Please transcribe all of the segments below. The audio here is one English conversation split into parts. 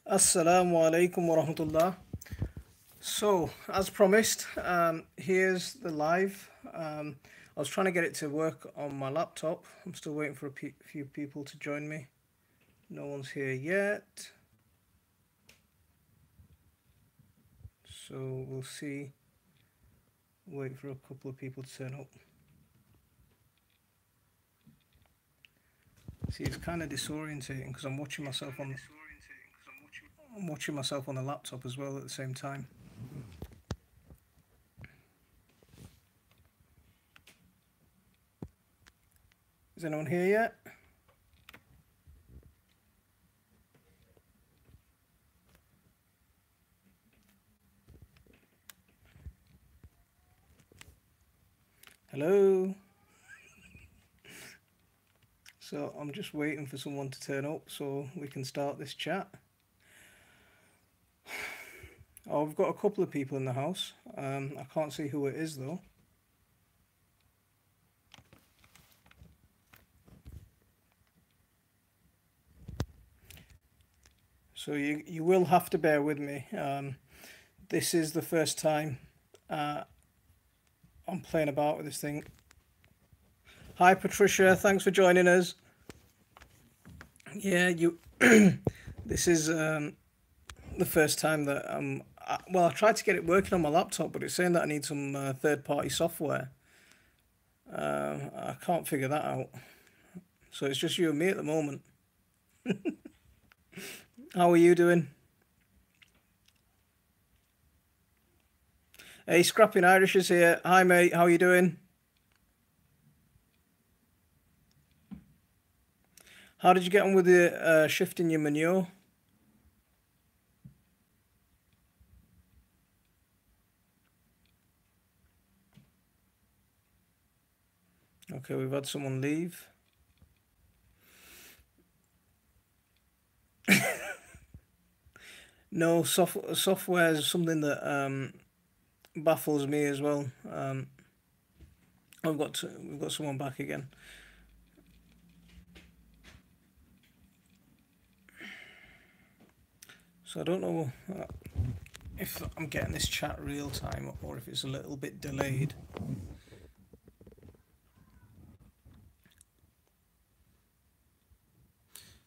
Assalamu alaikum wa rahmatullah. So, as promised, here's the live. I was trying to get it to work on my laptop. I'm still waiting for a few people to join me. No one's here yet. So, we'll see. Wait for a couple of people to turn up. See, it's kind of disorientating because I'm watching myself on the laptop as well at the same time. Is anyone here yet? Hello? So I'm just waiting for someone to turn up so we can start this chat. Oh, I've got a couple of people in the house. I can't see who it is though. So you will have to bear with me. This is the first time I'm playing about with this thing. Hi Patricia, thanks for joining us. Yeah, this is the first time that well, I tried to get it working on my laptop, but it's saying that I need some third-party software. I can't figure that out. So it's just you and me at the moment. How are you doing? Hey, Scrapping Irish is here. Hi mate, how are you doing? How did you get on with the shifting your manure? Okay, we've had someone leave. No, software is something that baffles me as well. We've got someone back again. So I don't know if I'm getting this chat real time or if it's a little bit delayed.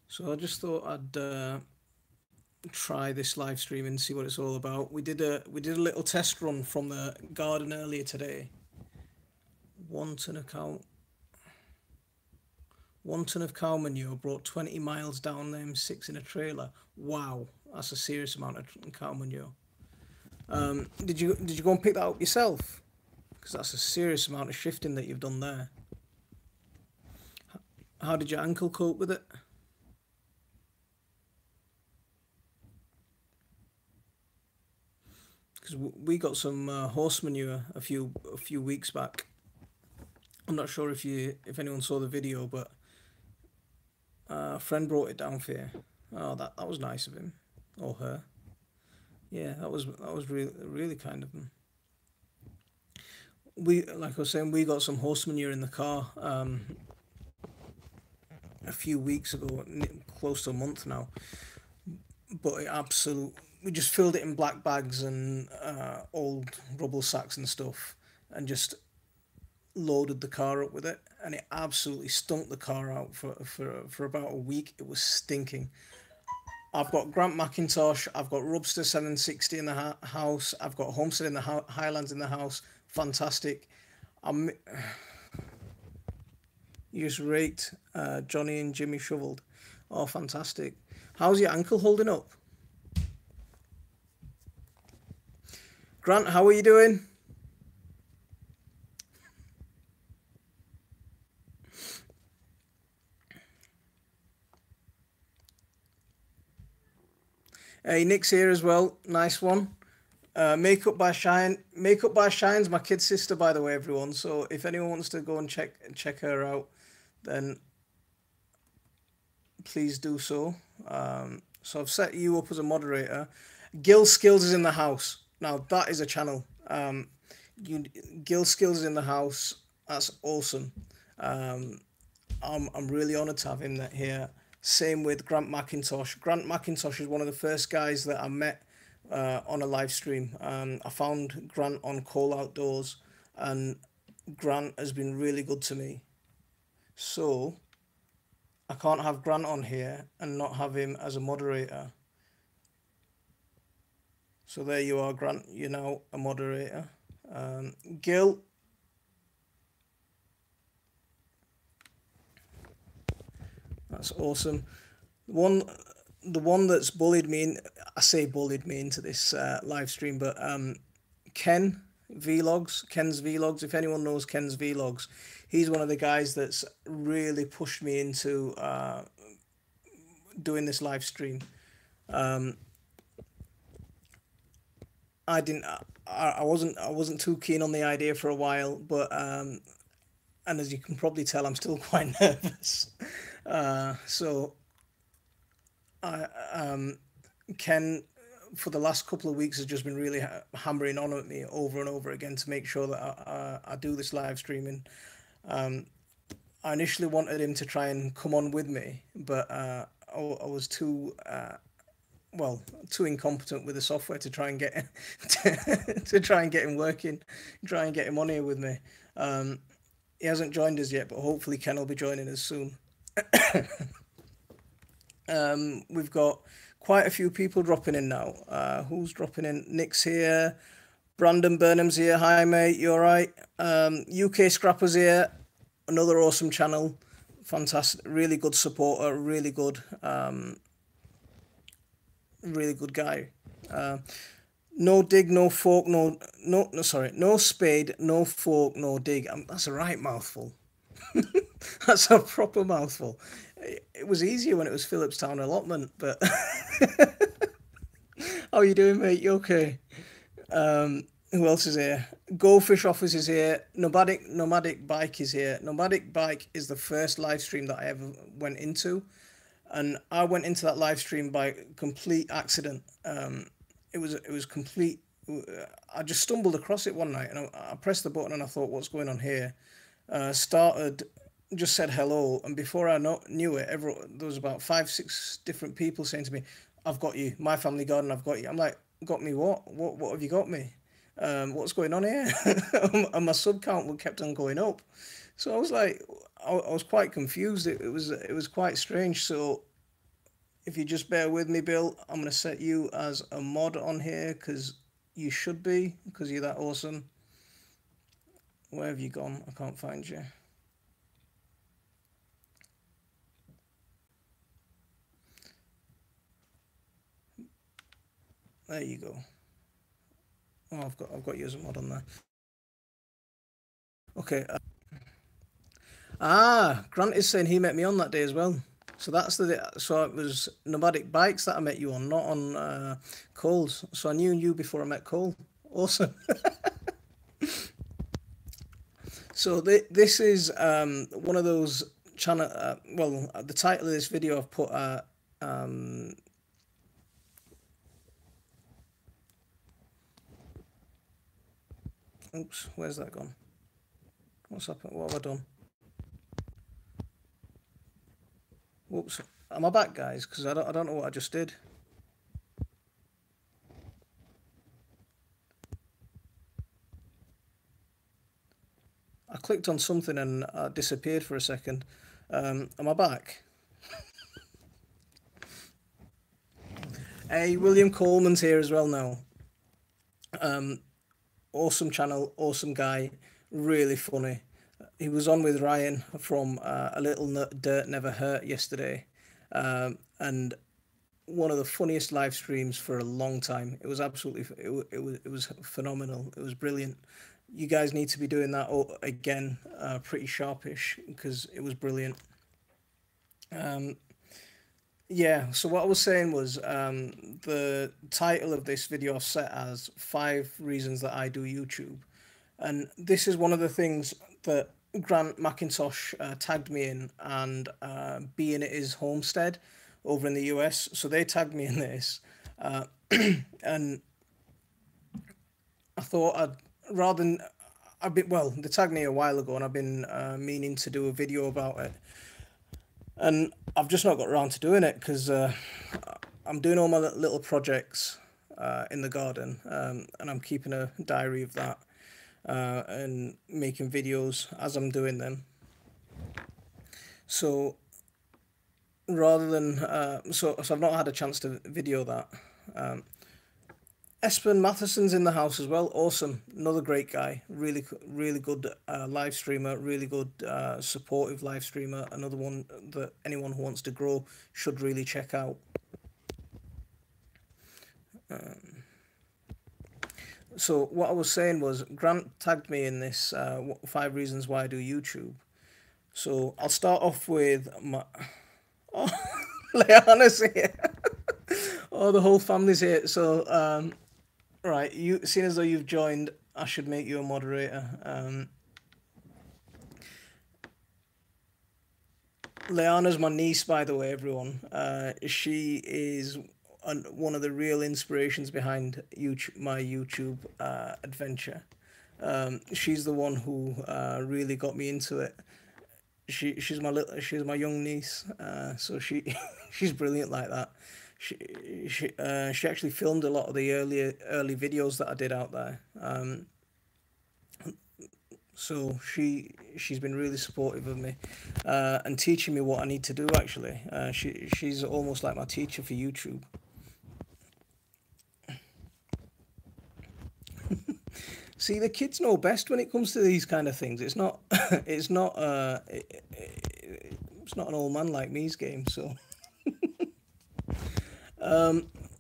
So I just thought I'd try this live stream and see what it's all about. We did a little test run from the garden earlier today. 1 ton of cow manure brought 20 miles down the M6 in a trailer. Wow, that's a serious amount of cow manure. Did you go and pick that up yourself? Because that's a serious amount of shifting that you've done there. How did your ankle cope with it? Because we got some horse manure a few weeks back. I'm not sure if anyone saw the video, but a friend brought it down for you. Oh, that was nice of him or her. Yeah, that was really kind of them. Like I was saying, we got some horse manure in the car a few weeks ago, close to a month now. But we just filled it in black bags and old rubble sacks and stuff, and just loaded the car up with it, and it absolutely stunk the car out for about a week. It was stinking. I've got Grant McIntosh, I've got Rubster 760 in the house, I've got Homestead in the Highlands in the house. Fantastic. You just raked Johnny and Jimmy shoveled. Oh, fantastic. How's your ankle holding up? Grant, how are you doing? Hey, Nick's here as well. Nice one. Makeup by Shine's my kid sister, by the way, everyone. So if anyone wants to go and check her out, then please do so. So I've set you up as a moderator. Gil Skills is in the house. Now that is a channel. Gil Skills is in the house. That's awesome. I'm really honoured to have him here. Same with Grant McIntosh. Grant McIntosh is one of the first guys that I met on a live stream. I found Grant on Call Outdoors, and Grant has been really good to me. So I can't have Grant on here and not have him as a moderator. So there you are, Grant. You're now a moderator. Gil, that's awesome. One, the one that's bullied me. I say bullied me into this live stream, but Ken Vlogs, Ken's Vlogs. If anyone knows Ken's Vlogs, he's one of the guys that's really pushed me into doing this live stream. I didn't. I wasn't too keen on the idea for a while, but and as you can probably tell, I'm still quite nervous. So I Ken, for the last couple of weeks, has just been really hammering on at me over and over again to make sure that I do this live streaming. I initially wanted him to try and come on with me, but I was too well, too incompetent with the software to try and get to try and get him working, try and get him on here with me. He hasn't joined us yet, but hopefully Ken will be joining us soon. We've got quite a few people dropping in now. Who's dropping in? Nick's here. Brandon Burnham's here. Hi, mate. You all right? UK Scrapper's here. Another awesome channel. Fantastic. Really good supporter. Really good guy. No dig, no fork, sorry, no spade, no fork, no dig. That's a right mouthful. That's a proper mouthful. It was easier when it was Phillipstown allotment, but how you doing, mate? You okay? Who else is here? Goldfish Office is here. Nomadic Bike is here. Nomadic Bike is the first live stream that I ever went into, and I went into that live stream by complete accident. It was complete. I just stumbled across it one night, and I pressed the button, and I thought, "What's going on here?" Started, just said hello, and before I knew it, there was about 5, 6 different people saying to me, "I've got you, my family garden. I've got you." I'm like, "Got me what? What have you got me? What's going on here?" And my sub count kept on going up, so I was like, I was quite confused. It was quite strange. So if you just bear with me, Bill, I'm gonna set you as a mod on here because you should be, because you're that awesome. Where have you gone? I can't find you. There you go. Oh, I've got you as a mod on there. Okay. Grant is saying he met me on that day as well. So so it was Nomadic Bikes that I met you on, not on Cole's. So I knew you before I met Cole. Awesome. So this is one of those channel. Well, the title of this video I've put. Oops, where's that gone? What's happened? What have I done? Whoops. Am I back, guys? Because I don't know what I just did. I clicked on something and I disappeared for a second. Am I back? Hey, William Coleman's here as well now. Awesome channel, awesome guy, really funny. He was on with Ryan from A Little Dirt Never Hurt yesterday, and one of the funniest live streams for a long time. It was absolutely, it was phenomenal. It was brilliant. You guys need to be doing that again, pretty sharpish, because it was brilliant. Yeah, so what I was saying was the title of this video I've set as 5 reasons that I do YouTube. And this is one of the things that Grant McIntosh tagged me in, and being at his homestead over in the US. So they tagged me in this. And I thought rather than, well, they tagged me a while ago, and I've been meaning to do a video about it. and I've just not got around to doing it because I'm doing all my little projects in the garden, and I'm keeping a diary of that and making videos as I'm doing them. So rather than so I've not had a chance to video that. Um, Espen Matheson's in the house as well. Awesome, another great guy. Really good live streamer. Really good supportive live streamer. Another one that anyone who wants to grow should really check out. So what I was saying was Grant tagged me in this 5 reasons why I do YouTube. So I'll start off with my. Oh, Leanna's here. Oh, the whole family's here. So right, you seeing as though you've joined, I should make you a moderator. Leanna's my niece, by the way, everyone. She is one of the real inspirations behind YouTube, my YouTube adventure. She's the one who really got me into it. She's my young niece. So she's brilliant like that. She actually filmed a lot of the early videos that I did out there. So she's been really supportive of me and teaching me what I need to do. Actually, she's almost like my teacher for YouTube. See, the kids know best when it comes to these kind of things. It's not it's not it's not an old man like me's game. So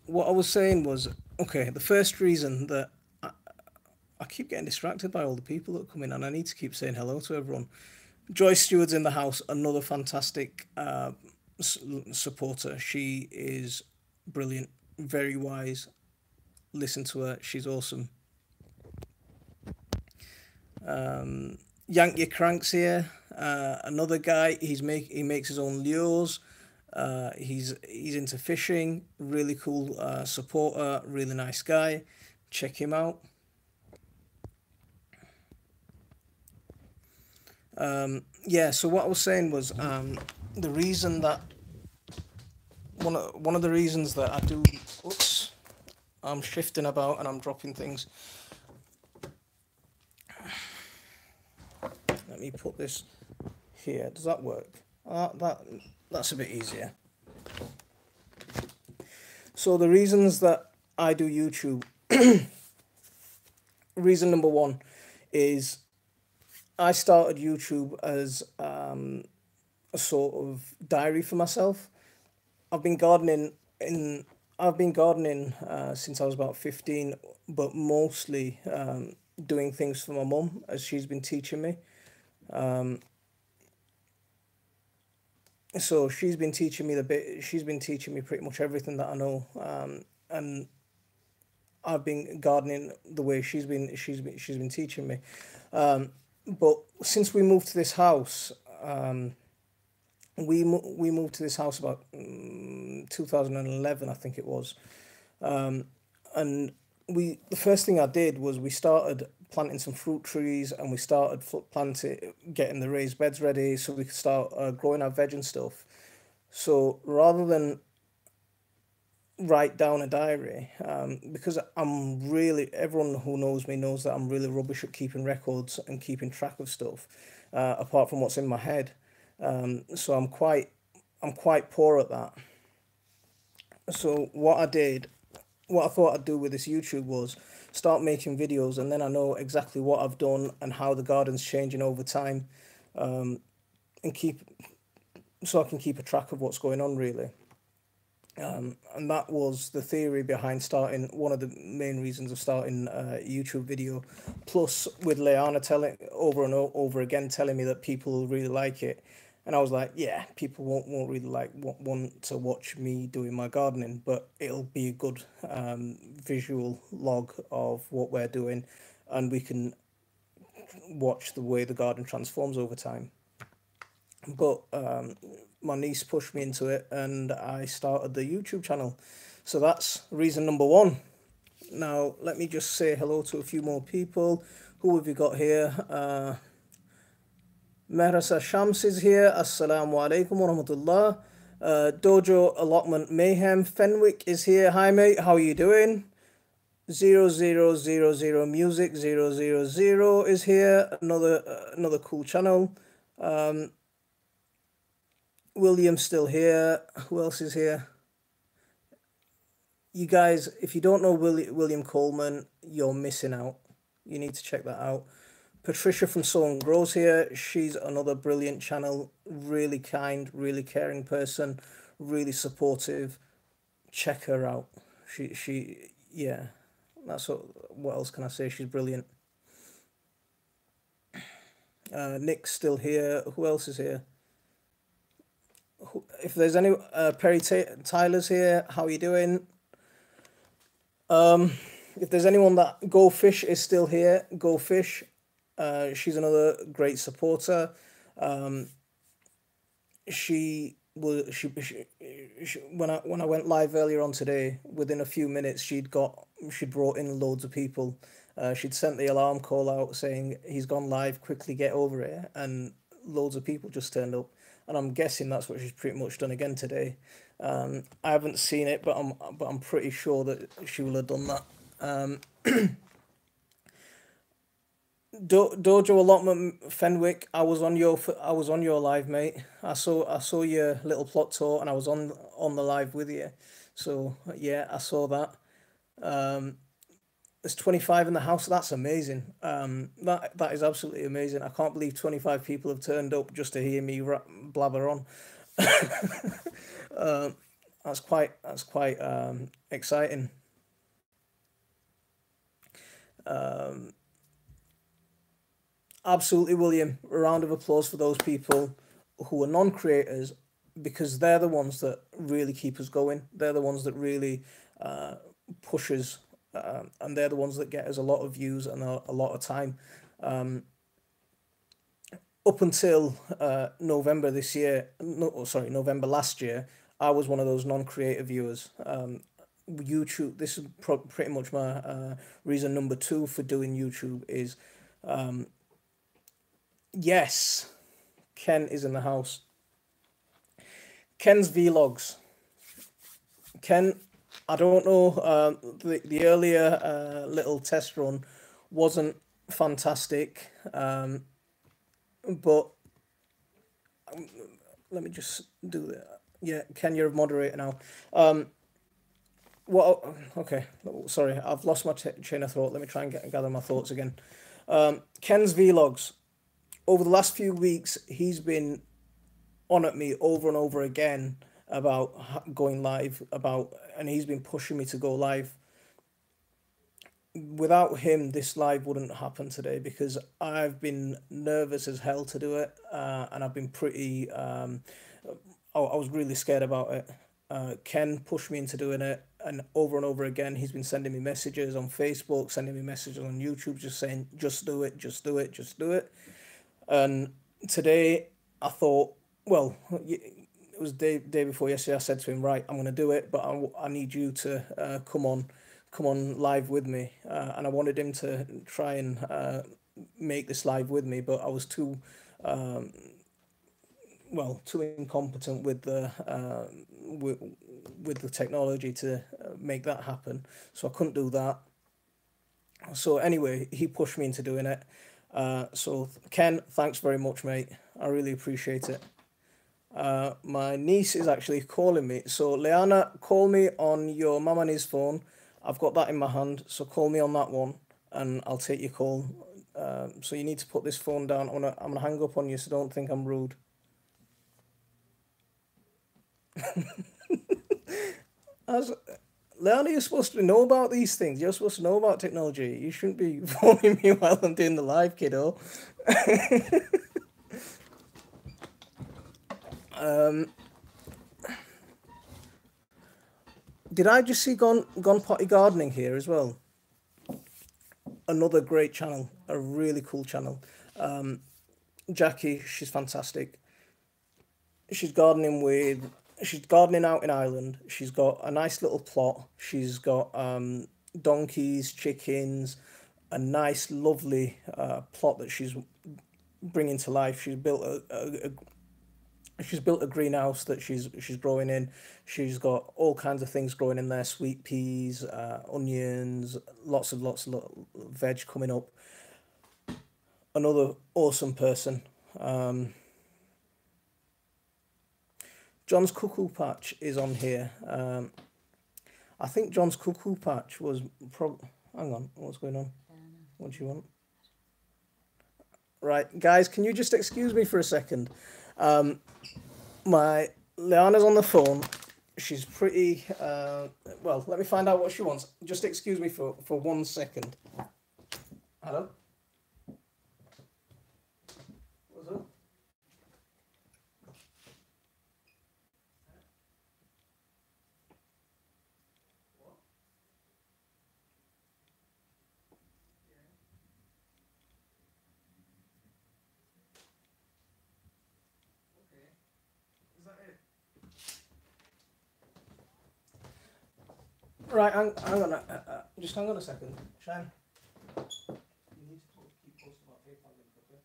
what I was saying was, okay, the first reason that I keep getting distracted by all the people that come in, and I need to keep saying hello to everyone. Joyce Steward's in the house, another fantastic supporter. She is brilliant, very wise. Listen to her, she's awesome. Yank Your Cranks here, another guy. He makes his own lures. He's into fishing. Really cool supporter. Really nice guy. Check him out. Yeah. So what I was saying was the reason that one of the reasons that I do. Oops, I'm shifting about and I'm dropping things. Let me put this here. Does that work? That's a bit easier. So the reasons that I do YouTube, reason number one is I started YouTube as a sort of diary for myself. I've been gardening since I was about 15, but mostly doing things for my mum as she's been teaching me. So she's been teaching me she's been teaching me pretty much everything that I know, and I've been gardening the way she's been teaching me. But since we moved to this house, we moved to this house about 2011, I think it was, and the first thing I did was we started planting some fruit trees, and we started getting the raised beds ready so we could start growing our veg and stuff. So rather than write down a diary, because everyone who knows me knows that I'm really rubbish at keeping records and keeping track of stuff, apart from what's in my head. So I'm quite poor at that. So what I thought I'd do with this YouTube was start making videos, and then I know exactly what I've done and how the garden's changing over time, and so I can keep a track of what's going on really. And that was the theory behind starting, one of the main reasons of starting a YouTube video. Plus, with Leanna telling over and over again, telling me that people really like it, and I was like, yeah, people won't really want to watch me doing my gardening, but it'll be a good visual log of what we're doing, and we can watch the way the garden transforms over time. But my niece pushed me into it, and I started the YouTube channel. So that's reason number one. Now let me just say hello to a few more people. Who have you got here? Mehrasa Shams is here. Assalamu alaikum wa rahmatullah. Dojo Allotment Mayhem Fenwick is here. Hi mate, how are you doing? 0000 Music 000 is here. Another cool channel. William's still here. Who else is here? You guys, if you don't know William Coleman, you're missing out. You need to check that out. Patricia from Soul and Grows here. She's another brilliant channel. Really kind, really caring person. Really supportive. Check her out. Yeah. That's what else can I say? She's brilliant. Nick's still here. Who else is here? If there's any, Perry Tyler's here. How are you doing? If there's anyone that Go Fish is still here, Go Fish. She's another great supporter. She was when I went live earlier on today. Within a few minutes, she'd brought in loads of people. She'd sent the alarm call out saying he's gone live. Quickly get over here, and loads of people just turned up. And I'm guessing that's what she's pretty much done again today. I haven't seen it, but I'm pretty sure that she will have done that. Dojo Allotment Fenwick, I was on your live, mate. I saw your little plot tour, and I was on the live with you. So yeah, I saw that. There's 25 in the house. That's amazing. That is absolutely amazing. I can't believe 25 people have turned up just to hear me blabber on. That's quite exciting. Absolutely, William. A round of applause for those people who are non-creators, because they're the ones that really keep us going. They're the ones that really push us, and they're the ones that get us a lot of views and a lot of time. Up until November this year, no, sorry, November last year, I was one of those non-creative viewers. YouTube, this is pretty much my reason number two for doing YouTube is, yes, Ken is in the house. Ken's vlogs. Ken, I don't know, the earlier little test run wasn't fantastic, but let me just do that. Yeah, Ken, you're a moderator now. Okay, sorry, I've lost my chain of thought. Let me try and gather my thoughts again. Ken's vlogs. Over the last few weeks, he's been on at me over and over again about going live, and he's been pushing me to go live. Without him, this live wouldn't happen today, because I've been nervous as hell to do it, and I've been pretty. I was really scared about it. Ken pushed me into doing it, and over again, he's been sending me messages on Facebook, sending me messages on YouTube, just saying, "Just do it, just do it, just do it." And today, I thought, well, it was day before yesterday. I said to him, "Right, I'm gonna do it, but I need you to come on live with me." And I wanted him to try and make this live with me, but I was too incompetent with the technology to make that happen, so I couldn't do that. So anyway, he pushed me into doing it. So Ken, thanks very much, mate. I really appreciate it. My niece is actually calling me. So Leanna, call me on your mum and his phone. I've got that in my hand, so call me on that one, and I'll take your call. So you need to put this phone down. I'm gonna hang up on you, so don't think I'm rude. As Leanna, you're supposed to know about these things. You're supposed to know about technology. You shouldn't be phoning me while I'm doing the live, kiddo. Did I just see Gone Potty Gardening here as well? Another great channel, a really cool channel. Jackie, she's fantastic. She's gardening out in Ireland. She's got a nice little plot. She's got donkeys, chickens, a nice, lovely plot that she's bringing to life. She's built a greenhouse that she's growing in. She's got all kinds of things growing in there: sweet peas, onions, lots of veg coming up. Another awesome person. Um, John's Cuckoo Patch is on here. I think John's Cuckoo Patch was Hang on, what's going on? What do you want? Right, guys, can you just excuse me for a second? Um, my Liana's on the phone. She's pretty. Well, let me find out what she wants. Just excuse me for 1 second. Hello. What's up? Right, hang on. Just hang on a second. Shine. You need to keep posting about PayPal link, okay?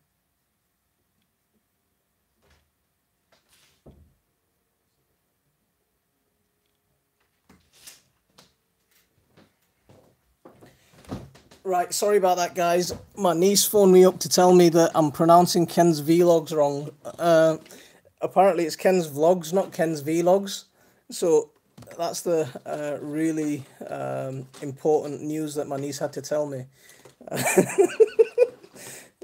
Right, sorry about that, guys. My niece phoned me up to tell me that I'm pronouncing Ken's vlogs wrong. Apparently, it's Ken's vlogs, not Ken's vlogs. So that's the really important news that my niece had to tell me.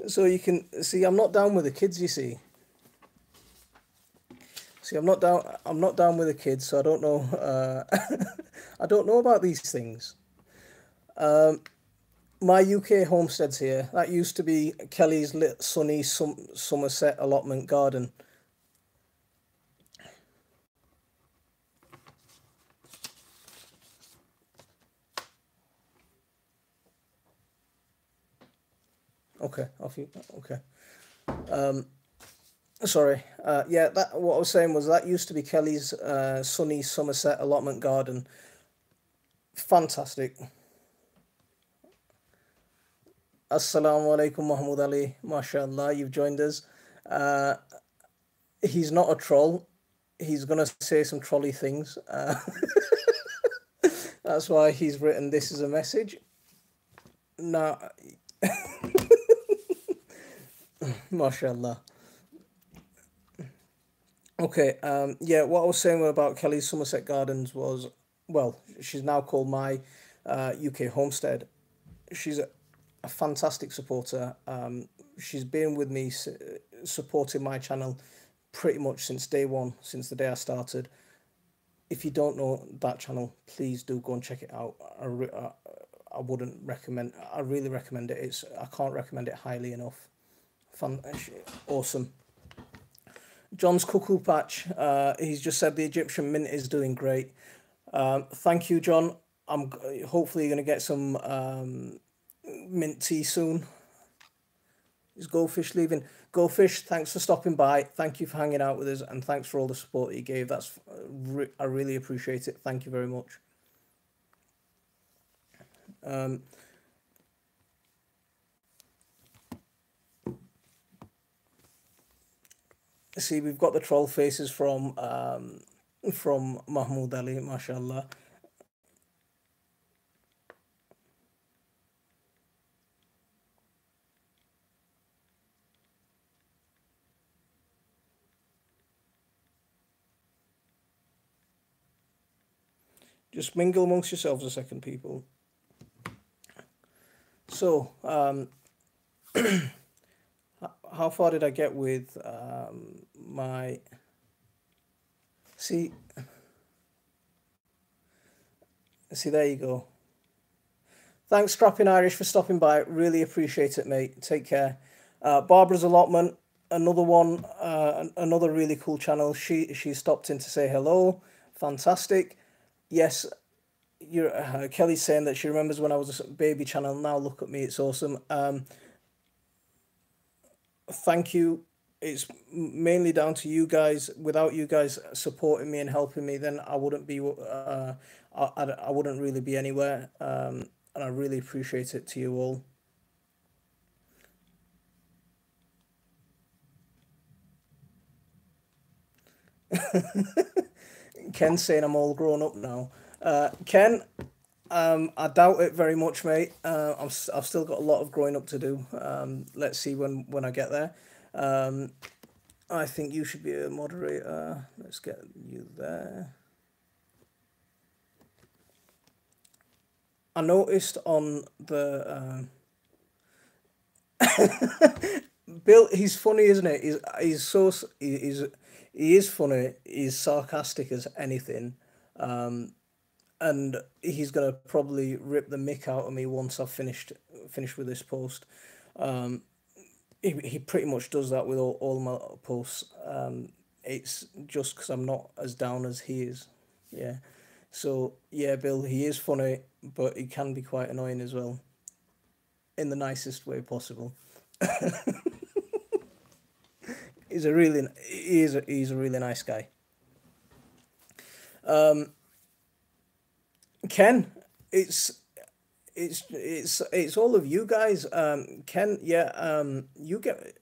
So you can see, I'm not down with the kids. You see, I'm not down. I'm not down with the kids, so I don't know. I don't know about these things. My UK homestead's here. That used to be Kelly's sunny Somerset allotment garden. Okay, off you. Okay. Sorry. Yeah, that what I was saying was that used to be Kelly's sunny Somerset allotment garden. Fantastic. Assalamu alaikum, Mahmoud Ali. MashaAllah, you've joined us. Uh, he's not a troll. He's gonna say some trolley things. That's why he's written this as a message. Nah, MashaAllah. Okay, yeah, what I was saying about Kelly's Somerset Gardens was, well, she's now called my UK Homestead. She's a fantastic supporter. She's been with me supporting my channel pretty much since day one, since the day I started. If you don't know that channel, please do go and check it out. I wouldn't recommend. I really recommend it. I can't recommend it highly enough. Fun, awesome. John's Cuckoo Patch. He's just said the Egyptian mint is doing great. Thank you, John. I'm hopefully going to get some mint tea soon. Is Goldfish leaving? Goldfish, thanks for stopping by. Thank you for hanging out with us, and thanks for all the support that you gave. I really appreciate it. Thank you very much. Um, See, we've got the troll faces from Mahmoud Ali, mashallah. Just mingle amongst yourselves a second, people. So, how far did I get with my? See, there you go. Thanks, Scrapping Irish, for stopping by. Really appreciate it, mate. Take care. Barbara's Allotment, another one, another really cool channel. She stopped in to say hello. Fantastic. Yes, you're Kelly's saying that she remembers when I was a baby channel. Now look at me, it's awesome. Thank you. It's mainly down to you guys. Without you guys supporting me and helping me, then I wouldn't be. I wouldn't really be anywhere. And I really appreciate it to you all. Ken saying I'm all grown up now. Ken, I doubt it very much, mate. I've still got a lot of growing up to do. Let's see when I get there. Um, I think you should be a moderator. Let's get you there. I noticed on the Bill. He's funny, isn't it? He's so he is funny. He's sarcastic as anything, and he's gonna probably rip the mick out of me once I've finished with this post. He pretty much does that with all my posts. It's just because I'm not as down as he is. Yeah. So yeah, Bill, he is funny, but he can be quite annoying as well, in the nicest way possible. He's a really nice guy. Ken, it's it's all of you guys. Ken, yeah, you get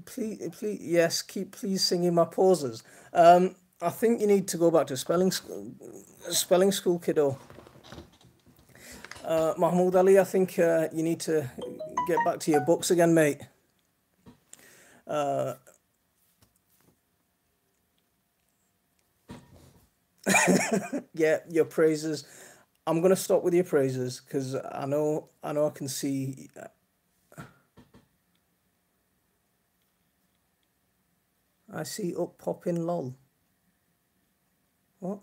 please yes, keep please singing my pauses. I think you need to go back to spelling school, kiddo. Mahmoud Ali, I think you need to get back to your books again, mate. Yeah, your praises. I'm gonna stop with your praises because I know I can see. I see up popping lol. What?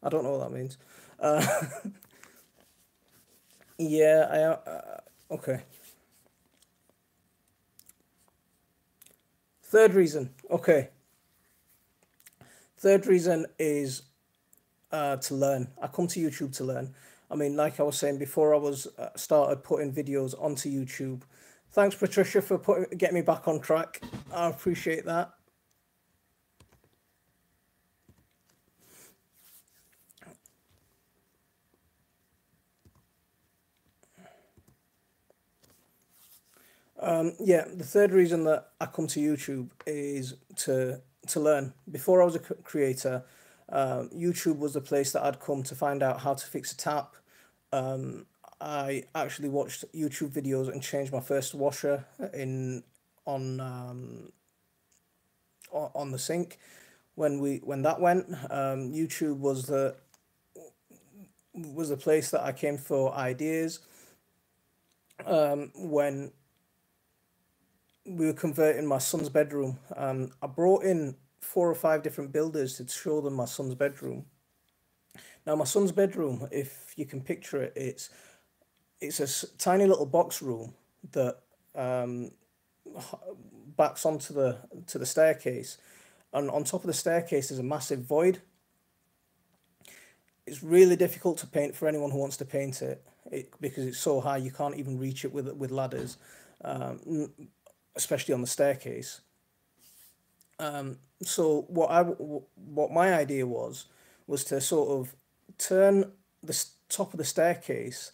I don't know what that means. Yeah, okay. Third reason. Okay. Third reason is to learn. I come to YouTube to learn. I mean, like I was saying before, I was started putting videos onto YouTube. Thanks, Patricia, for getting me back on track. I appreciate that. Yeah, the third reason that I come to YouTube is to learn. Before I was a creator, YouTube was the place that I'd come to find out how to fix a tap. I actually watched YouTube videos and changed my first washer in on on the sink. When that went, YouTube was the place that I came for ideas. When we were converting my son's bedroom, I brought in 4 or 5 different builders to show them my son's bedroom. Now, my son's bedroom, if you can picture it, it's a tiny little box room that backs onto the staircase, and on top of the staircase is a massive void. It's really difficult to paint for anyone who wants to paint because it's so high you can't even reach it with ladders, especially on the staircase. So what my idea was to sort of turn the top of the staircase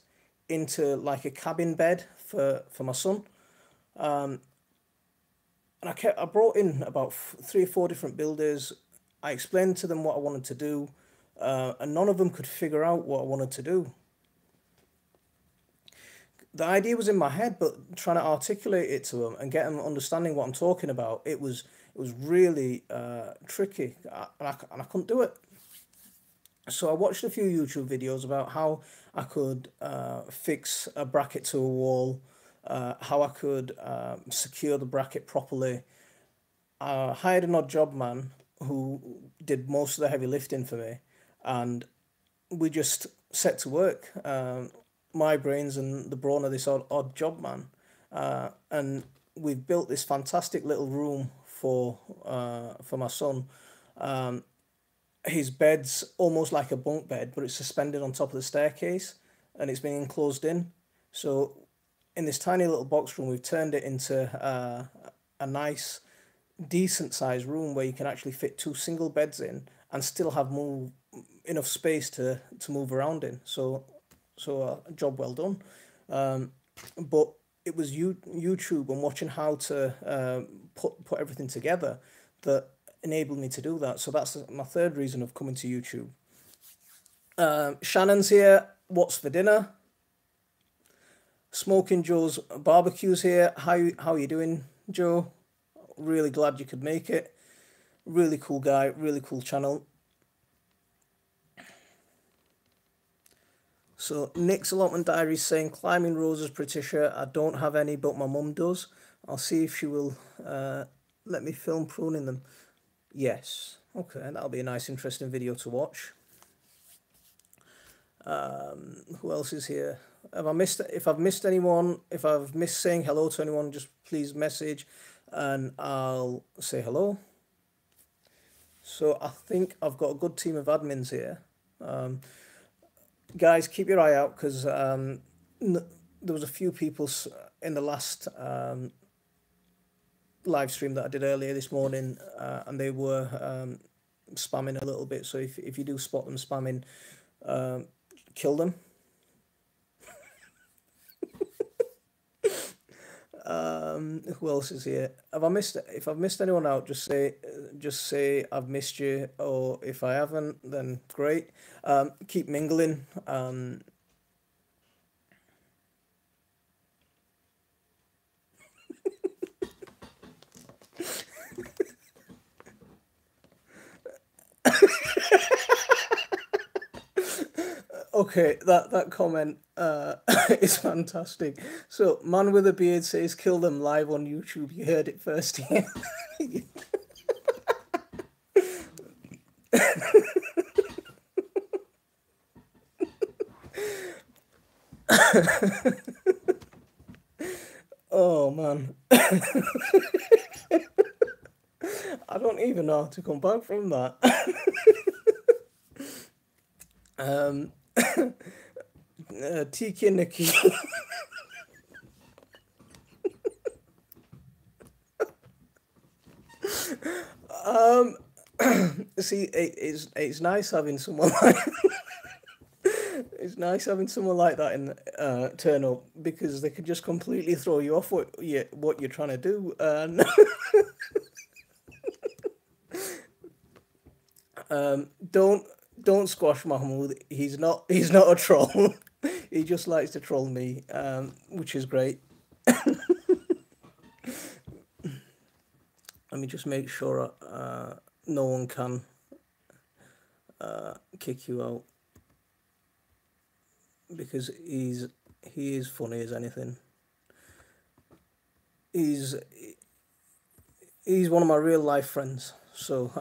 into like a cabin bed for my son. And I brought in about 3 or 4 different builders. I explained to them what I wanted to do, and none of them could figure out what I wanted to do. The idea was in my head, but trying to articulate it to them and get them understanding what I'm talking about, it was really tricky, and I couldn't do it. So I watched a few YouTube videos about how I could fix a bracket to a wall, how I could secure the bracket properly. I hired an odd job man who did most of the heavy lifting for me, and we just set to work. My brains and the brawn of this odd job man, and we've built this fantastic little room for my son. His bed's almost like a bunk bed, but it's suspended on top of the staircase, and it's been enclosed in. So in this tiny little box room, we've turned it into a nice, decent sized room where you can actually fit 2 single beds in and still have enough space to move around in. So So job well done. But it was YouTube and watching how to put everything together that enabled me to do that. So that's my third reason of coming to YouTube. Shannon's here. What's for dinner? Smoking Joe's barbecue's here. How you doing, Joe? Really glad you could make it. Really cool guy. Really cool channel. So Nick's allotment diary is saying climbing roses, Patricia. I don't have any, but my mum does. I'll see if she will let me film pruning them. Yes. Okay, that'll be a nice, interesting video to watch. Who else is here? Have I missed? If I've missed anyone, if I've missed saying hello to anyone, just please message, and I'll say hello. So I think I've got a good team of admins here. Guys, keep your eye out because there was a few people in the last live stream that I did earlier this morning, and they were spamming a little bit. So if you do spot them spamming, kill them. Who else is here? Have I missed? If I've missed anyone out, just say I've missed you, or if I haven't, then great. Keep mingling. Okay, that comment is fantastic. So, man with a beard says, "Kill them live on YouTube." You heard it first here. Oh man, I don't even know how to come back from that. Tiki and Nikki. See, it's nice having someone like it's nice having someone like that in turn up because they can just completely throw you off what you're trying to do. And don't squash Mahmoud. He's not a troll. He just likes to troll me, which is great. Let me just make sure no one can kick you out because he is funny as anything. He's one of my real life friends, so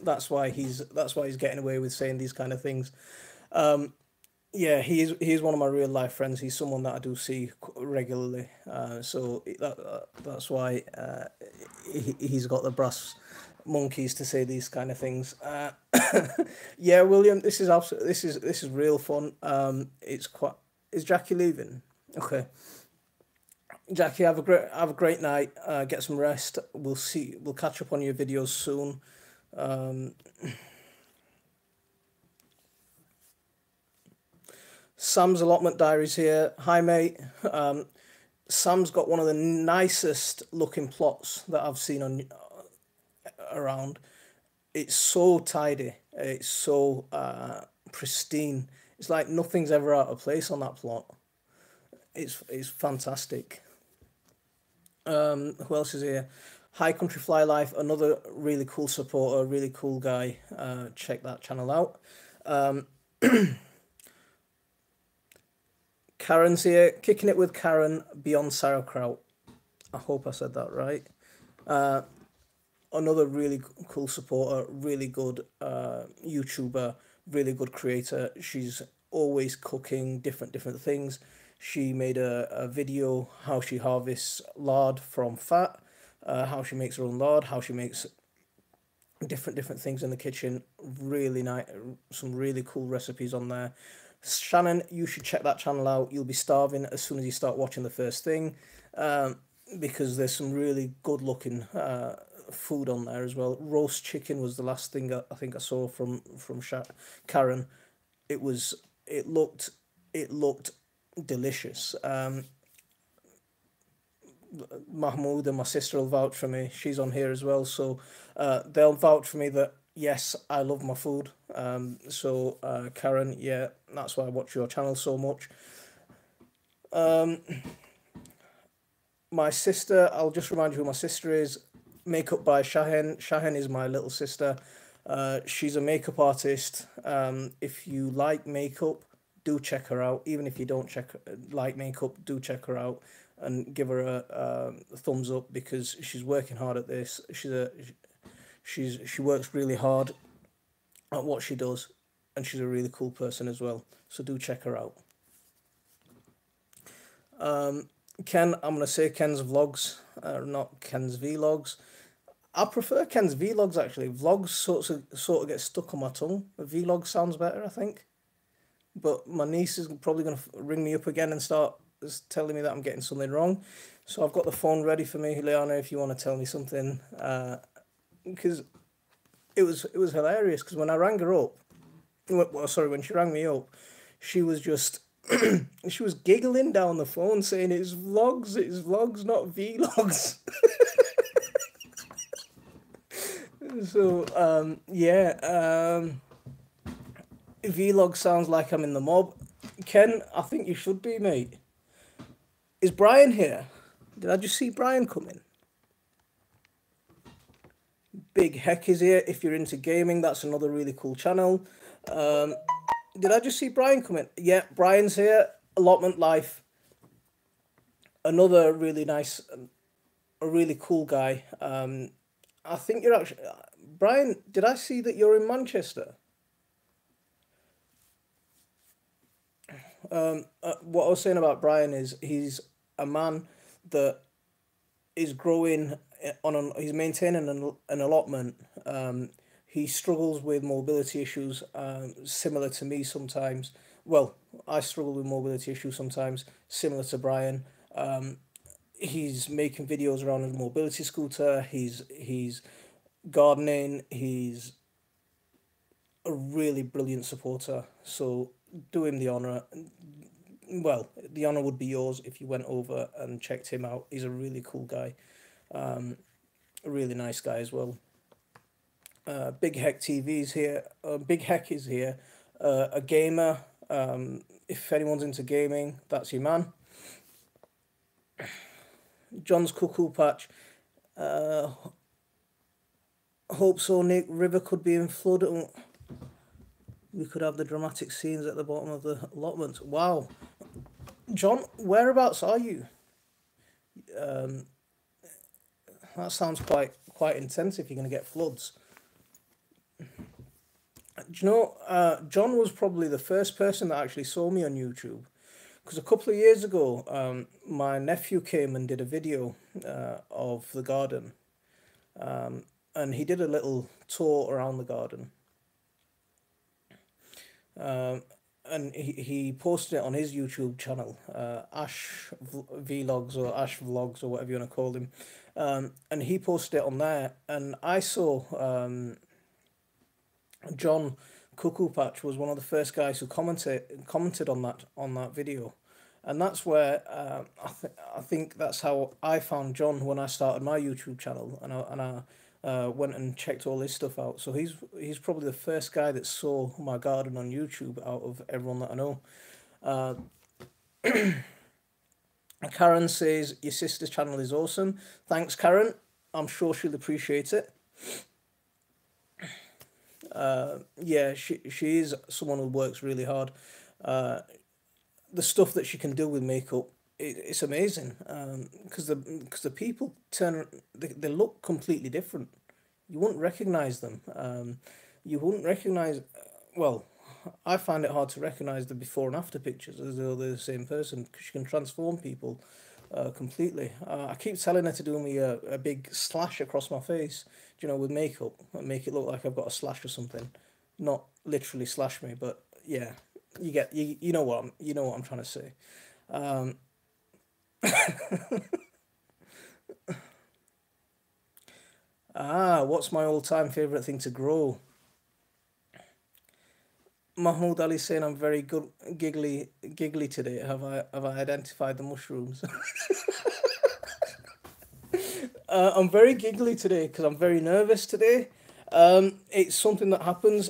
that's why he's getting away with saying these kind of things. Yeah, he is one of my real life friends. He's someone that I do see regularly. So that's why he's got the brass monkeys to say these kind of things. Yeah, William, this is real fun. Is Jackie leaving? Okay. Jackie, have a great night. Get some rest. We'll catch up on your videos soon. Sam's allotment diaries here. Hi mate. Sam's got one of the nicest looking plots that I've seen on around. It's so tidy. It's so pristine. It's like nothing's ever out of place on that plot. It's fantastic. Who else is here? High Country Fly Life, another really cool supporter, really cool guy. Check that channel out. Karen's here, kicking it with Karen beyond sauerkraut. I hope I said that right. Another really cool supporter, really good YouTuber, really good creator. She's always cooking different things. She made a video how she harvests lard from fat, how she makes her own lard, how she makes different things in the kitchen. Really nice, some really cool recipes on there. Shannon, you should check that channel out. You'll be starving as soon as you start watching the first thing, because there's some really good looking food on there as well. Roast chicken was the last thing I think I saw from Karen. It looked it looked delicious. Mahmoud and my sister will vouch for me. She's on here as well, so they'll vouch for me that yes, I love my food. Karen, yeah, that's why I watch your channel so much. My sister, I'll just remind you who my sister is. Makeup by Shahen. Shahen is my little sister. She's a makeup artist. If you like makeup, do check her out. Even if you don't like makeup, do check her out and give her a thumbs up because she's working hard at this. She works really hard at what she does, and she's a really cool person as well. So do check her out. Ken, I'm gonna say Ken's vlogs, not Ken's vlogs. I prefer Ken's vlogs actually. Vlogs sort of get stuck on my tongue. Vlog sounds better, I think. But my niece is probably gonna ring me up again and start telling me that I'm getting something wrong. So I've got the phone ready for me, Liana, if you want to tell me something. Because it was hilarious. Because when I rang her up, well, sorry, when she rang me up, she was just she was giggling down the phone saying it's vlogs, not vlogs. So yeah, vlog sounds like I'm in the mob. Ken, I think you should be, mate. Is Brian here? Did I just see Brian coming? Big Heck is here. If you're into gaming, that's another really cool channel. Did I just see Brian coming? Yeah, Brian's here. Allotment Life. Another really nice, a really cool guy. I think you're actually... Brian, did I see that you're in Manchester? What I was saying about Brian is he's a man that is growing he's maintaining an allotment. He struggles with mobility issues, similar to me sometimes. Well, I struggle with mobility issues sometimes, similar to Brian. He's making videos around his mobility scooter. He's gardening. He's a really brilliant supporter. So do him the honour. Well, the honour would be yours if you went over and checked him out. He's a really cool guy. A really nice guy as well. Big Heck TV's here. Big Heck is here. A gamer. If anyone's into gaming, that's your man. John's Cuckoo Patch. Hope so, Nick. River could be in flood. We could have the dramatic scenes at the bottom of the allotment. Wow. John, whereabouts are you? That sounds quite intense if you're going to get floods. Do you know, John was probably the first person that actually saw me on YouTube. Because a couple of years ago, my nephew came and did a video of the garden. And he did a little tour around the garden. And he posted it on his YouTube channel, Ash Vlogs or Ash Vlogs or whatever you want to call him. And he posted it on there. And I saw John Cuckoo Patch was one of the first guys who commented on that video, and that's where I think that's how I found John when I started my YouTube channel, and I went and checked all his stuff out. So he's probably the first guy that saw my garden on YouTube out of everyone that I know. Karen says your sister's channel is awesome. Thanks, Karen. I'm sure she'll appreciate it. Yeah, she is someone who works really hard. The stuff that she can do with makeup, it's amazing. Because the people they look completely different. You wouldn't recognize them. You wouldn't recognize. Well, I find it hard to recognize the before and after pictures as though they're the same person because she can transform people completely. I keep telling her to do me a big slash across my face, with makeup, and make it look like I've got a slash or something. Not literally slash me, but yeah, you know what I'm trying to say. What's my all-time favorite thing to grow? Mahmoud Ali saying I'm very good, giggly today. Have I identified the mushrooms? I'm very giggly today because I'm very nervous today. It's something that happens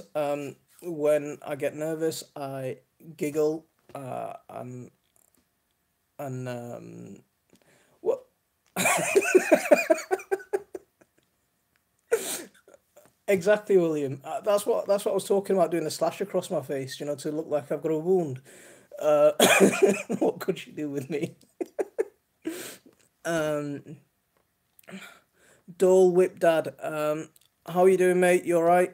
when I get nervous. I giggle and what exactly, William. That's what I was talking about doing the slash across my face. To look like I've got a wound. Uh, what could you do with me? Dole Whip Dad. How you doing, mate? You all right?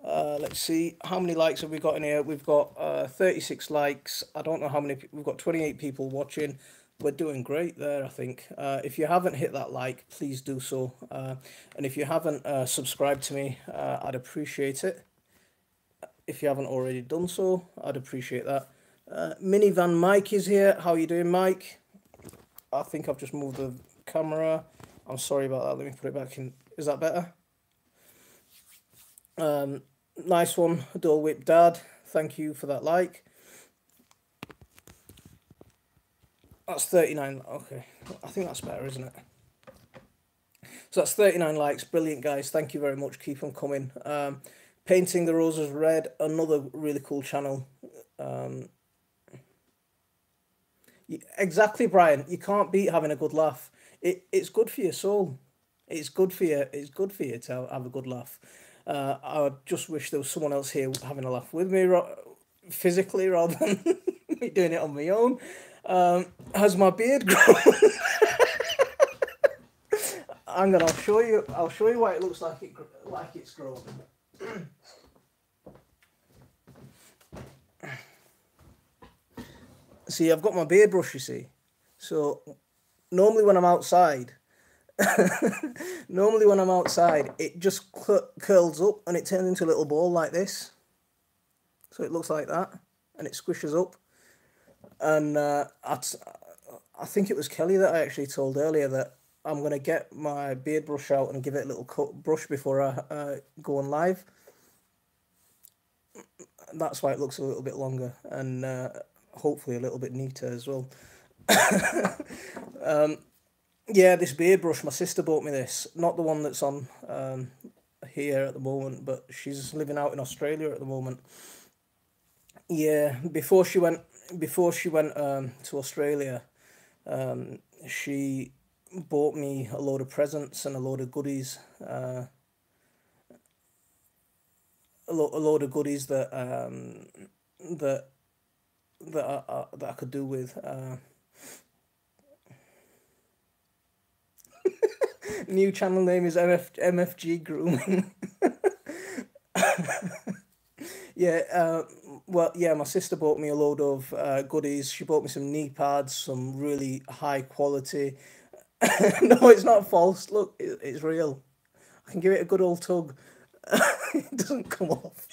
Let's see. How many likes have we got in here? We've got 36 likes. I don't know how many. We've got 28 people watching. We're doing great there, I think. If you haven't hit that like, please do so. And if you haven't subscribed to me, I'd appreciate it. If you haven't already done so, I'd appreciate that. Minivan Mike is here. How you doing, Mike? I think I've just moved the camera. I'm sorry about that. Let me put it back in. Is that better? Nice one, Dole Whip Dad. Thank you for that like. That's 39. Okay, I think that's better, isn't it? So that's 39 likes. Brilliant, guys. Thank you very much. Keep them coming. Painting the Roses Red, another really cool channel. Exactly, Brian. You can't beat having a good laugh. It's good for your soul. It's good for you. It's good for you to have a good laugh. I just wish there was someone else here having a laugh with me, physically, rather than me doing it on my own. Has my beard grown? Hang on, I'll show you. I'll show you why it looks like it's grown. See, I've got my beard brush. You see, so normally when I'm outside, it just curls up and it turns into a little ball like this. So it looks like that, and it squishes up. And I think it was Kelly that I actually told earlier that I'm gonna get my beard brush out and give it a little brush before I go on live. That's why it looks a little bit longer and hopefully a little bit neater as well. Yeah, this beard brush, my sister bought me this. Not the one that's on here at the moment, but she's living out in Australia at the moment. Yeah, before she went to Australia, she bought me a load of presents and a load of goodies. A load of goodies that that I could do with. New channel name is MFG Grooming. Yeah, well, yeah, my sister bought me a load of goodies. She bought me some knee pads, some really high quality. No, it's not false. Look, it's real. I can give it a good old tug. It doesn't come off.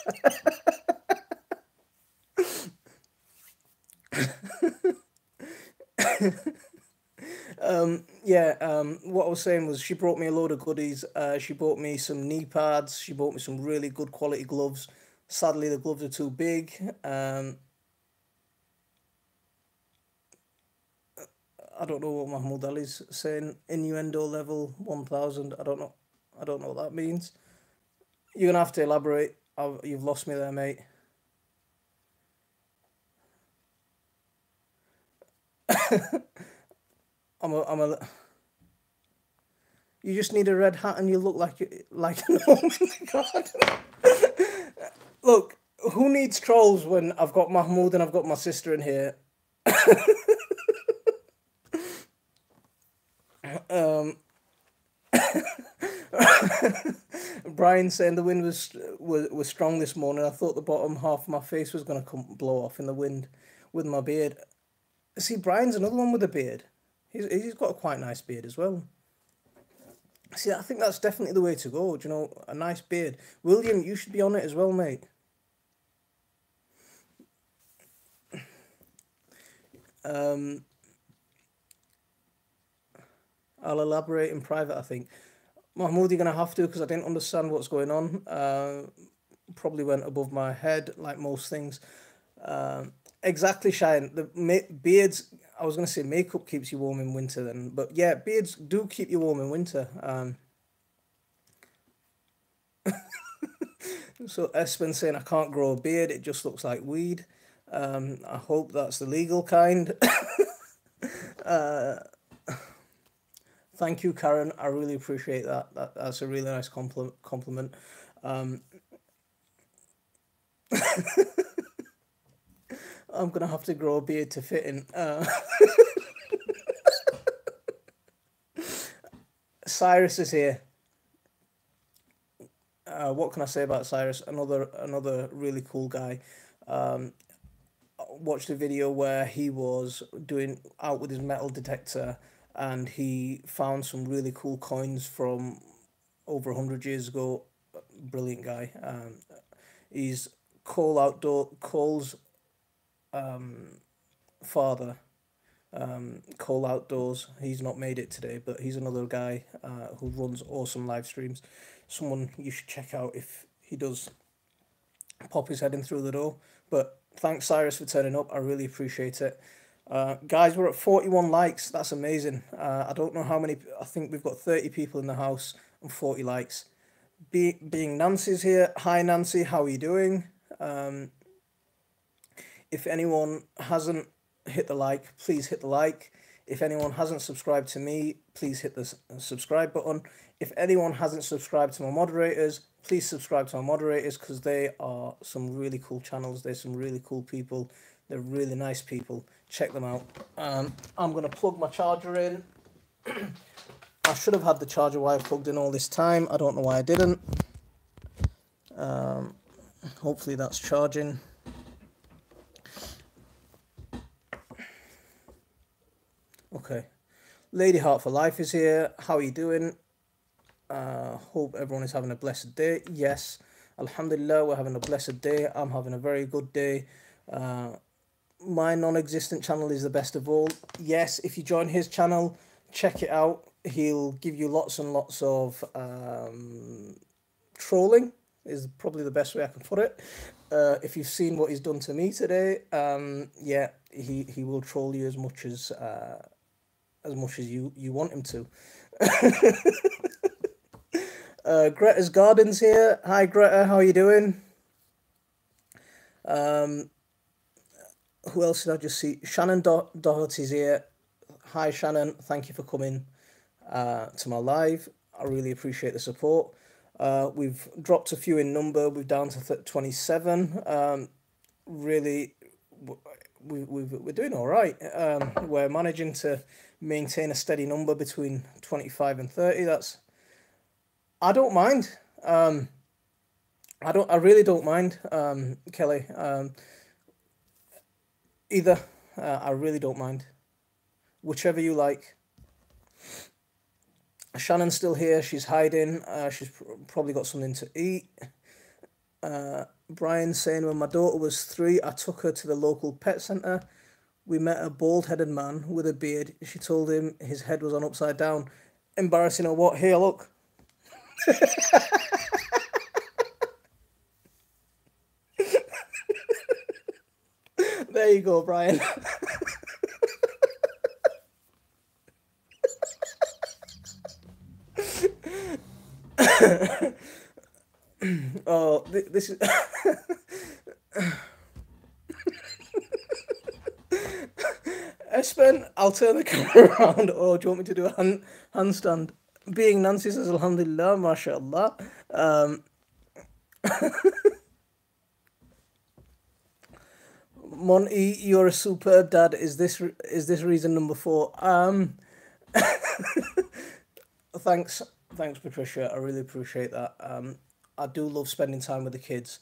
Yeah, what I was saying was she brought me a load of goodies. She bought me some knee pads. She bought me some really good quality gloves. Sadly, the gloves are too big. I don't know what Mahmoud Ali's saying. Innuendo level 1000. I don't know. I don't know what that means. You're gonna have to elaborate. You've lost me there, mate. I'm a. You just need a red hat and you look like an old god. Look, who needs trolls when I've got Mahmoud and I've got my sister in here? Um, Brian saying the wind was strong this morning. I thought the bottom half of my face was gonna blow off in the wind with my beard. See, Brian's another one with a beard. He's got a quite nice beard as well. See, I think that's definitely the way to go. Do you know, a nice beard. William, you should be on it as well, mate. Um, I'll elaborate in private, I think. Mahmoud, you're gonna have to because I didn't understand what's going on. probably went above my head, like most things. Exactly, Shine. Beards. I was gonna say makeup keeps you warm in winter, then, but yeah, beards do keep you warm in winter. So Espen saying I can't grow a beard; it just looks like weed. I hope that's the legal kind. Thank you, Karen. I really appreciate that. That's a really nice compliment. I'm gonna have to grow a beard to fit in. Cyrus is here. What can I say about Cyrus? Another really cool guy. Watched a video where he was doing out with his metal detector, and he found some really cool coins from over 100 years ago. Brilliant guy. He's Cole's father. Cole Outdoors. He's not made it today, but he's another guy who runs awesome live streams. Someone you should check out if he does pop his head in through the door. But thanks, Cyrus, for turning up. I really appreciate it. Guys, we're at 41 likes. That's amazing. I don't know how many. I think we've got 30 people in the house and 40 likes. Being Nancy's here. Hi, Nancy. How are you doing? If anyone hasn't hit the like, please hit the like. If anyone hasn't subscribed to me, please hit the subscribe button. If anyone hasn't subscribed to my moderators, please subscribe to my moderators, because they are some really cool channels. They're some really cool people. They're really nice people. Check them out. I'm going to plug my charger in. I should have had the charger wire plugged in all this time. I don't know why I didn't. Hopefully that's charging. Okay. Lady Heart for Life is here. How are you doing? Hope everyone is having a blessed day. Yes, Alhamdulillah, we're having a blessed day. I'm having a very good day. My non-existent channel is the best of all. Yes, if you join his channel, check it out. He'll give you lots and lots of trolling, is probably the best way I can put it. If you've seen what he's done to me today, yeah, he will troll you as much as you want him to. Greta's Gardens here. Hi Greta, how are you doing? Who else did I just see? Shannon Doherty's here. Hi Shannon, thank you for coming to my live. I really appreciate the support. We've dropped a few in number. We're down to 27. Really, we're doing all right. We're managing to maintain a steady number between 25 and 30. I don't mind. I really don't mind, Kelly. Either. I really don't mind. Whichever you like. Shannon's still here. She's hiding. She's probably got something to eat. Brian saying, when my daughter was 3, I took her to the local pet centre. We met a bald-headed man with a beard. She told him his head was on upside down. Embarrassing or what? Here, look. There you go, Brian. Oh, this is... Espen, I'll turn the camera around, or do you want me to do a handstand? Being Nancy says, Alhamdulillah, mashallah. Monty, you're a superb dad. Is this reason number 4? Thanks, Patricia. I really appreciate that. I do love spending time with the kids.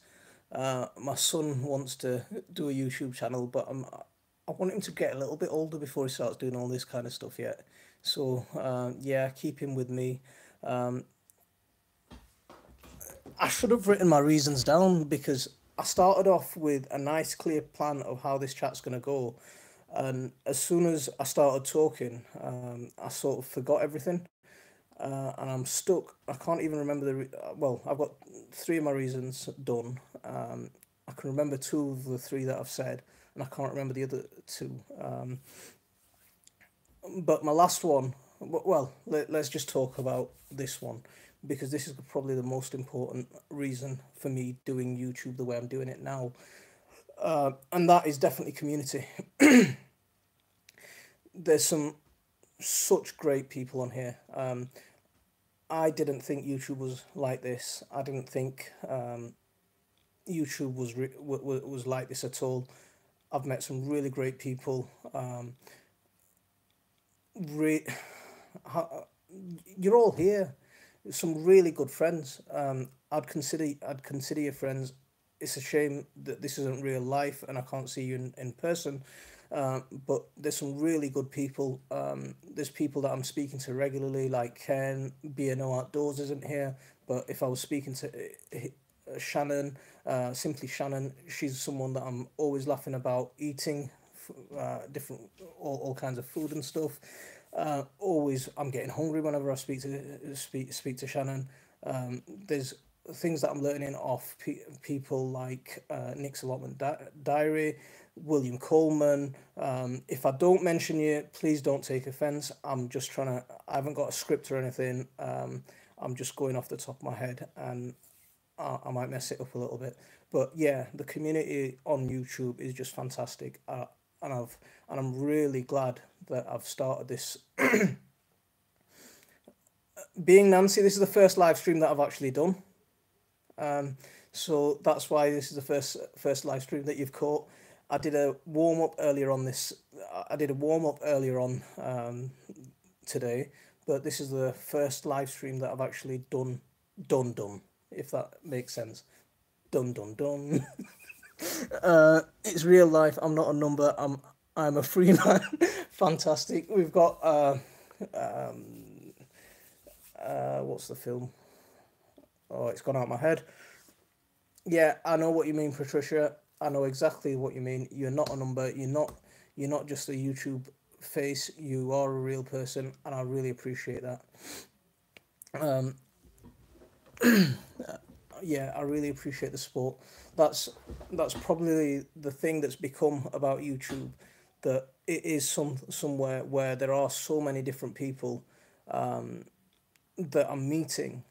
My son wants to do a YouTube channel, but I want him to get a little bit older before he starts doing all this kind of stuff yet. So yeah, keep him with me. I should have written my reasons down, because I started off with a nice clear plan of how this chat's going to go, and as soon as I started talking, I sort of forgot everything. and I'm stuck. I can't even remember well, I've got three of my reasons done. I can remember two of the three that I've said, and I can't remember the other two. But my last one, well, let's just talk about this one because this is probably the most important reason for me doing YouTube the way I'm doing it now, and that is definitely community. There's some such great people on here. I didn't think YouTube was like this. I didn't think YouTube was like this at all. I've met some really great people. Re- you're all here. Some really good friends. I'd consider your friends. It's a shame that this isn't real life and I can't see you in person. But there's some really good people. There's people that I'm speaking to regularly, like Ken. BNO Outdoors isn't here, but if I was speaking to Shannon, simply Shannon, she's someone that I'm always laughing about eating different all kinds of food and stuff. Always, I'm getting hungry whenever I speak to Shannon. There's things that I'm learning off people like Nick's Allotment Diary, William Coleman. If I don't mention you, please don't take offense. I'm just trying to. I haven't got a script or anything. I'm just going off the top of my head, and I might mess it up a little bit. But yeah, the community on YouTube is just fantastic. And I've and I'm really glad that I've started this. Being Nancy, this is the first live stream that I've actually done. So that's why this is the first live stream that you've caught. I did a warm up earlier on this. I did a warm up earlier on today, but this is the first live stream that I've actually done. If that makes sense. Done. It's real life. I'm not a number. I'm a free man. Fantastic. We've got what's the film? Oh, it's gone out of my head. Yeah, I know what you mean, Patricia. I know exactly what you mean. You're not a number. You're not just a YouTube face. You are a real person, and I really appreciate that. Um, yeah, I really appreciate the support. That's that's probably the thing that's become about YouTube, that it is somewhere where there are so many different people that I'm meeting,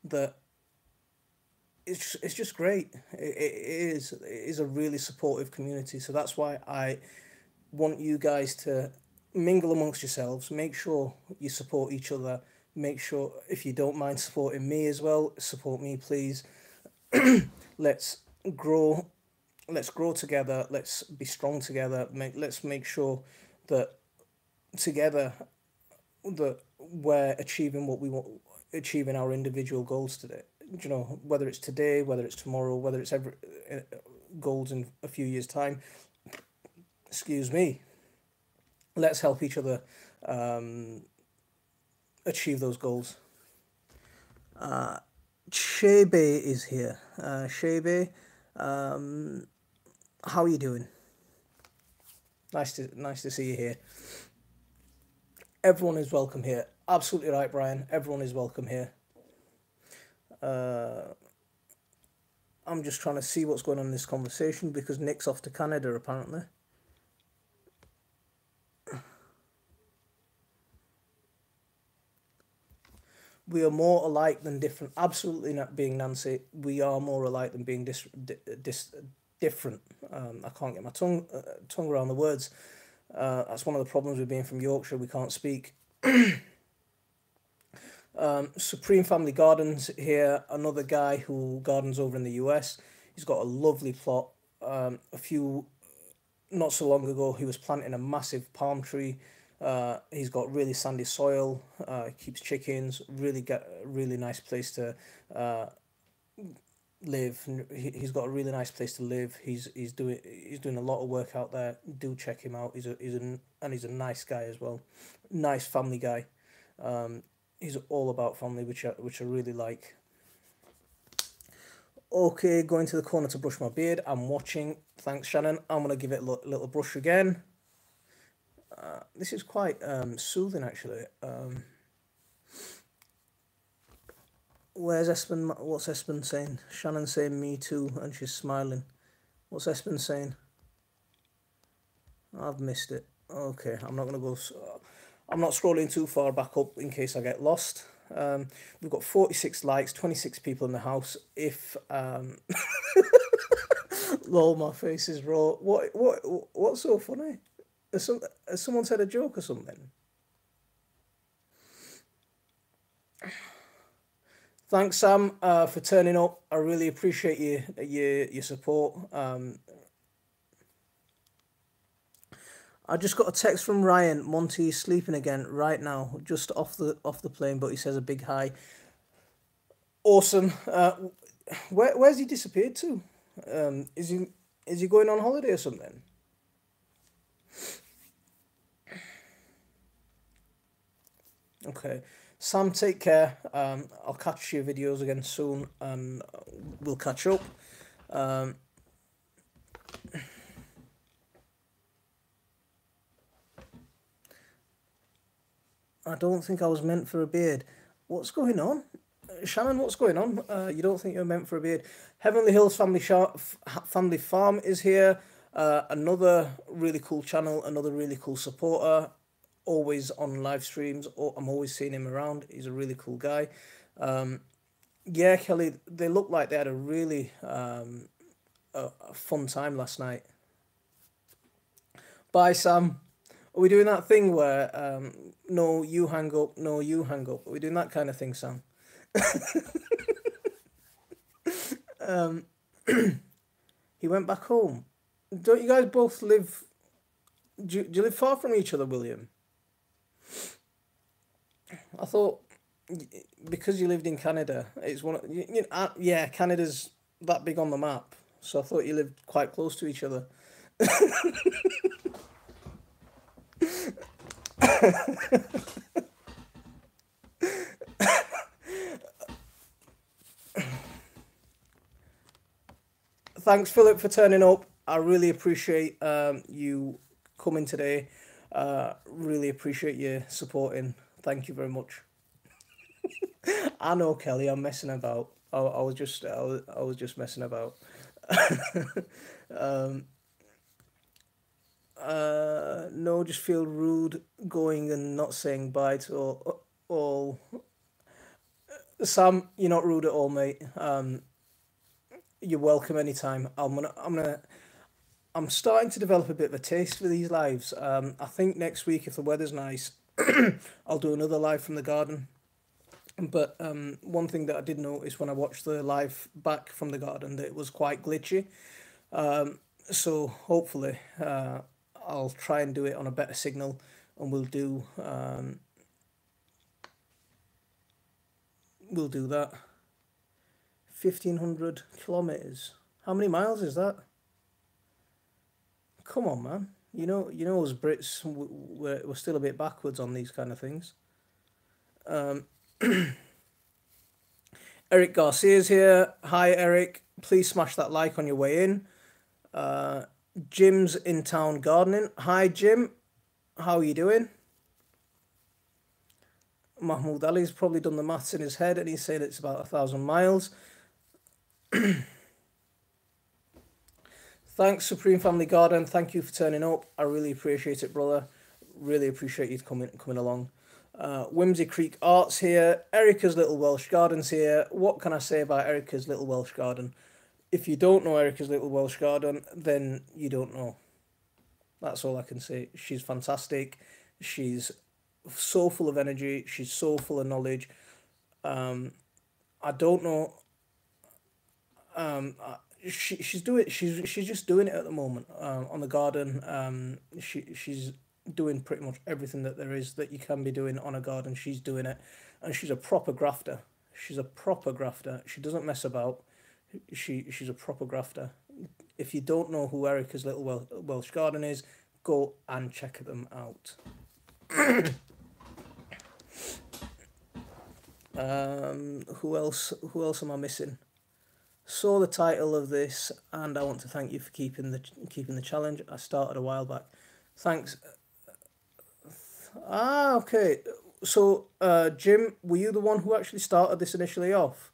that it's just great. It is a really supportive community. So that's why I want you guys to mingle amongst yourselves. Make sure you support each other. Make sure, if you don't mind supporting me as well, support me, please. Let's grow. Let's grow together. Let's be strong together. Let's make sure that together that we're achieving what we want, achieving our individual goals today. You know, whether it's today, whether it's tomorrow, whether it's every goals in a few years' time. Excuse me. Let's help each other achieve those goals. Shebe is here. Shebe, how are you doing? Nice to see you here. Everyone is welcome here. Absolutely right, Brian. Everyone is welcome here. Uh, I'm just trying to see what's going on in this conversation because Nick's off to Canada apparently. We are more alike than different. Absolutely not being Nancy. We are more alike than being different. I can't get my tongue around the words. That's one of the problems with being from Yorkshire. We can't speak. Supreme Family Gardens here. Another guy who gardens over in the US. He's got a lovely plot. A few not so long ago, he was planting a massive palm tree. He's got really sandy soil. Keeps chickens. Really nice place to live. He's got a really nice place to live. He's doing a lot of work out there. Do check him out. He's a nice guy as well. Nice family guy. He's all about family, which I really like. Okay, going to the corner to brush my beard. I'm watching. Thanks, Shannon. I'm gonna give it a little brush again. This is quite soothing actually. Where's Espen? What's Espen saying? Shannon saying me too, and she's smiling. What's Espen saying? I've missed it. Okay, I'm not gonna go. I'm not scrolling too far back up in case I get lost. We've got 46 likes, 26 people in the house. If lol, my face is raw. What's so funny? Has someone said a joke or something? Thanks, Sam, for turning up. I really appreciate your support. I just got a text from Ryan. Monty is sleeping again right now, just off the plane, but he says a big hi. Awesome. Where's he disappeared to? Is he going on holiday or something? Okay. Sam, take care. I'll catch your videos again soon, and we'll catch up. Um, I don't think I was meant for a beard. What's going on? Shannon, what's going on? You don't think you're meant for a beard? Heavenly Hills Family Farm is here. Another really cool channel, another really cool supporter. Always on live streams. I'm always seeing him around. He's a really cool guy. Yeah, Kelly, they look like they had a really a fun time last night. Bye, Sam. Are we doing that thing where no, you hang up, no, you hang up? Are we doing that kind of thing, Sam? He went back home. Don't you guys both live? Do you live far from each other, William? I thought because you lived in Canada, it's one. Yeah, Canada's that big on the map, so I thought you lived quite close to each other. Thanks, Philip, for turning up. I really appreciate you coming today. Really appreciate you supporting. Thank you very much. I know, Kelly. I'm messing about. I was just messing about. No, just feel rude going and not saying bye to all. Sam, you're not rude at all, mate. You're welcome anytime. I'm starting to develop a bit of a taste for these lives. I think next week, if the weather's nice, I'll do another live from the garden. But one thing that I did notice when I watched the live back from the garden that it was quite glitchy. So hopefully, I'll try and do it on a better signal, and we'll do that. 1,500 kilometers. How many miles is that? Come on, man. You know, as Brits, we're still a bit backwards on these kind of things. Eric Garcia's here. Hi, Eric. Please smash that like on your way in. Jim's in town gardening. Hi, Jim. How are you doing? Mahmoud Ali's probably done the maths in his head and he's saying it's about 1,000 miles. Thanks, Supreme Family Garden. Thank you for turning up. I really appreciate it, brother. Really appreciate you coming along. Whimsy Creek Arts here. Erica's Little Welsh Garden's here. What can I say about Erica's Little Welsh Garden? If you don't know Erica's Little Welsh Garden, then you don't know. That's all I can say. She's fantastic. She's so full of energy. She's so full of knowledge. I don't know. She's just doing it at the moment on the garden. She's doing pretty much everything that there is that you can be doing on a garden. She's doing it, and she's a proper grafter. She's a proper grafter. She doesn't mess about. She's a proper grafter. If you don't know who Erica's Little Welsh Garden is, go and check them out. Who else? Who else am I missing? Saw the title of this, and I want to thank you for keeping the challenge. I started a while back. Thanks. Ah, okay. So, Jim, were you the one who actually started this initially off?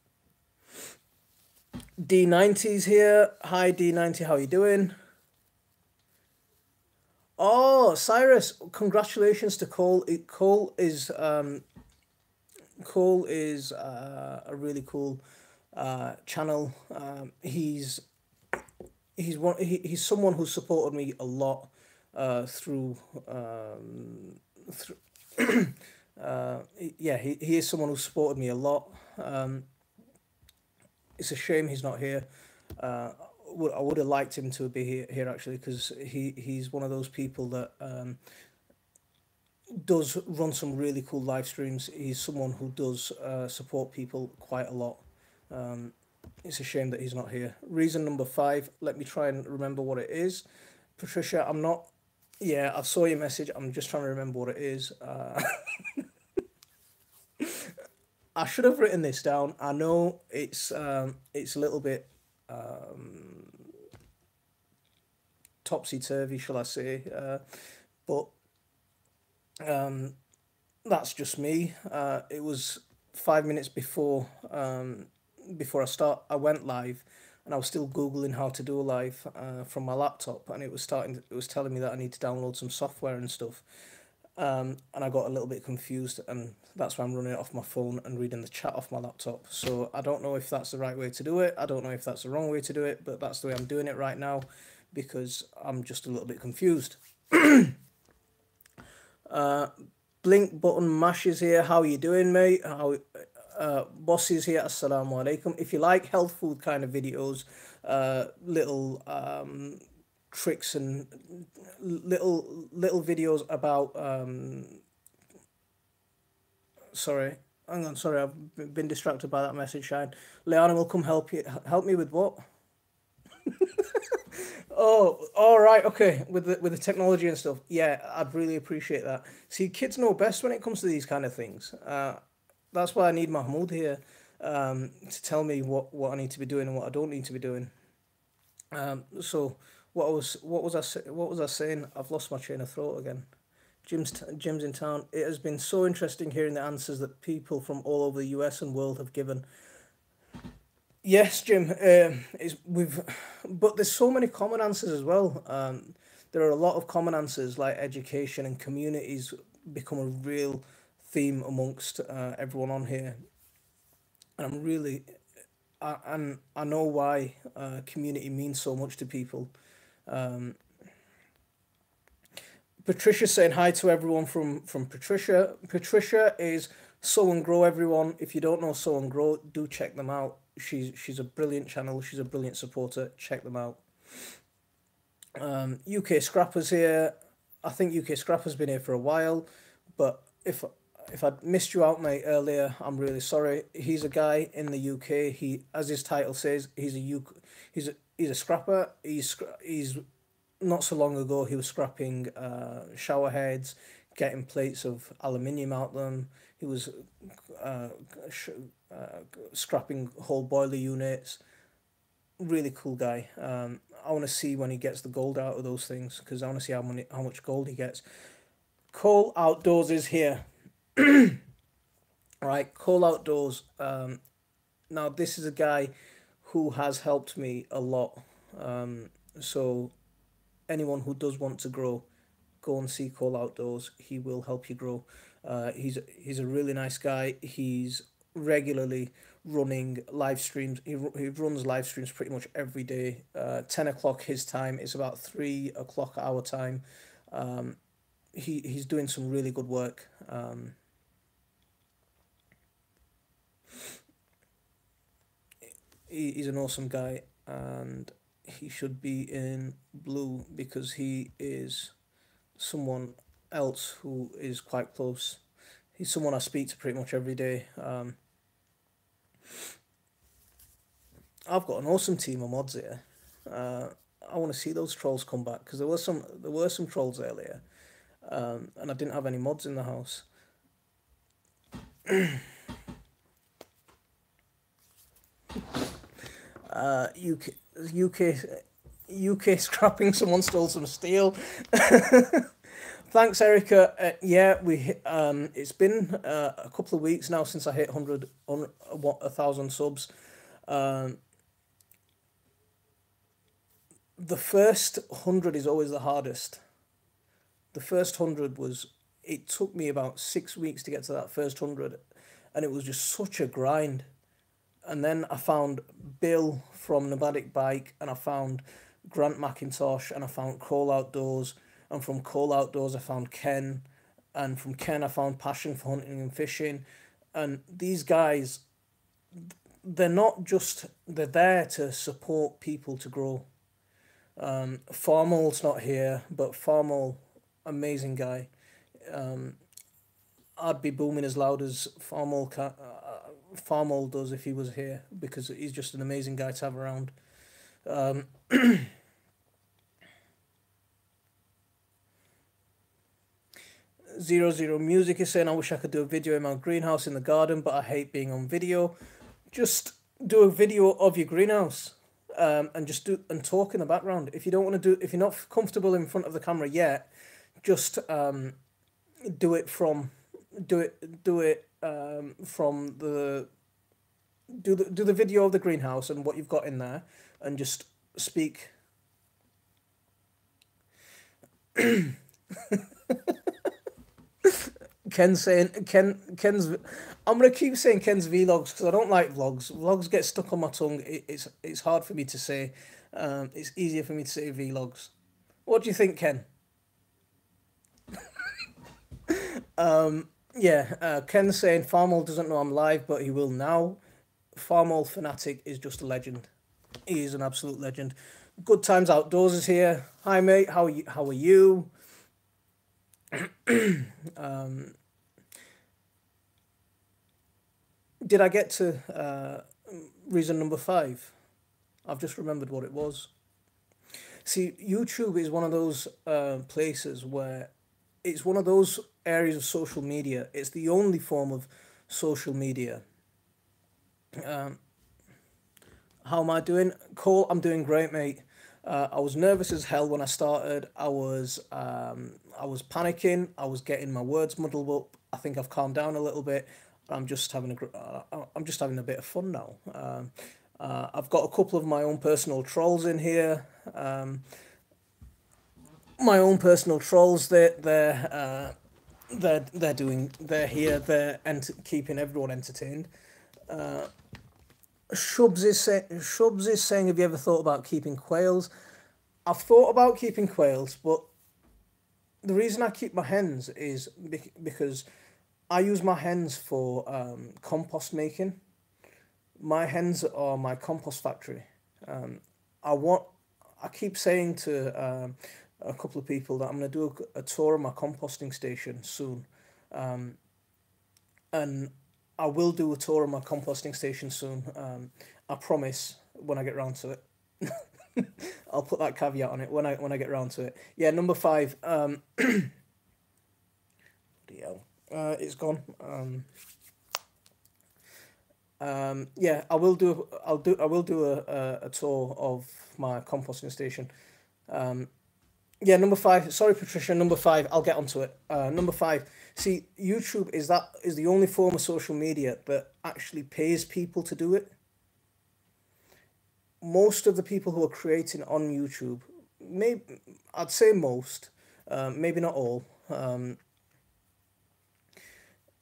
D90's here. Hi, D90, how you doing? Oh, Cyrus, congratulations to Cole. Cole is a really cool channel. He's someone who supported me a lot through through yeah, he is someone who supported me a lot. It's a shame he's not here. I would have liked him to be here actually, because he's one of those people that does run some really cool live streams. He's someone who does support people quite a lot. Um, it's a shame that he's not here. Reason number five. Let me try and remember what it is. Patricia, I'm not. Yeah, I saw your message. I'm just trying to remember what it is. I should have written this down. I know it's a little bit topsy turvy, shall I say? But that's just me. It was 5 minutes before I went live, and I was still googling how to do a live from my laptop, and it was telling me that I need to download some software and stuff. And I got a little bit confused, and that's why I'm running it off my phone and reading the chat off my laptop. So I don't know if that's the right way to do it. I don't know if that's the wrong way to do it, but that's the way I'm doing it right now because I'm just a little bit confused. Blink button mash is here. How you doing, mate? Boss is here. Assalamu alaikum. If you like health food kind of videos, little tricks and little videos about sorry, hang on, sorry, I've been distracted by that message. Shine, Leanna will come help me with what? Oh, all right, okay, with the technology and stuff. Yeah, I'd really appreciate that. See, kids know best when it comes to these kind of things. That's why I need Mahmoud here to tell me what I need to be doing and what I don't need to be doing. So what was I saying? I've lost my train of thought again. Jim's in town. It has been so interesting hearing the answers that people from all over the US and world have given. Yes, Jim. But there's so many common answers as well. There are a lot of common answers like education and communities become a real theme amongst everyone on here, and I know why community means so much to people. Um, Patricia saying hi to everyone from Patricia. Patricia is Sow and Grow, everyone. If you don't know Sow and Grow, do check them out. She's a brilliant channel. She's a brilliant supporter. Check them out. UK Scrapper's here. I think UK Scrapper's been here for a while, but if I missed you out, mate, earlier, I'm really sorry. He's a guy in the UK. As his title says, he's a scrapper. He's not so long ago he was scrapping shower heads, getting plates of aluminium out them. He was uh, sh- scrapping whole boiler units. Really cool guy. I want to see when he gets the gold out of those things because I want to see how much gold he gets. Cole Outdoors is here. Right, Cole Outdoors. Now this is a guy who has helped me a lot. So anyone who does want to grow, go and see Cole Outdoors. He will help you grow. He's a really nice guy. He's regularly running live streams. He runs live streams pretty much every day. 10 o'clock his time. It's about 3 o'clock our time. He's doing some really good work. He's an awesome guy, and he should be in blue because he is someone else who is quite close. He's someone I speak to pretty much every day. I've got an awesome team of mods here. Uh, I want to see those trolls come back because there were some trolls earlier, and I didn't have any mods in the house. UK UK UK scrapping. Someone stole some steel. Thanks, Erica. Yeah, it's been a couple of weeks now since I hit 100 on 1,000 subs. Um, the first 100 is always the hardest. The first 100 was, it took me about 6 weeks to get to that first 100, and it was just such a grind. And then I found Bill from Nomadic Bike, and I found Grant McIntosh, and I found Cole Outdoors, and from Cole Outdoors I found Ken, and from Ken I found Passion for Hunting and Fishing, and these guys, they're there to support people to grow. Farmall's not here, but Farmall, amazing guy. I'd be booming as loud as Farmall does if he was here, because he's just an amazing guy to have around. Um, 00 Music is saying, I wish I could do a video in my greenhouse in the garden, but I hate being on video. Just do a video of your greenhouse, and just talk in the background. If you don't want to do, if you're not comfortable in front of the camera yet, just do it from do it from the do the video of the greenhouse and what you've got in there, and just speak. Ken's. I'm gonna keep saying Ken's vlogs because I don't like vlogs. Vlogs get stuck on my tongue. It's hard for me to say. It's easier for me to say vlogs. What do you think, Ken? Yeah, Ken's saying Farmall doesn't know I'm live, but he will now. Farmall Fanatic is just a legend. He is an absolute legend. Good Times Outdoors is here. Hi, mate. How are you? How are you? Did I get to reason number 5? I've just remembered what it was. See, YouTube is one of those places where it's one of those areas of social media. It's the only form of social media. Um, how am I doing? Cole, I'm doing great, mate. I was nervous as hell when I started. I was panicking. I was getting my words muddled up. I think I've calmed down a little bit. I'm just having a bit of fun now. I've got a couple of my own personal trolls in here. My own personal trolls. They're here. Keeping everyone entertained. Shubs is saying, have you ever thought about keeping quails? I've thought about keeping quails, but the reason I keep my hens is because I use my hens for compost making. My hens are my compost factory. Um, I want. I keep saying to a couple of people that I'm going to do a tour of my composting station soon, and I will do a tour of my composting station soon. I promise when I get round to it. I'll put that caveat on it when I get round to it. Yeah, number 5. Bloody hell. It's gone. Yeah, I will do a tour of my composting station. Yeah, number 5. Sorry, Patricia. Number 5. I'll get onto it. Number 5. See, YouTube is the only form of social media that actually pays people to do it. Most of the people who are creating on YouTube, maybe I'd say most, maybe not all.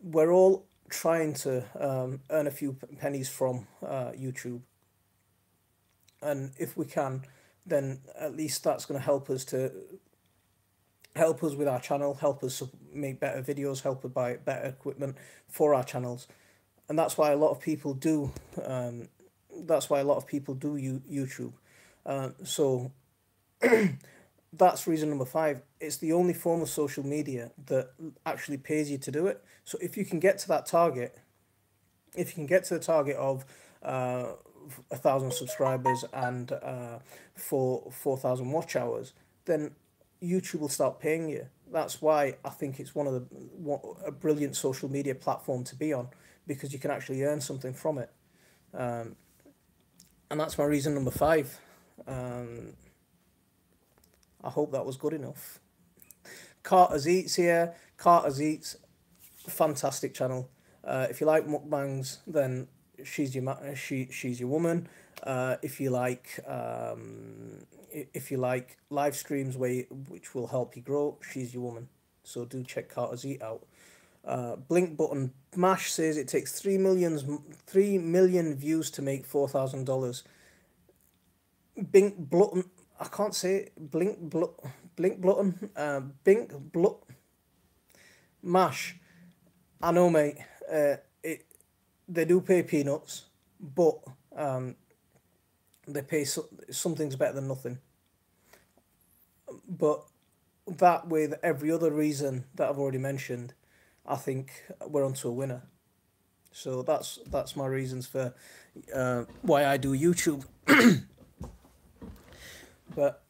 We're all trying to earn a few pennies from YouTube, and if we can, then at least that's going to help us with our channel, help us make better videos, help us buy better equipment for our channels, and that's why a lot of people do. That's why a lot of people do YouTube. So that's reason number 5. It's the only form of social media that actually pays you to do it. So if you can get to that target, if you can get to the target of 1,000 subscribers and 4,000 watch hours, then YouTube will start paying you. That's why I think it's a brilliant social media platform to be on, because you can actually earn something from it. And that's my reason number 5. I hope that was good enough. Carter's Eats here. Carter's Eats, fantastic channel. If you like mukbangs, then she's your woman. If you like live streams which will help you grow, she's your woman. So do check Carter's Eat out. Blink button mash says it takes 3 million views to make $4,000. Bink Blutton, I can't say it. Blink Blutton, Bink Blut Mash. I know, mate. They do pay peanuts, but they pay something's better than nothing. But that, with every other reason that I've already mentioned, I think we're onto a winner. So that's my reasons for why I do YouTube. But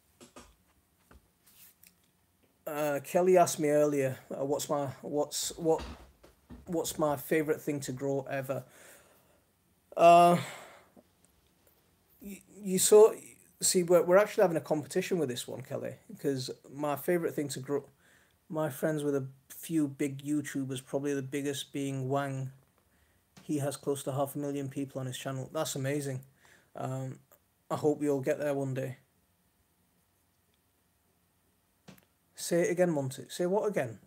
Kelly asked me earlier, what's my favorite thing to grow ever. You saw, see, we're actually having a competition with this one, Kelly, because my favorite thing to grow. My friends with a few big YouTubers, probably the biggest being Wang. He has close to 500,000 people on his channel. That's amazing. I hope we all get there one day. Say it again, Monty. Say what again?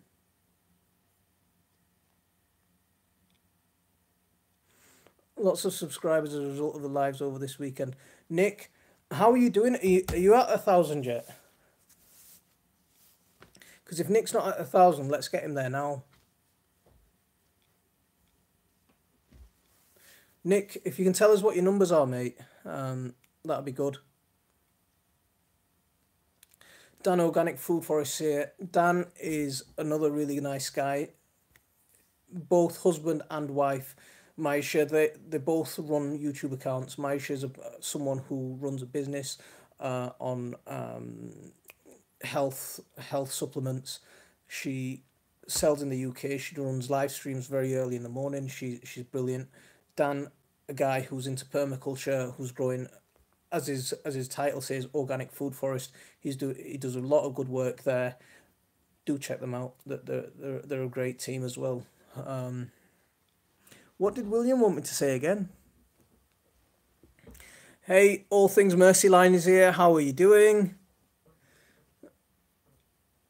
Lots of subscribers as a result of the lives over this weekend. Nick, how are you doing? Are you at 1,000 yet? Because if Nick's not at 1,000, let's get him there now. Nick, if you can tell us what your numbers are, mate, that'd be good. Dan Organic Food Forest here. Dan is another really nice guy. Both husband and wife. Maisha, they both run YouTube accounts. Maisha is someone who runs a business on health supplements. She sells in the UK. She runs live streams very early in the morning. She's brilliant. Dan, a guy who's into permaculture, who's growing, as his title says, organic food forest. He does a lot of good work there. Do check them out. They're a great team as well. What did William want me to say again? Hey, All Things Mercy Line is here. How are you doing?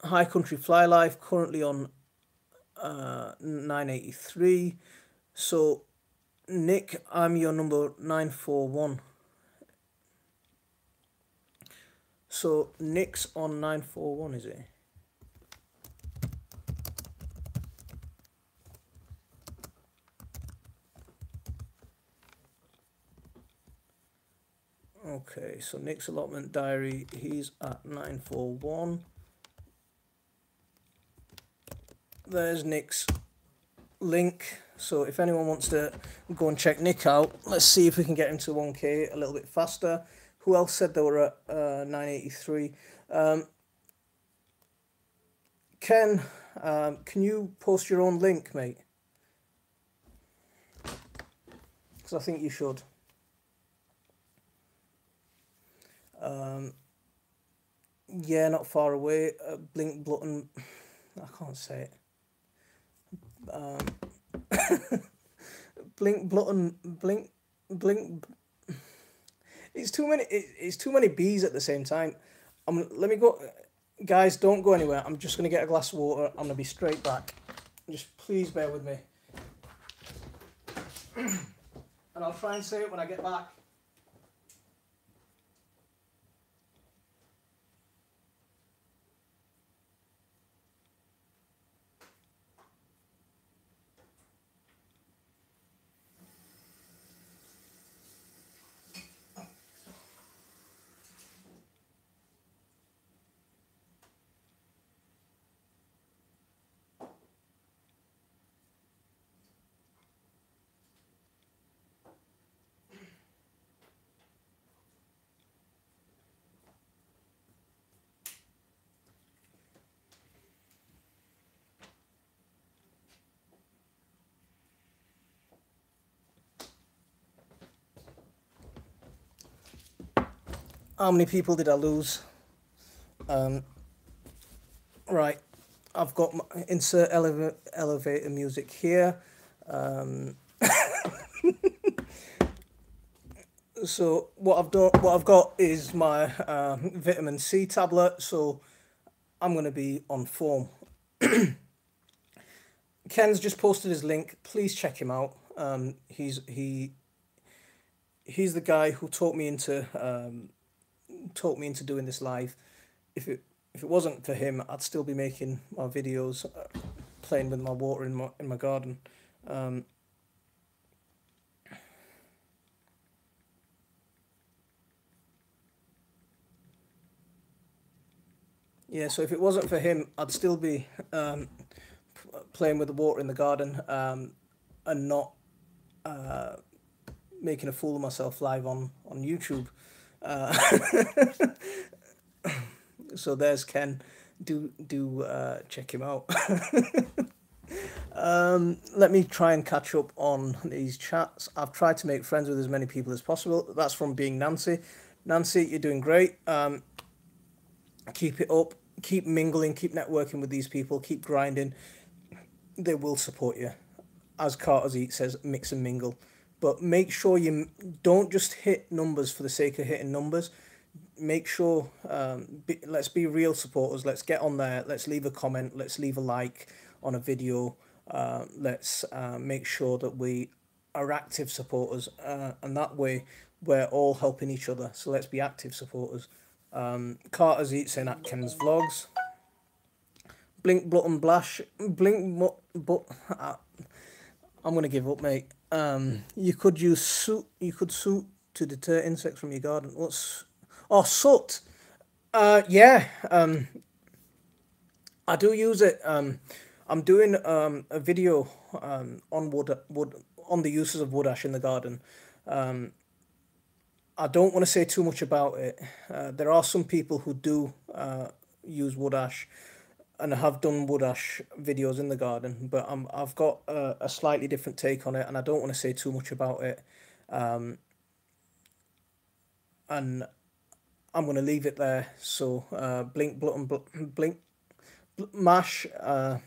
High Country Fly Life, currently on 983. So, Nick, I'm your number 941. So, Nick's on 941, is he? Okay, so Nick's allotment diary, he's at 941. There's Nick's link. So if anyone wants to go and check Nick out, let's see if we can get him to 1K a little bit faster. Who else said they were at 983? Ken, can you post your own link, mate? Because I think you should. Yeah, not far away. Blink Blutton. I can't say it. Blink Blutton. Blink. It's too many. It's too many B's at the same time. Let me go, guys. Don't go anywhere. I'm just gonna get a glass of water. I'm gonna be straight back. Just please bear with me. And I'll try and say it when I get back. How many people did I lose? Right, I've got my insert elevator music here. So what I've got is my vitamin C tablet. So I'm gonna be on form. Ken's just posted his link. Please check him out. He's the guy who taught me into doing this live. If it wasn't for him, I'd still be making my videos, playing with my water in my garden. Yeah, so if it wasn't for him, I'd still be playing with the water in the garden, and not making a fool of myself live on YouTube. Uh, so there's Ken. Do check him out. Let me try and catch up on these chats. I've tried to make friends with as many people as possible. That's from being Nancy. Nancy, you're doing great. Keep it up. Keep mingling. Keep networking with these people. Keep grinding. They will support you. As Carter's Eat says, mix and mingle. But make sure you don't just hit numbers for the sake of hitting numbers. Make sure, let's be real supporters. Let's get on there. Let's leave a comment. Let's leave a like on a video. Let's make sure that we are active supporters. And that way, we're all helping each other. So let's be active supporters. Carter's Eats in Atkins Vlogs. Blink, Button, Blash. Blink, but I'm going to give up, mate. You could use soot. You could soot to deter insects from your garden. Soot. Yeah. I do use it. I'm doing a video on wood on the uses of wood ash in the garden. I don't want to say too much about it. There are some people who do use wood ash and have done wood ash videos in the garden, but I've got a slightly different take on it, and I don't want to say too much about it. And I'm going to leave it there. So blink, blink, mash. I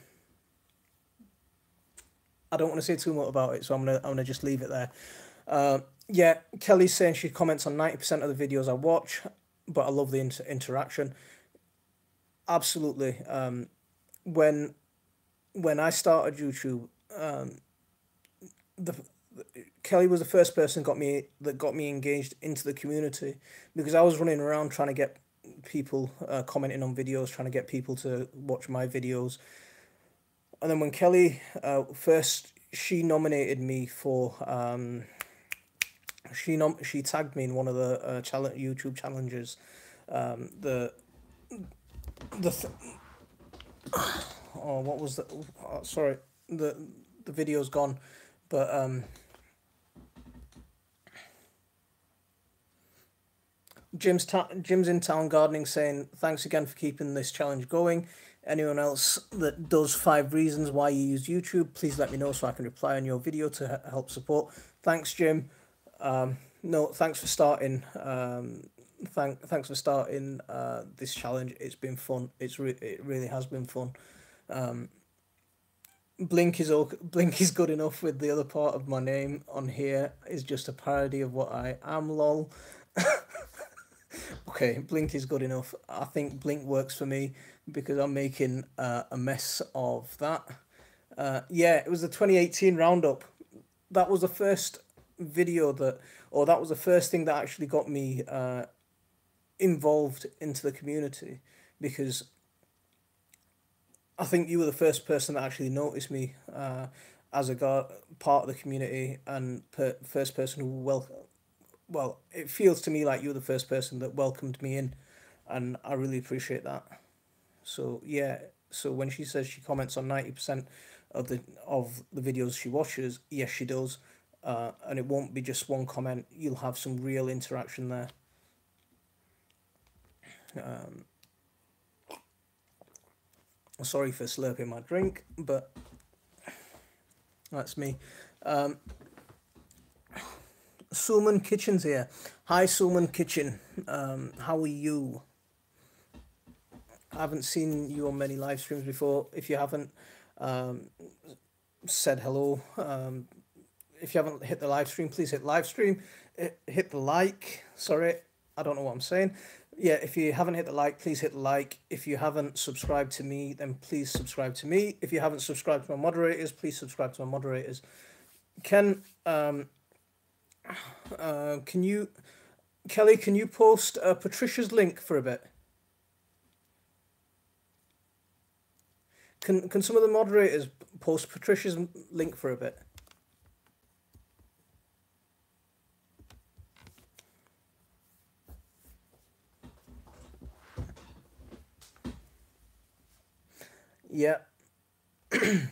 don't want to say too much about it, so I'm gonna just leave it there. Yeah, Kelly's saying she comments on 90% of the videos I watch, but I love the interaction. Absolutely. When I started YouTube, the Kelly was the first person that got me engaged into the community, because I was running around trying to get people commenting on videos, trying to get people to watch my videos. And then when Kelly she nominated me for she tagged me in one of the YouTube challenges. What was the sorry, the video's gone, but Jim's in town gardening, saying thanks again for keeping this challenge going. Anyone else that does 5 reasons why you use YouTube, please let me know so I can reply on your video to help support. Thanks, Jim. No, thanks for starting. Thanks for starting this challenge. It's been fun. It really has been fun. Blink is good enough with the other part of my name on here is just a parody of what I am, lol. Okay, Blink is good enough. I think Blink works for me because I'm making a mess of that. Yeah, it was the 2018 roundup. That was the first video that was the first thing that actually got me involved into the community, because I think you were the first person that actually noticed me as a part of the community, and first person who well, it feels to me like you're the first person that welcomed me in, and I really appreciate that. So yeah, so when she says she comments on 90% of the videos she watches, yes, she does, and it won't be just one comment. You'll have some real interaction there. Sorry for slurping my drink, but that's me. Sulman Kitchen's here. Hi, Sulman Kitchen. How are you? I haven't seen you on many live streams before. If you haven't said hello, if you haven't hit the live stream, please hit live stream. Hit the like. Sorry, I don't know what I'm saying. Yeah, if you haven't hit the like, please hit the like. If you haven't subscribed to me, then please subscribe to me. If you haven't subscribed to my moderators, please subscribe to my moderators. Ken, can you, Kelly, can you post Patricia's link for a bit? Can some of the moderators post Patricia's link for a bit? Yeah. I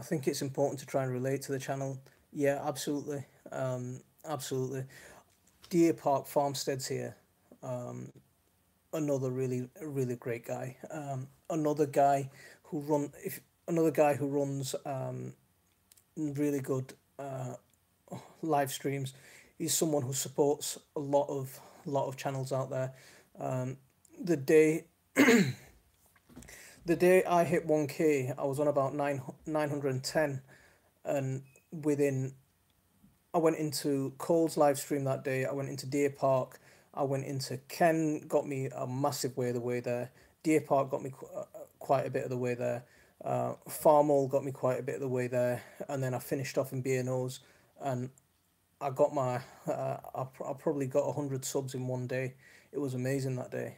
think it's important to try and relate to the channel. Yeah, absolutely. Absolutely. Deer Park Farmstead's here. Another really great guy. Another guy who runs really good live streams. He's someone who supports a lot of channels out there. The day the day I hit 1K, I was on about 910, and within I went into Cole's live stream that day. I went into Deer Park. I went into Ken, got me a massive way of the way there. Deer Park got me quite a bit of the way there. Farmall got me quite a bit of the way there, and then I finished off in B&O's, and I got my I probably got 100 subs in one day. It was amazing that day.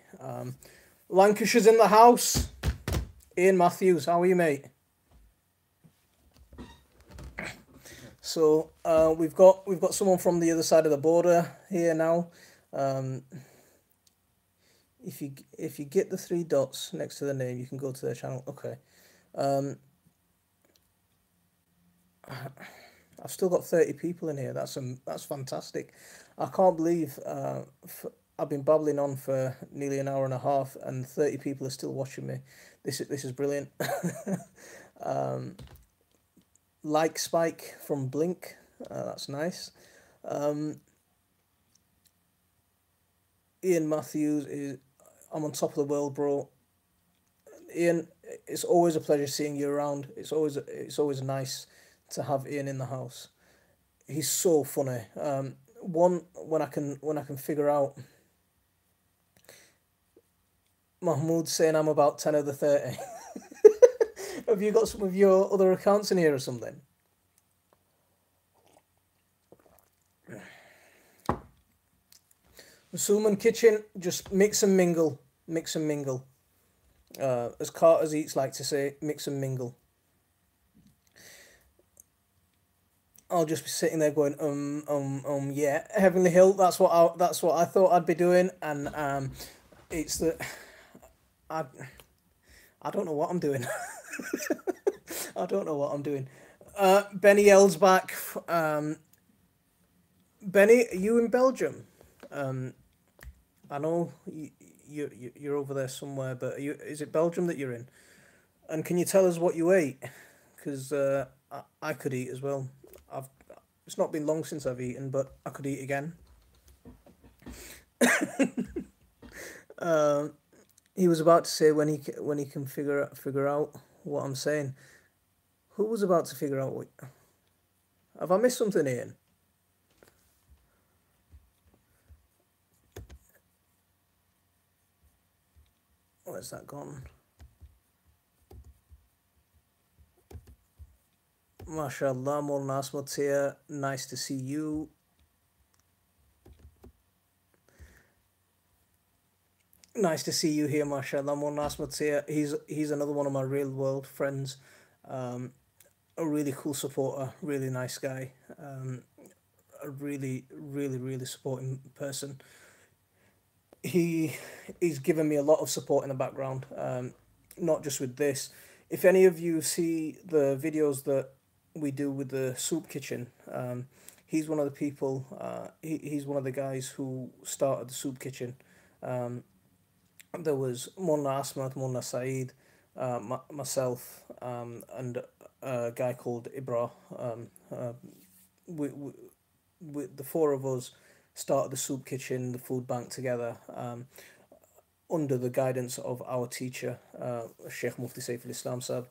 Lancashire's in the house. Ian Matthews, how are you, mate? So we've got someone from the other side of the border here now. If you get the three dots next to the name, you can go to their channel. Okay. I've still got 30 people in here. That's fantastic. I can't believe I've been babbling on for nearly an hour and a half, and 30 people are still watching me. This is brilliant. Like Spike from Blink, that's nice. Ian Matthews is, I'm on top of the world, bro. Ian, it's always a pleasure seeing you around. It's always nice to have Ian in the house. He's so funny. When I can figure out. Mahmoud saying I'm about 10 of the 30. Have you got some of your other accounts in here or something? Suman Kitchen, just mix and mingle. Mix and mingle. As Carter's Eats like to say, mix and mingle. I'll just be sitting there going, yeah, Heavenly Hill. That's what I thought I'd be doing, and it's the, I don't know what I'm doing. I don't know what I'm doing. Benny L's back. Benny, are you in Belgium? I know you're over there somewhere, but is it Belgium that you're in? And can you tell us what you ate? Because I could eat as well. It's not been long since I've eaten, but I could eat again. He was about to say when he can figure out what I'm saying. Who was about to figure out what? Have I missed something, Ian? Where's that gone? MashaAllah, Molna Asmad's here. Nice to see you. Nice to see you here, MashaAllah. Molna Asmad's here. He's another one of my real world friends. A really cool supporter, really nice guy. A really supporting person. He's given me a lot of support in the background, not just with this. If any of you see the videos that we do with the soup kitchen, he's one of the people, he's one of the guys who started the soup kitchen. There was Monna Asmat, Monna Saeed, myself, and a guy called Ibra. We, the four of us started the soup kitchen, the food bank together. under the guidance of our teacher, Sheikh Mufti Saiful Islam Sab.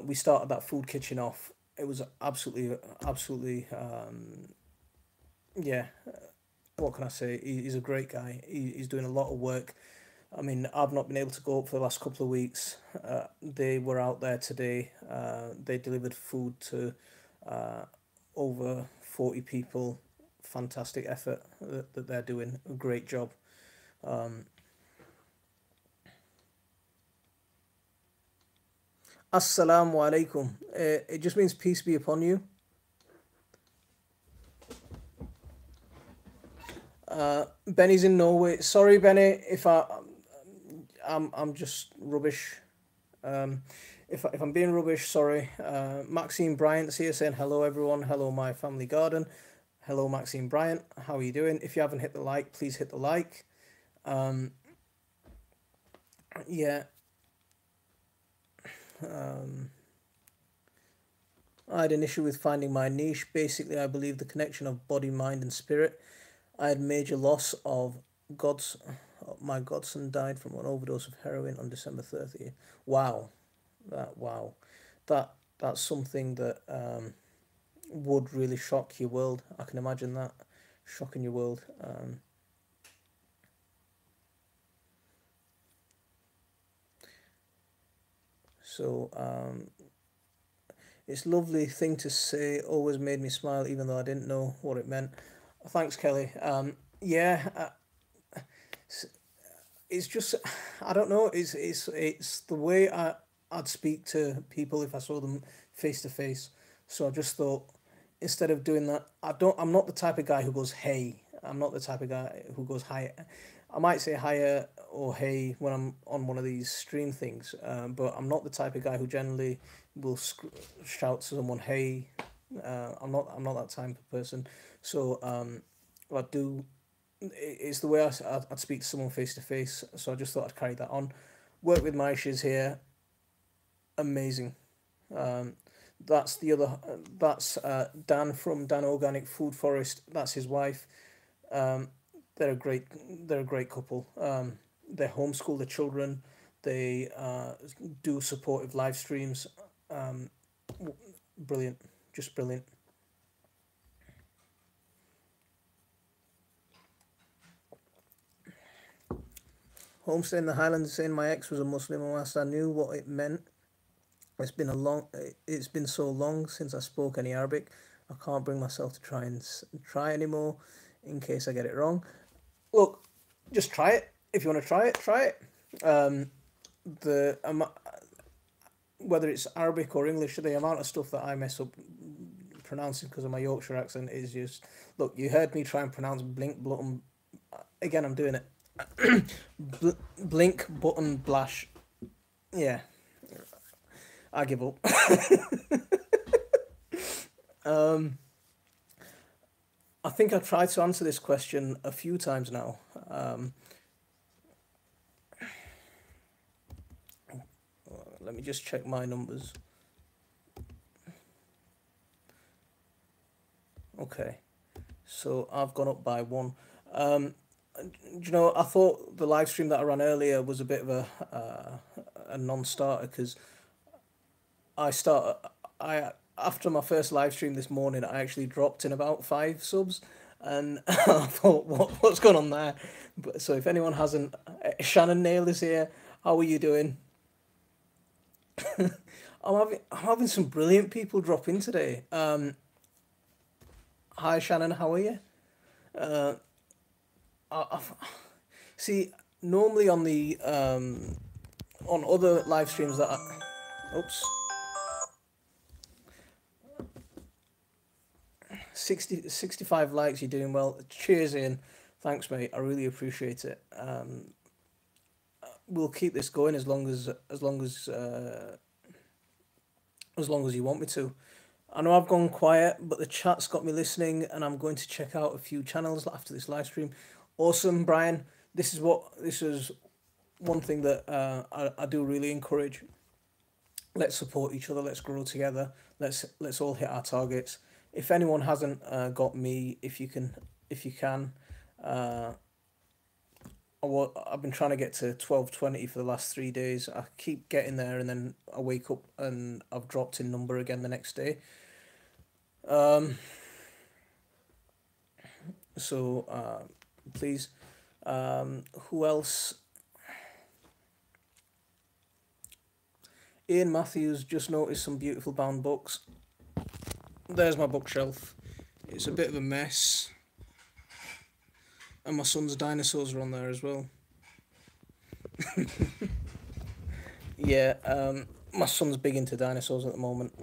We started that food kitchen off. It was absolutely, yeah. What can I say? He's a great guy. He's doing a lot of work. I mean, I've not been able to go up for the last couple of weeks. They were out there today. They delivered food to uh, over 40 people. Fantastic effort that they're doing. A great job. Um, Assalamu alaikum. It just means peace be upon you. Benny's in Norway. Sorry, Benny, if I'm just rubbish. Um, if I'm being rubbish, sorry. Maxine Bryant's here saying hello, everyone. Hello, my family garden. Hello, Maxine Bryant. How are you doing? If you haven't hit the like, please hit the like. Um, yeah. Um, I had an issue with finding my niche. Basically, I believe the connection of body, mind, and spirit. I had major loss of God's. My godson died from an overdose of heroin on December 30th. Wow, wow, that's something that would really shock your world. I can imagine that shocking your world. So it's a lovely thing to say. Always made me smile, even though I didn't know what it meant. Thanks, Kelly. Yeah, it's just I don't know. It's the way I'd speak to people if I saw them face to face. So I just thought instead of doing that, I'm not the type of guy who goes hey. I'm not the type of guy who goes hi. I might say hiya or hey when I'm on one of these stream things, but I'm not the type of guy who generally will shout to someone hey. I'm not that type of person. So I do it's the way I'd speak to someone face to face. So I just thought I'd carry that on. Work with Maisha's here, amazing. Um, that's the other. That's Dan from Dan Organic Food Forest. That's his wife. Um, they're a great. They're a great couple. They homeschool their children. They do supportive live streams. Um, brilliant, just brilliant. Homestead in the Highlands saying my ex was a Muslim and whilst I knew what it meant, it's been so long since I spoke any Arabic. I can't bring myself to try and try anymore in case I get it wrong. Look, just try it. If you want to try it, try it. Um, the whether it's Arabic or English, the amount of stuff that I mess up pronouncing because of my Yorkshire accent is just look. You heard me try and pronounce blink button. Again, I'm doing it. Blink button blash. Yeah, I give up. um, I think I've tried to answer this question a few times now. Let me just check my numbers. Okay, so I've gone up by one. You know, I thought the live stream that I ran earlier was a bit of a non-starter because I start I after my first live stream this morning, I actually dropped in about 5 subs, and I thought, what's going on there? But so if anyone hasn't, Shannon Nail is here. How are you doing? I'm having some brilliant people drop in today. Hi Shannon, how are you? Uh, I've, see normally on other live streams that oops 65 likes, you're doing well. Cheers, Ian. Thanks, mate. I really appreciate it. We'll keep this going as long as you want me to. I know I've gone quiet, but the chat's got me listening, and I'm going to check out a few channels after this live stream. Awesome, Brian. This is one thing that I do really encourage. Let's support each other. Let's grow together. Let's all hit our targets. If anyone hasn't got me, if you can, uh, I I've been trying to get to 12:20 for the last 3 days. I keep getting there, and then I wake up and I've dropped in number again the next day. Um, so please, who else? Ian Matthews just noticed some beautiful bound books. There's my bookshelf. It's a bit of a mess, and my son's dinosaurs are on there as well. Yeah, my son's big into dinosaurs at the moment.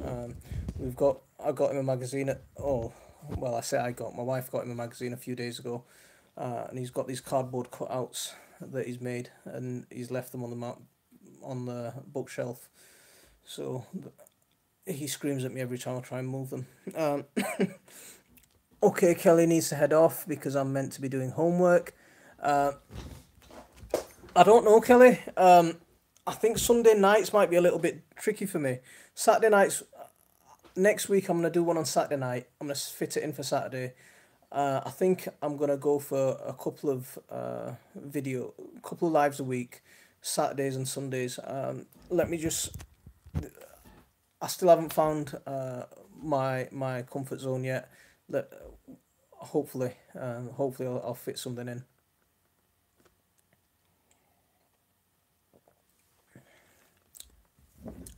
I got him a magazine well, I say I got, my wife got him a magazine a few days ago, and he's got these cardboard cutouts that he's made, and he's left them on on the bookshelf. So he screams at me every time I try and move them. Okay, Kelly needs to head off because I'm meant to be doing homework. Uh, I don't know, Kelly. I think Sunday nights might be a little bit tricky for me. Saturday nights, next week I'm gonna do one on Saturday night. I'm gonna fit it in for Saturday. I think I'm gonna go for a couple of couple of lives a week, Saturdays and Sundays. Let me just. I still haven't found my comfort zone yet. Let hopefully I'll fit something in.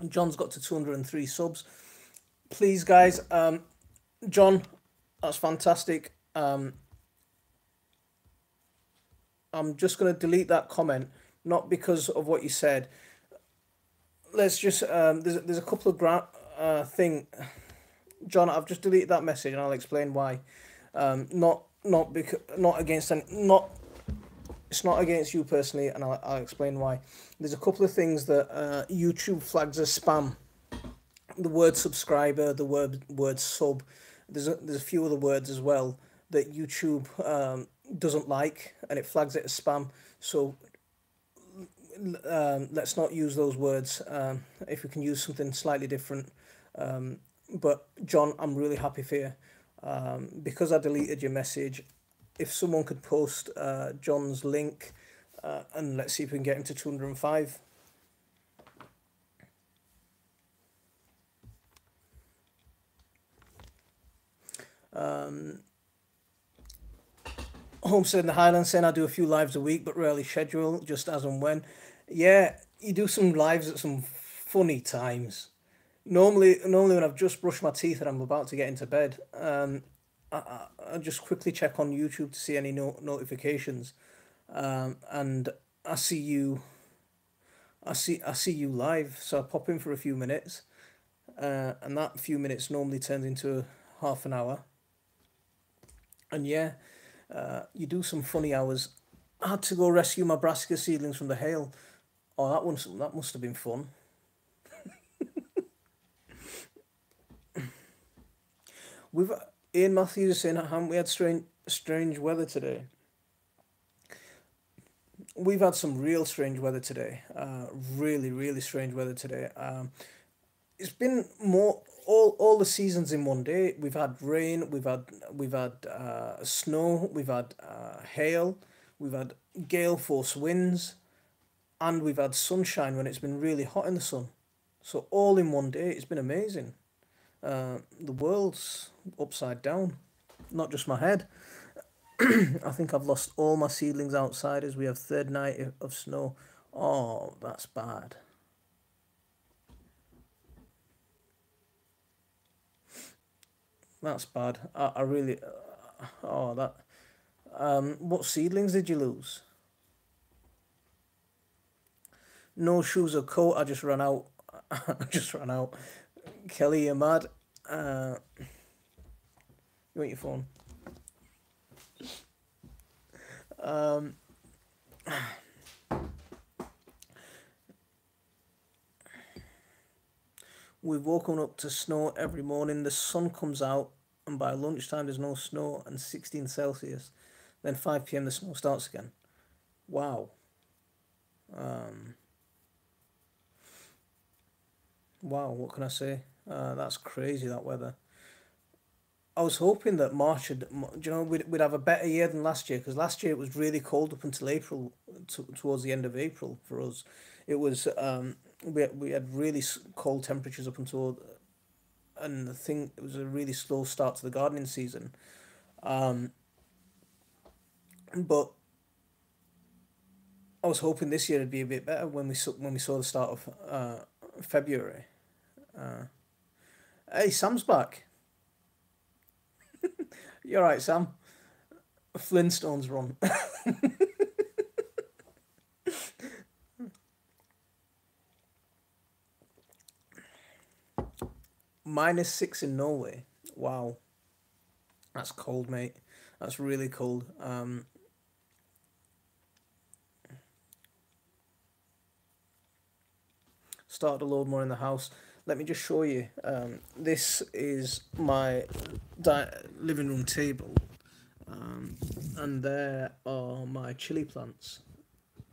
John's got to 203 subs. Please, guys, John, that's fantastic. I'm just gonna delete that comment, not because of what you said. Let's just there's a couple of thing, John. I've just deleted that message, and I'll explain why. Not against not it's not against you personally, and I'll explain why. There's a couple of things that YouTube flags as spam. The word subscriber, the word sub. There's a few other words as well that YouTube doesn't like, and it flags it as spam. So let's not use those words. If we can use something slightly different. But John, I'm really happy for you. Because I deleted your message, if someone could post John's link, and let's see if we can get him to 205. Homestead in the Highlands saying I do a few lives a week, but rarely schedule, just as and when. Yeah, you do some lives at some funny times. Normally when I've just brushed my teeth and I'm about to get into bed, I just quickly check on YouTube to see any notifications, and I see you. I see you live, so I pop in for a few minutes, and that few minutes normally turns into half an hour. And yeah, you do some funny hours. I had to go rescue my brassica seedlings from the hail. Oh, that must have been fun. We've Ian Matthews is saying, haven't we had strange weather today? We've had some real strange weather today. Really strange weather today. It's been more all the seasons in one day. We've had rain. We've had snow. We've had hail. We've had gale force winds, and we've had sunshine when it's been really hot in the sun. So all in one day. It's been amazing. The world's upside down, not just my head. I think I've lost all my seedlings outside as we have third night of snow. Oh, that's bad. That's bad. I really. Oh, that. What seedlings did you lose? No shoes or coat. I just ran out. I just ran out. Kelly, you're mad. You want your phone? We've woken up to snow every morning. The sun comes out, and by lunchtime there's no snow and 16 Celsius. Then 5 p.m. the snow starts again. Wow. Wow, what can I say? That's crazy, that weather. I was hoping that March would, we'd have a better year than last year, because last year it was really cold up until April, towards the end of April for us. It was we had really cold temperatures up until, and I think it was a really slow start to the gardening season. Um, but I was hoping this year it'd be a bit better when we saw the start of February. Uh, hey, Sam's back. You're right, Sam. Flintstones run. -6 in Norway. Wow, that's cold, mate. That's really cold. Started to load more in the house. Let me just show you. This is my living room table, and there are my chili plants.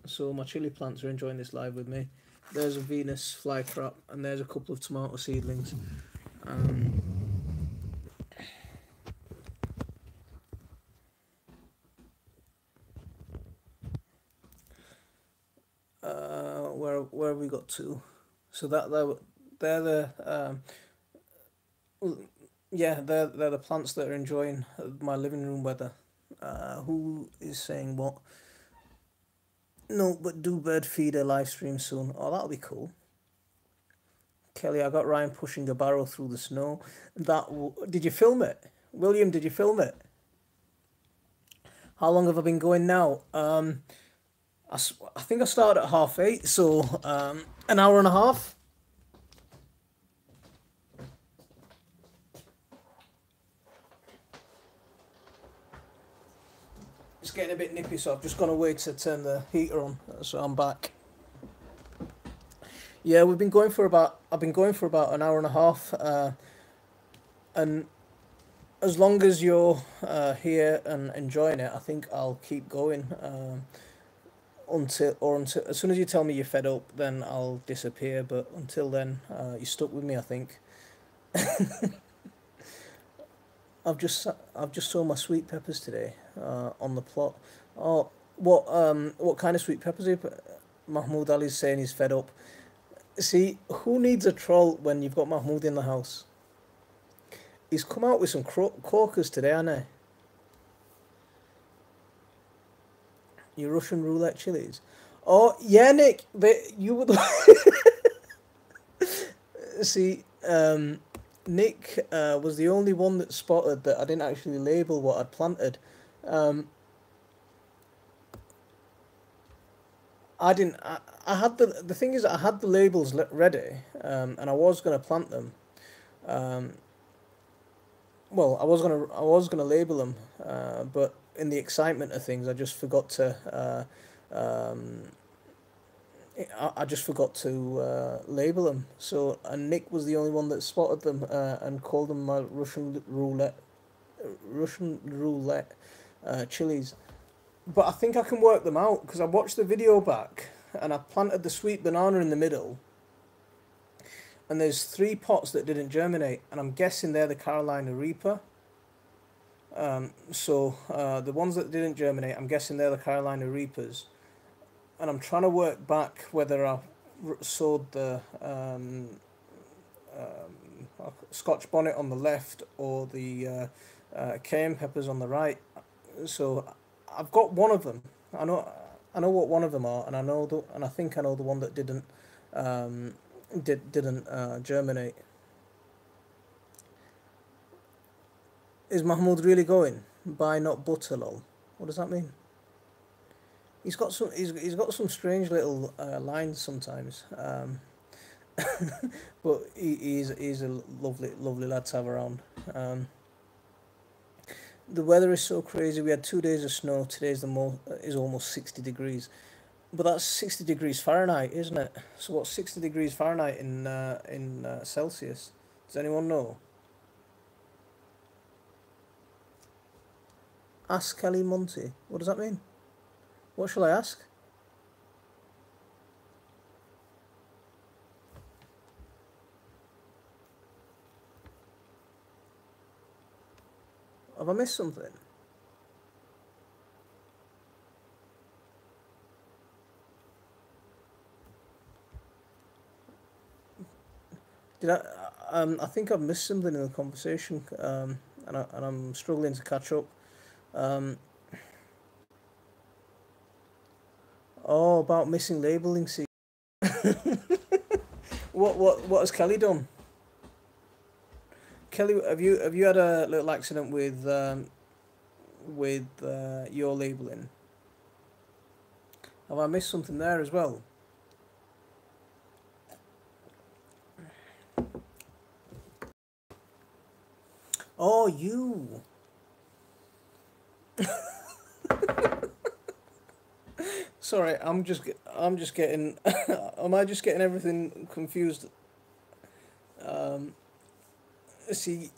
So my chili plants are enjoying this live with me. There's a Venus flytrap, and there's a couple of tomato seedlings. Um, where have we got to? So they're the yeah, they're the plants that are enjoying my living room weather. Who is saying what? No, but do bird feeder live stream soon. Oh, that'll be cool. Kelly, I got Ryan pushing a barrow through the snow. Did you film it? William, did you film it? How long have I been going now? I think I started at 8:30, so an hour and a half. It's getting a bit nippy, so I've just gone away to turn the heater on, so I'm back. Yeah, I've been going for about an hour and a half, and as long as you're here and enjoying it, I think I'll keep going until as soon as you tell me you're fed up, then I'll disappear. But until then, you're stuck with me, I think. I've just sown my sweet peppers today on the plot. Oh, what kind of sweet peppers? Mahmoud Ali's saying he's fed up. See, who needs a troll when you've got Mahmoud in the house? He's come out with some corkers today, hasn't he? Your Russian roulette chilies. Oh yeah, Nick. You would see. Nick was the only one that spotted that I didn't actually label what I'd planted. Um, I didn't. I had the thing is I had the labels ready, and I was gonna plant them. Um, well, I was gonna label them, but in the excitement of things, I just forgot to. I just forgot to label them. So, and Nick was the only one that spotted them and called them my Russian roulette chilies. But I think I can work them out because I watched the video back and I planted the sweet banana in the middle. And there's 3 pots that didn't germinate, and I'm guessing they're the Carolina Reaper. So the ones that didn't germinate, I'm guessing they're the Carolina Reapers. And I'm trying to work back whether I sowed the Scotch bonnet on the left or the cayenne peppers on the right. So I've got one of them. I know what one of them are, and I think I know the one that um, didn't germinate. Is Mahmoud really going? Buy not butter, lol. What does that mean? He's got some strange little lines sometimes. But he's a lovely lad to have around. The weather is so crazy. We had 2 days of snow. Today's is almost 60 degrees. But that's 60 degrees Fahrenheit, isn't it? So what's 60 degrees Fahrenheit in Celsius? Does anyone know? Ask Kelly Monty. What does that mean? What shall I ask? Have I missed something? Did I? I think I've missed something in the conversation, and I'm struggling to catch up. Um, oh, about missing labelling. See, what has Kelly done? Kelly, have you had a little accident with your labelling? Have I missed something there as well? Oh, you. Sorry, I'm just getting. Am I just getting everything confused? Um, see,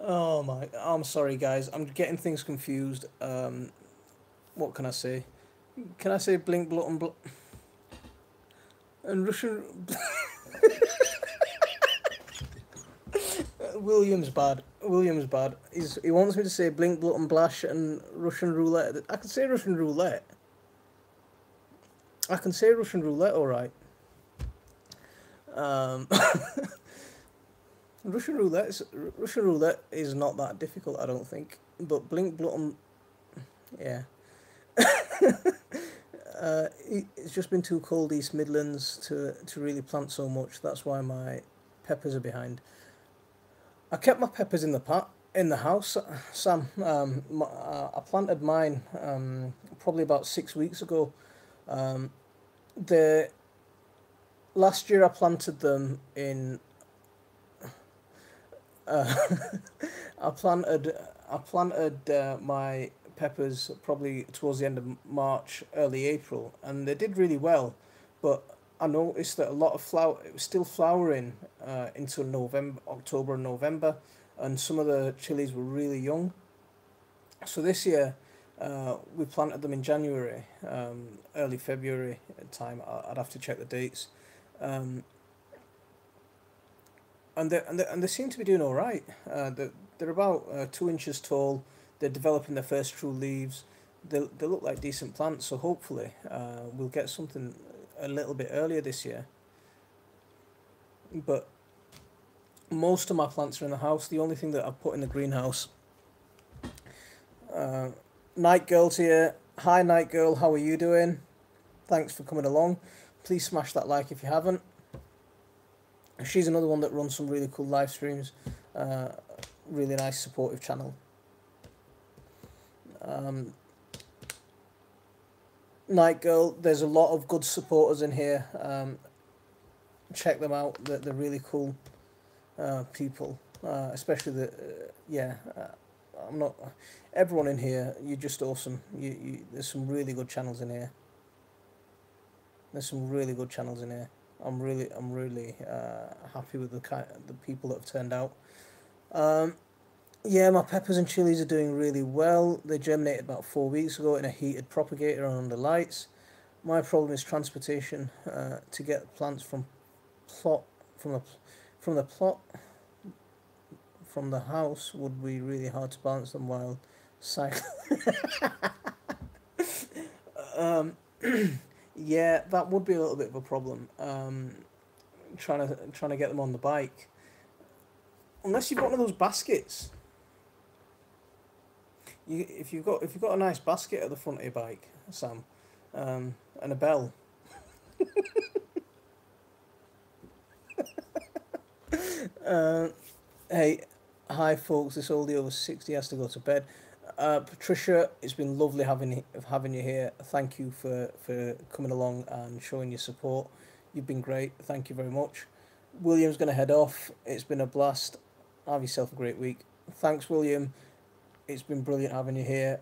oh my, I'm sorry, guys. I'm getting things confused. What can I say? Can I say blink, blot, and and Russian? William's bad. William's bad. He wants me to say blink, blut, and blash and Russian roulette. I can say Russian roulette. I can say Russian roulette, all right. Um, Russian roulette is not that difficult, I don't think. But blink, blut, and yeah. It's just been too cold East Midlands to really plant so much. That's why my peppers are behind. I kept my peppers in the pot in the house, Sam. I planted mine probably about 6 weeks ago. Um, the last year I planted them in. Uh, I planted my peppers probably towards the end of March, early April, and they did really well. But I noticed that a lot of flower it was still flowering until November, October, and November, and some of the chilies were really young. So this year, we planted them in January, early February time. I'd have to check the dates, um, and they seem to be doing all right. They're about 2 inches tall. They're developing their first true leaves. They look like decent plants. So hopefully, we'll get something a little bit earlier this year. But most of my plants are in the house. The only thing that I've put in the greenhouse. Uh, Night Girl's here. Hi, Night Girl. How are you doing? Thanks for coming along. Please smash that like if you haven't. She's another one that runs some really cool live streams. Uh, really nice supportive channel. Um, Night Girl, there's a lot of good supporters in here. Check them out. They're really cool people. Especially yeah. I'm not. Everyone in here, you're just awesome. There's some really good channels in here. There's some really good channels in here. I'm really happy with the people that have turned out. Um, yeah, my peppers and chilies are doing really well. They germinated about 4 weeks ago in a heated propagator and under lights. My problem is transportation to get plants plot from the from the plot from the house would be really hard to balance them while cycling. um, yeah, that would be a little bit of a problem. Trying to get them on the bike, unless you've got one of those baskets. If you've got a nice basket at the front of your bike, Sam, and a bell. Uh, hey, hi folks. This oldie over 60 has to go to bed. Patricia, it's been lovely having you here. Thank you for coming along and showing your support. You've been great. Thank you very much. William's going to head off. It's been a blast. Have yourself a great week. Thanks, William. It's been brilliant having you here.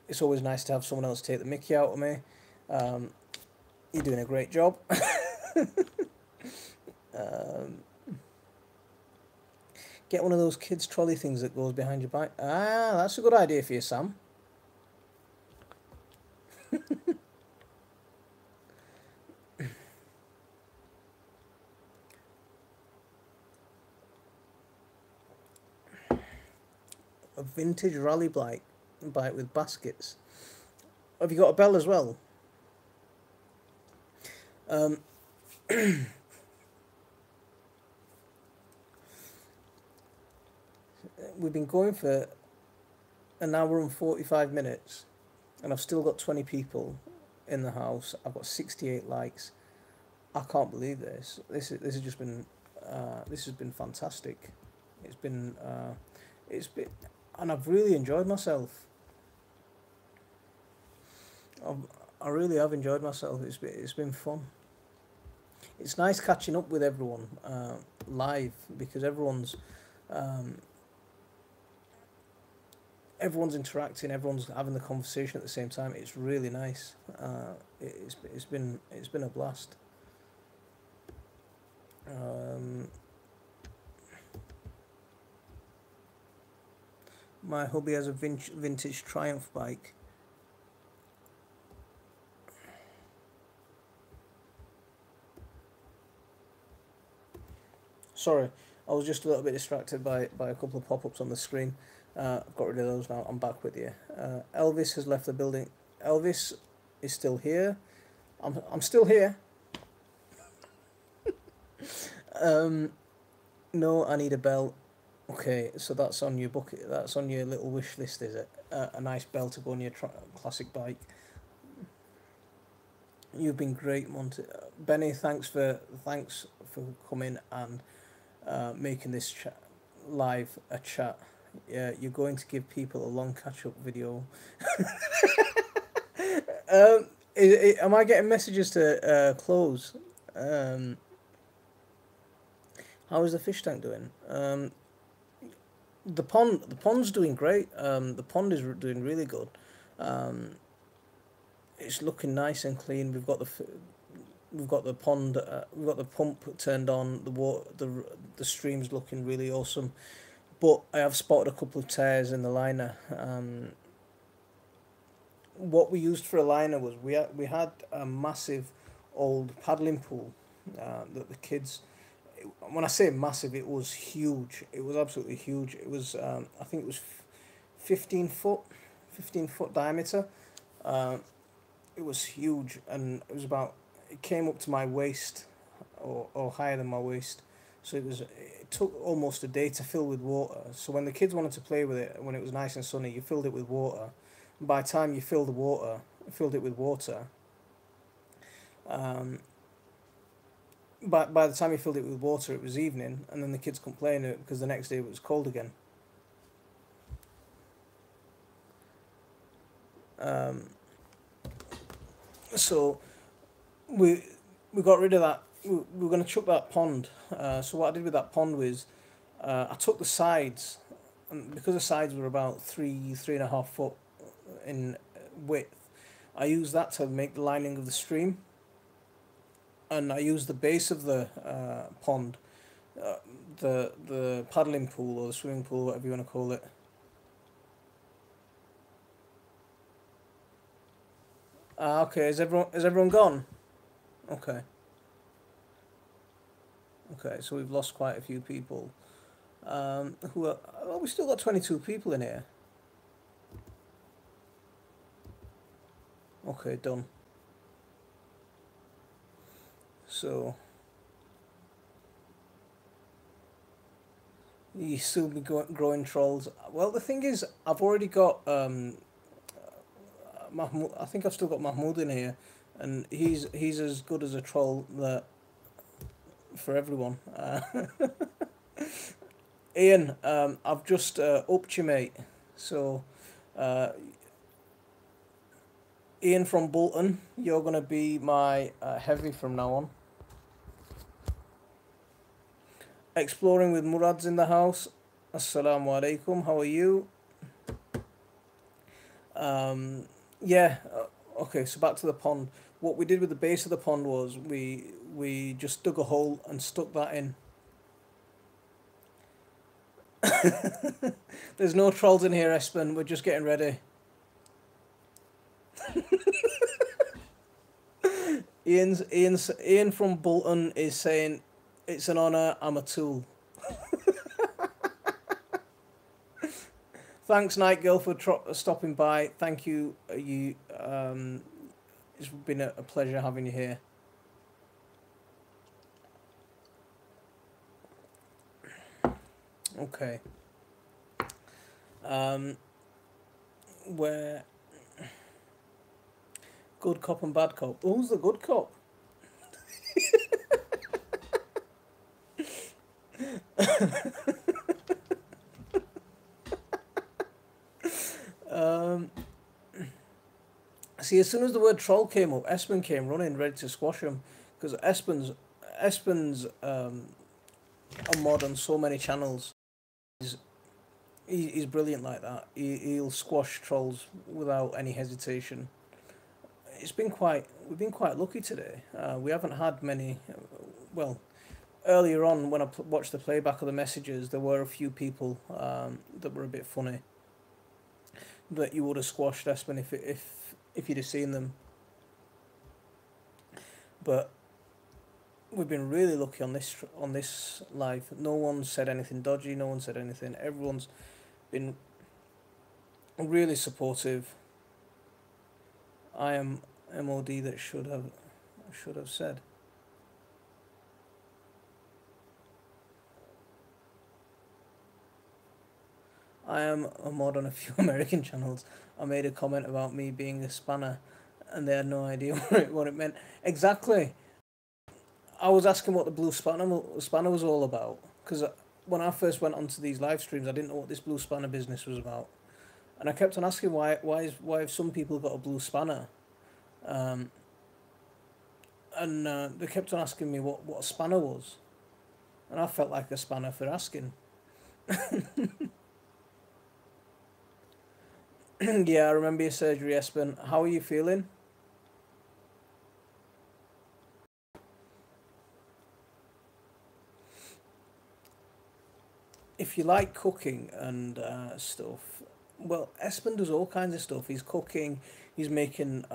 It's always nice to have someone else take the mickey out of me. Um, you're doing a great job. um, get one of those kids' trolley things that goes behind your back. Ah, that's a good idea for you, Sam. vintage rally bike with baskets. Have you got a bell as well? Um, we've been going for an hour and 45 minutes, and I've still got 20 people in the house. I've got 68 likes. I can't believe this. This has just been this has been fantastic. It's been it's been and I've really enjoyed myself. I've, I really have enjoyed myself. It's been fun. It's nice catching up with everyone live, because um, everyone's interacting, everyone's having the conversation at the same time. It's really nice. It's been a blast. Um, my hubby has a vintage Triumph bike. Sorry, I was just a little bit distracted by a couple of pop-ups on the screen. I've got rid of those now. I'm back with you. Elvis has left the building. Elvis is still here. I'm still here. Um, no, I need a bell. Okay, so that's on your bucket. That's on your little wish list, is it? A nice bell to go on your classic bike. You've been great, Monty. Benny, thanks for coming and making this chat live a chat. Yeah, you're going to give people a long catch up video. Am I getting messages to close? Um, how is the fish tank doing? The pond's doing great. The pond is doing really good. Um, it's looking nice and clean. We've got the pond. We've got the pump turned on. The stream's looking really awesome. But I have spotted a couple of tears in the liner. What we used for a liner was we had a massive old paddling pool that the kids. When I say massive, it was huge. It was absolutely huge. It was I think it was 15 foot, 15 foot diameter. Uh, it was huge, and it came up to my waist, or higher than my waist. So it took almost a day to fill with water. So when the kids wanted to play with it, when it was nice and sunny, you filled it with water. By the time you filled it with water, um, by the time you filled it with water, it was evening, and then the kids complained because the next day it was cold again. Um, so we we got rid of that. We were going to chuck that pond. So what I did with that pond was, I took the sides, and because the sides were about 3.5 foot in width, I used that to make the lining of the stream, and I used the base of the pond, uh, the paddling pool or the swimming pool, whatever you want to call it. Okay. Is everyone gone? Okay. Okay. So we've lost quite a few people. Who are? Well, we still got 22 people in here. Okay, done. So you still be growing trolls. Well, the thing is, I've already got Mahmoud. I think I've still got Mahmoud in here, and he's as good as a troll that for everyone. Ian, I've just upped you, mate. So, uh, Ian from Bolton, you're gonna be my heavy from now on. Exploring with Murad's in the house. Assalamu alaikum. How are you? Um, yeah. Okay. So back to the pond. What we did with the base of the pond was we just dug a hole and stuck that in. There's no trolls in here, Espen. We're just getting ready. Ian from Bolton is saying it's an honour. I'm a tool. Thanks, Night Girl, for stopping by. Thank you. It's been a pleasure having you here. Okay. Um, where good cop and bad cop. Who's the good cop? Um, See, as soon as the word troll came up, Espen came running, ready to squash him, because Espen's a mod on so many channels. He's he's brilliant like that. He'll squash trolls without any hesitation. We've been quite lucky today. We haven't had many. Well, earlier on when I watched the playback of the messages, there were a few people that were a bit funny that you would have squashed Espen if you'd have seen them. But we've been really lucky on this live. No one said anything dodgy. No one said anything. Everyone's been really supportive. I am MOD that should have said. I am a mod on a few American channels. I made a comment about me being a spanner, and they had no idea what it meant. Exactly. I was asking what the blue spanner was all about, because when I first went onto these live streams, I didn't know what this blue spanner business was about, and I kept on asking why have some people got a blue spanner, um, and they kept on asking me what a spanner was, and I felt like a spanner for asking. Yeah, I remember your surgery, Espen. How are you feeling? If you like cooking and stuff, well, Espen does all kinds of stuff. He's cooking. He's making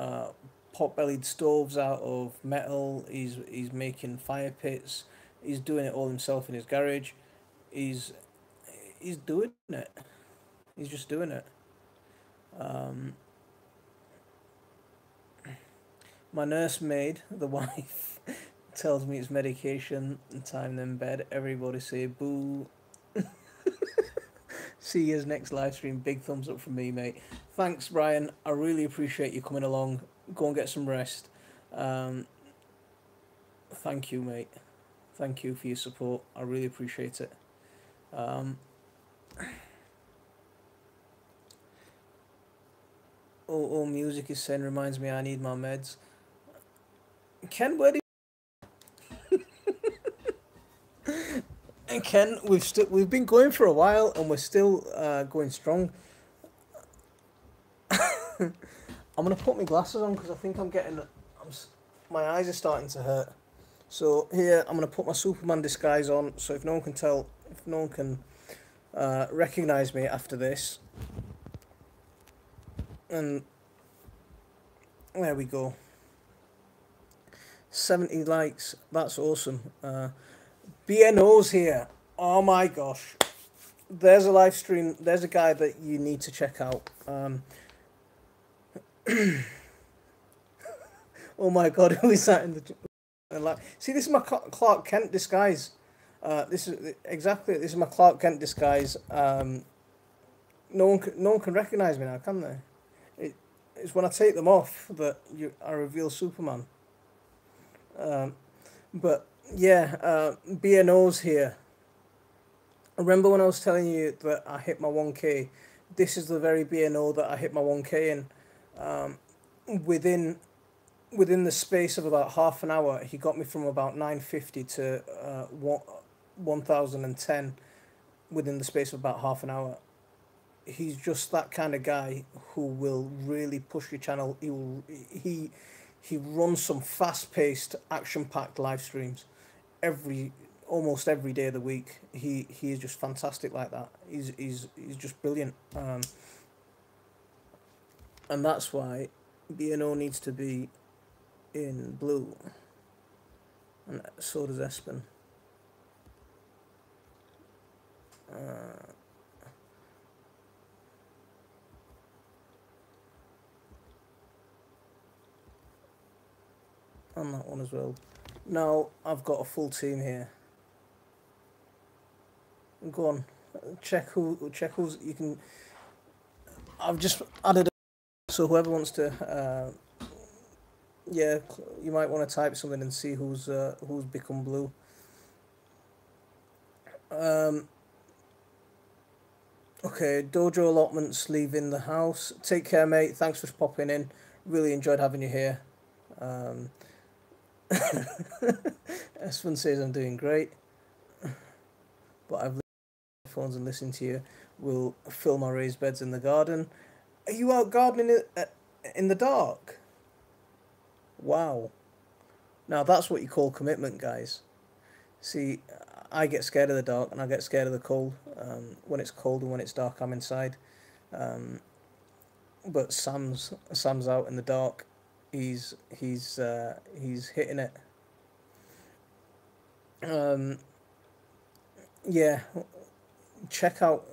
pot-bellied stoves out of metal. He's making fire pits. He's doing it all himself in his garage. He's he's doing it. He's just doing it. Um, my nursemaid, the wife, tells me it's medication and time in bed. Everybody say boo. See you next live stream. Big thumbs up from me, mate. Thanks, Brian. I really appreciate you coming along. Go and get some rest. Um, thank you, mate. Thank you for your support. I really appreciate it. Um, all music is saying reminds me I need my meds. Ken, where do and Ken, we've been going for a while and we're still going strong. I'm gonna put my glasses on because I think my eyes are starting to hurt. So here I'm gonna put my Superman disguise on. So if no one can tell, if no one can recognize me after this, and there we go. 70 likes. That's awesome. BNO's here. Oh my gosh. There's a live stream. There's a guy that you need to check out. Oh my god, who is that in the see? This is my Clark Kent disguise. This is my Clark Kent disguise. No one can recognize me now, can they? It's when I take them off that I reveal Superman. But yeah, BNO's here. Remember when I was telling you that I hit my 1K? This is the very BNO that I hit my 1K in. Within the space of about half an hour, he got me from about 950 to 1010 within the space of about half an hour. He's just that kind of guy who will really push your channel. He runs some fast-paced, action-packed live streams almost every day of the week. He is just fantastic like that. He's just brilliant. And that's why BNO needs to be in blue, and so does Espen. on that one as well. Now I've got a full team here. Go on, check who's you can. I've just added so whoever wants to, yeah, you might want to type something and see who's become blue. Um, okay, dojo allotments leaving the house. Take care, mate. Thanks for popping in. Really enjoyed having you here. Um, S1 says I'm doing great, but I've listened to phones and listening to you. Will fill my raised beds in the garden. Are you out gardening in the dark? Wow. Now that's what you call commitment, guys. See, I get scared of the dark and I get scared of the cold. When it's cold and when it's dark, I'm inside. Um, but Sam's out in the dark. He's hitting it. Um, yeah, check out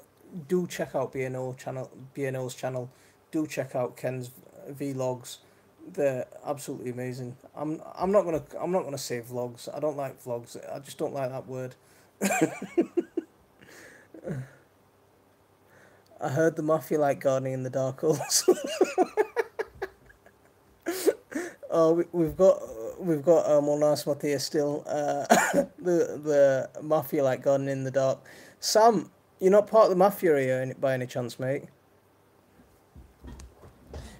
check out BNO's channel. Do check out Ken's vlogs. They're absolutely amazing. I'm not gonna say vlogs. I don't like vlogs. I just don't like that word. I heard the mafia like gardening in the dark also. Oh, we've got Molnar Matthias still. The mafia like gardening in the dark. Sam, you're not part of the mafia here by any chance, mate?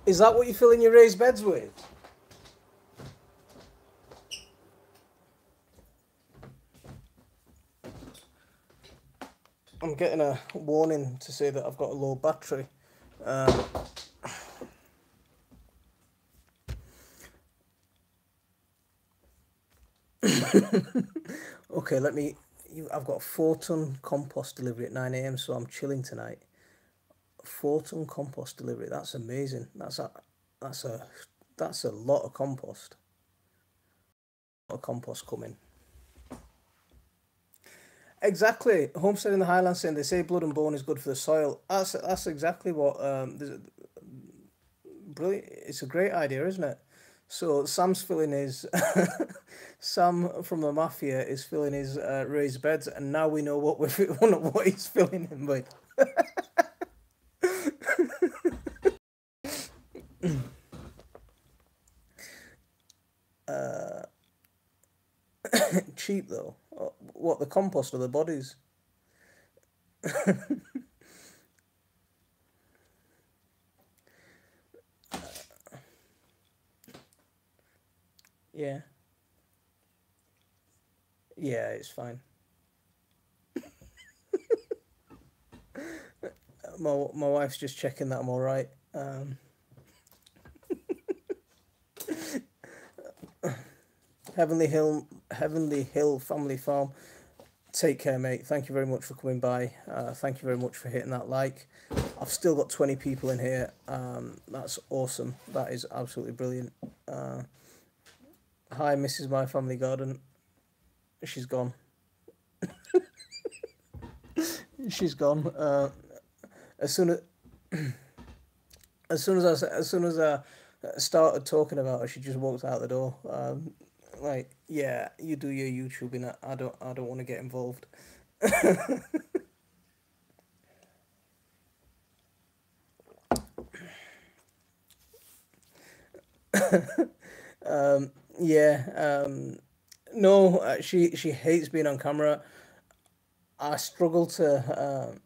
Is that what you're filling your raised beds with? I'm getting a warning to say that I've got a low battery. Um, okay, let me. I've got a 4-ton compost delivery at 9 a.m. So I'm chilling tonight. 4-ton compost delivery. That's amazing. That's a that's a lot of compost. A lot of compost coming. Exactly. Homestead in the Highlands saying they say blood and bone is good for the soil. That's exactly what brilliant. It's a great idea, isn't it? So Sam's filling his Sam from the mafia is filling his raised beds, and now we know what what he's filling him with. Uh, cheap though. What, the compost or the bodies? Yeah, yeah, it's fine. My wife's just checking that I'm all right. Heavenly Hill Family Farm. Take care, mate. Thank you very much for coming by. Thank you very much for hitting that like. I've still got 20 people in here. That's awesome. That is absolutely brilliant. Hi, Mrs. My Family Garden. She's gone. She's gone. As soon as as soon as I started talking about her, she just walked out the door. Like, yeah, you do your YouTubing. I don't want to get involved. Yeah. No, she hates being on camera. I struggle to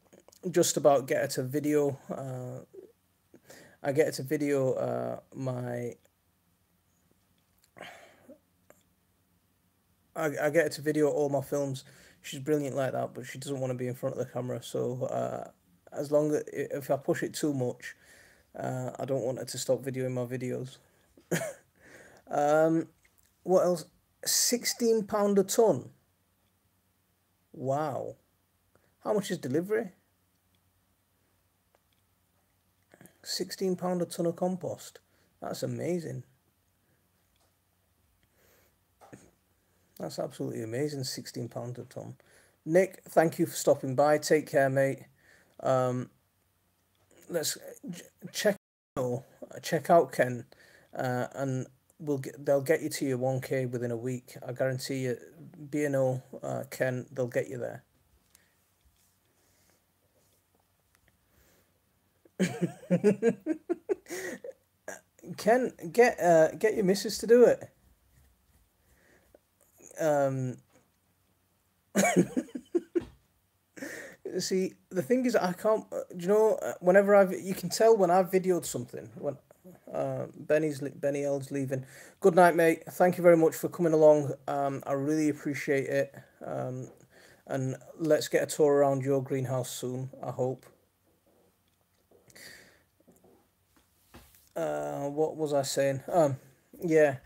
just about get her to video. I get her to video my. I get her to video all my films. She's brilliant like that, but she doesn't want to be in front of the camera. So as long as if I push it too much, I don't want her to stop videoing my videos. What else? £16 a ton. Wow. How much is delivery? £16 a ton of compost. That's amazing. That's absolutely amazing. £16 a ton. Nick, thank you for stopping by. Take care, mate. Let's check check out Ken, and they'll get you to your 1K within a week. I guarantee you. B&O, Ken, they'll get you there. Ken, get your missus to do it. Um, See, the thing is, I can't. Do you know? Whenever you can tell when I've videoed something. When Benny L's leaving. Good night, mate. Thank you very much for coming along. I really appreciate it. And let's get a tour around your greenhouse soon. I hope. What was I saying? Yeah,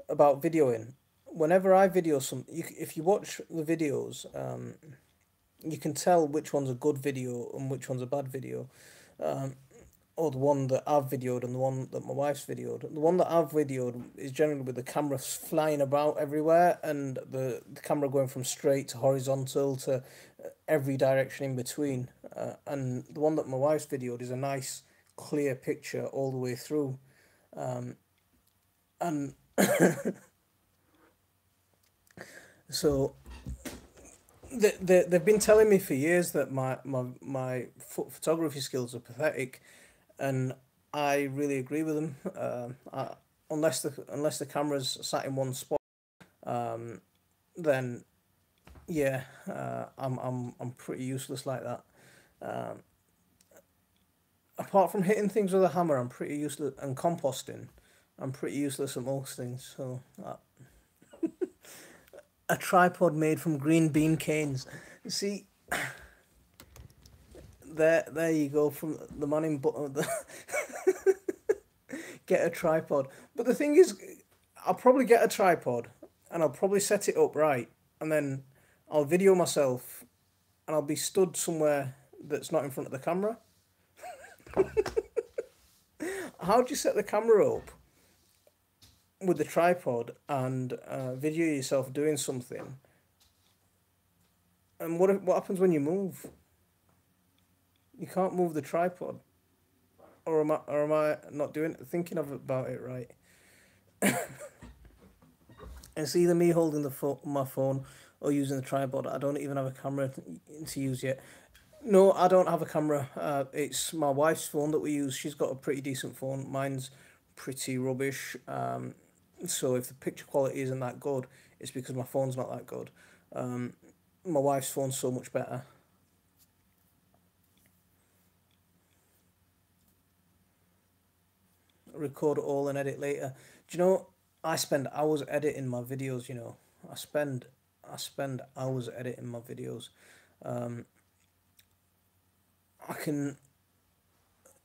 about videoing. Whenever I video if you watch the videos, you can tell which one's a good video and which one's a bad video. Um, or the one that I've videoed and the one that my wife's videoed. The one that I've videoed is generally with the camera flying about everywhere and the camera going from straight to horizontal to every direction in between. And the one that my wife's videoed is a nice, clear picture all the way through. And so they've been telling me for years that my photography skills are pathetic, and I really agree with them. Unless the camera's sat in one spot, um, then yeah, I'm pretty useless like that. Um, Apart from hitting things with a hammer, I'm pretty useless, and composting. I'm pretty useless at most things. So a tripod made from green bean canes. See, there you go from the man in get a tripod. But the thing is, I'll probably get a tripod and I'll probably set it up right, and then I'll video myself and I'll be stood somewhere that's not in front of the camera. How do you set the camera up with the tripod and video yourself doing something? And what happens when you move? You can't move the tripod, or am I not thinking of about it right? It's either me holding my phone or using the tripod. I don't even have a camera to use yet. No, I don't have a camera. It's my wife's phone that we use. She's got a pretty decent phone. Mine's pretty rubbish. So if the picture quality isn't that good, it's because my phone's not that good. Um, my wife's phone's so much better. Record it all and edit later. Do you know? I spend hours editing my videos. I spend I spend hours editing my videos. Um, I can,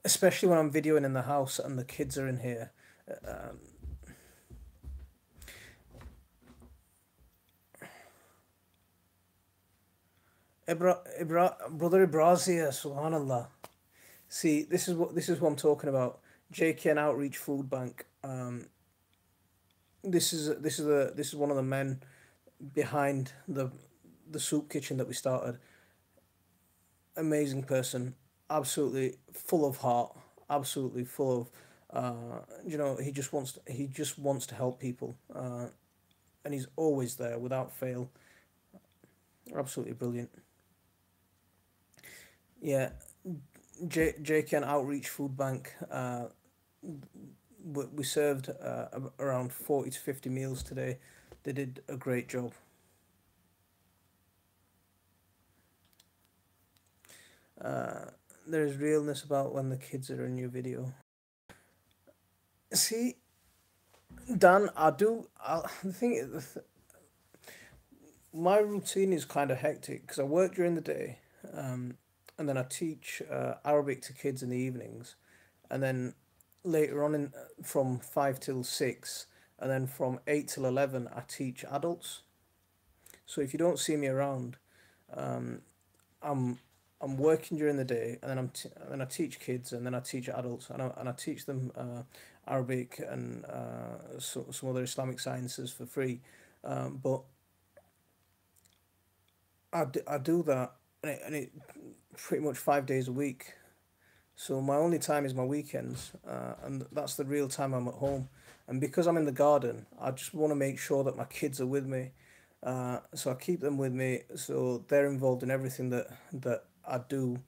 especially when I'm videoing in the house and the kids are in here. Um, Brother Ibrazia, Subhanallah. See, this is what I'm talking about. JKN Outreach Food Bank. This is one of the men behind the soup kitchen that we started. Amazing person, absolutely full of heart, absolutely full of. He just wants to help people, and he's always there without fail. Absolutely brilliant. Yeah, JKN Outreach Food Bank. We served around 40 to 50 meals today. They did a great job. Uh, there's realness about when the kids are in your video. See, Dan, I do. The thing is, my routine is kind of hectic because I work during the day, and then I teach Arabic to kids in the evenings, and then later on from 5 till 6, and then from 8 till 11 I teach adults. So if you don't see me around, um, I'm I'm working during the day, and then I teach kids, and then I teach adults, and I teach them Arabic and some other Islamic sciences for free. But I do that, and it pretty much 5 days a week. So my only time is my weekends, and that's the real time I'm at home. And because I'm in the garden, I just want to make sure that my kids are with me. So I keep them with me, so they're involved in everything that I do.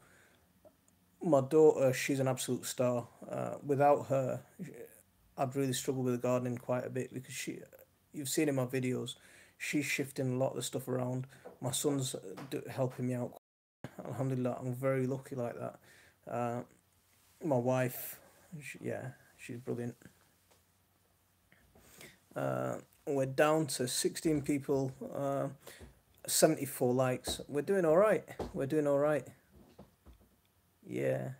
My daughter, she's an absolute star. Without her, I'd really struggle with the gardening quite a bit because you've seen in my videos, she's shifting a lot of the stuff around. My son's helping me out. Alhamdulillah, I'm very lucky like that. Uh, my wife, yeah, she's brilliant. We're down to 16 people, 74 likes. We're doing all right. We're doing all right. Yeah.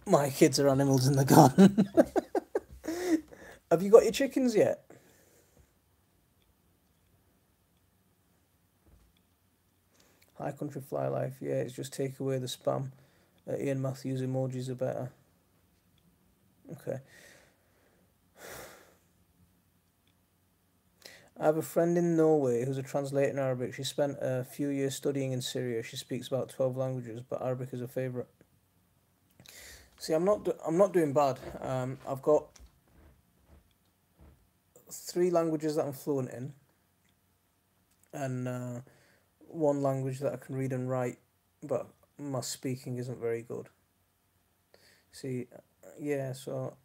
My kids are animals in the garden. Have you got your chickens yet? High Country Fly Life, yeah, it's just take away the spam. Ian Matthews emojis are better. Okay. I have a friend in Norway who's a translator in Arabic. She spent a few years studying in Syria. She speaks about 12 languages, but Arabic is her favourite. See, I'm not doing bad. I've got 3 languages that I'm fluent in, and one language that I can read and write, but my speaking isn't very good. See, yeah, so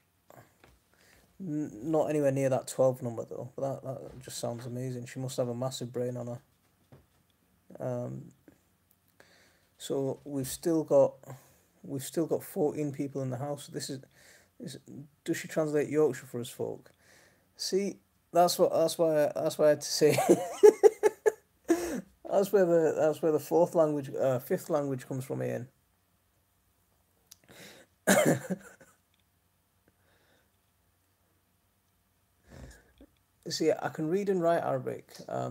not anywhere near that 12 number though, but that just sounds amazing. She must have a massive brain on her. Um, so we've still got 14 people in the house. This does she translate Yorkshire for us folk? See, that's why I had to say that's where the fifth language comes from, Ian. See, I can read and write Arabic. I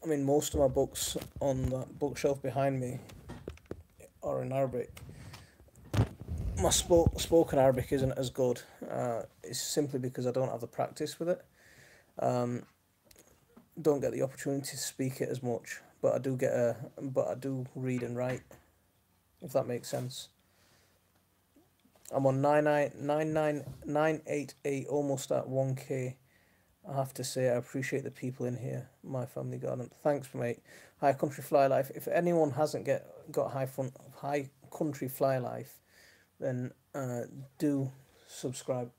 mean, most of my books on the bookshelf behind me are in Arabic. My spoken Arabic isn't as good. It's simply because I don't have the practice with it. Um, don't get the opportunity to speak it as much, but I do read and write, if that makes sense. I'm on 99988, almost at 1K. I have to say, I appreciate the people in here, my family garden. Thanks, mate. High Country Fly Life. If anyone hasn't got High Country Fly Life, then do subscribe.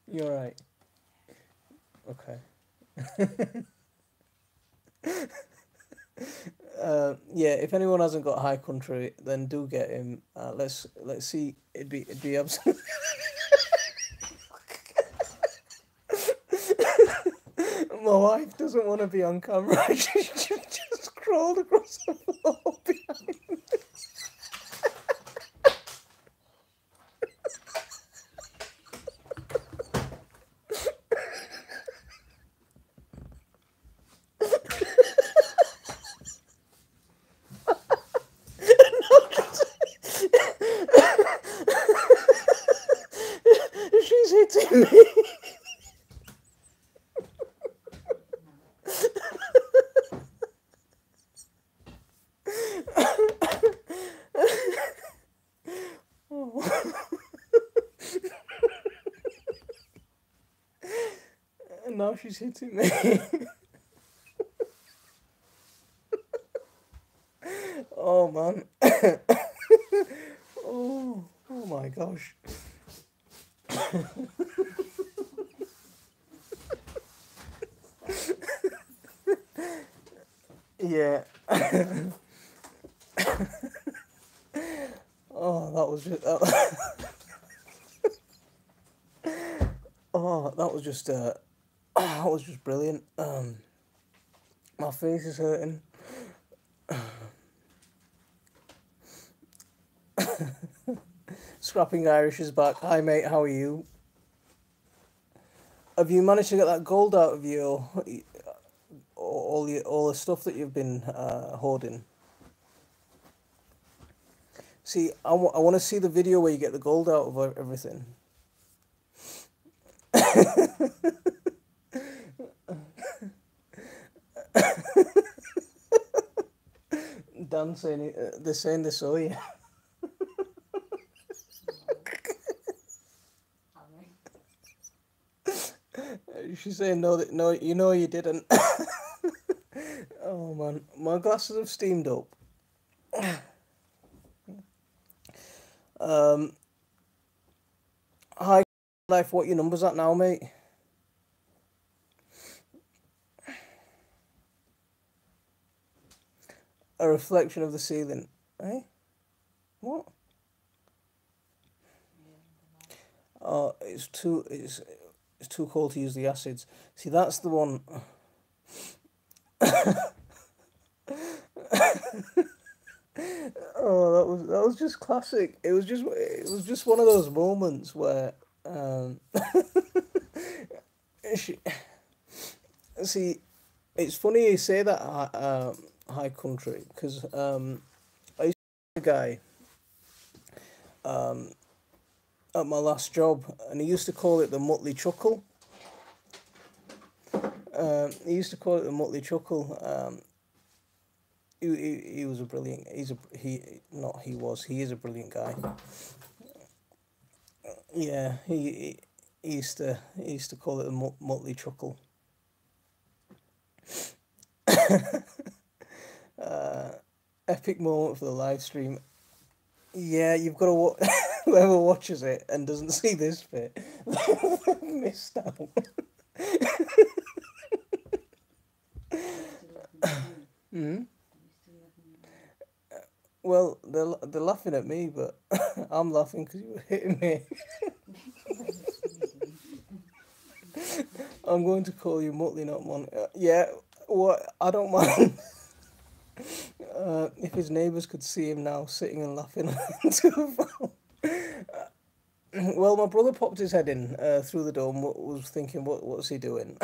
You're right. Okay. Yeah, if anyone hasn't got High Country, then do get him. Let's see. It'd be absolutely. My wife doesn't want to be on camera. She just crawled across the floor behind me. She's hitting me. And now she's hitting me. Oh man. Oh my gosh. Yeah. Oh, that was just. Oh, that was just. That was just brilliant. My face is hurting. Scrapping Irish is back. Hi mate, how are you? Have you managed to get that gold out of you? All the stuff that you've been hoarding. See, I want to see the video where you get the gold out of everything. Dan saying they're saying they saw you. She's saying no, that no, you know you didn't. Oh man, my glasses have steamed up. Um, Hi, life. What your numbers at now, mate? A reflection of the ceiling. Eh? What? Oh, it's too cold to use the acids. See, that's the one. Oh, that was just classic. It was just one of those moments where she, see, it's funny you say that high country because I used to be a guy um at my last job and he used to call it the Mutley Chuckle. He used to call it the Mutley Chuckle. He was a brilliant. He not he was he is a brilliant guy. Yeah, he used to call it the Mutley Chuckle. Uh, Epic moment for the live stream. Yeah, you've got to whoever watches it and doesn't see this bit missed out. Hmm? Well, they're laughing at me, but I'm laughing because you were hitting me. I'm going to call you Mutley, not Mon. Yeah, what? I don't mind. If his neighbours could see him now sitting and laughing into the phone. Well, my brother popped his head in through the door and was thinking, what's he doing?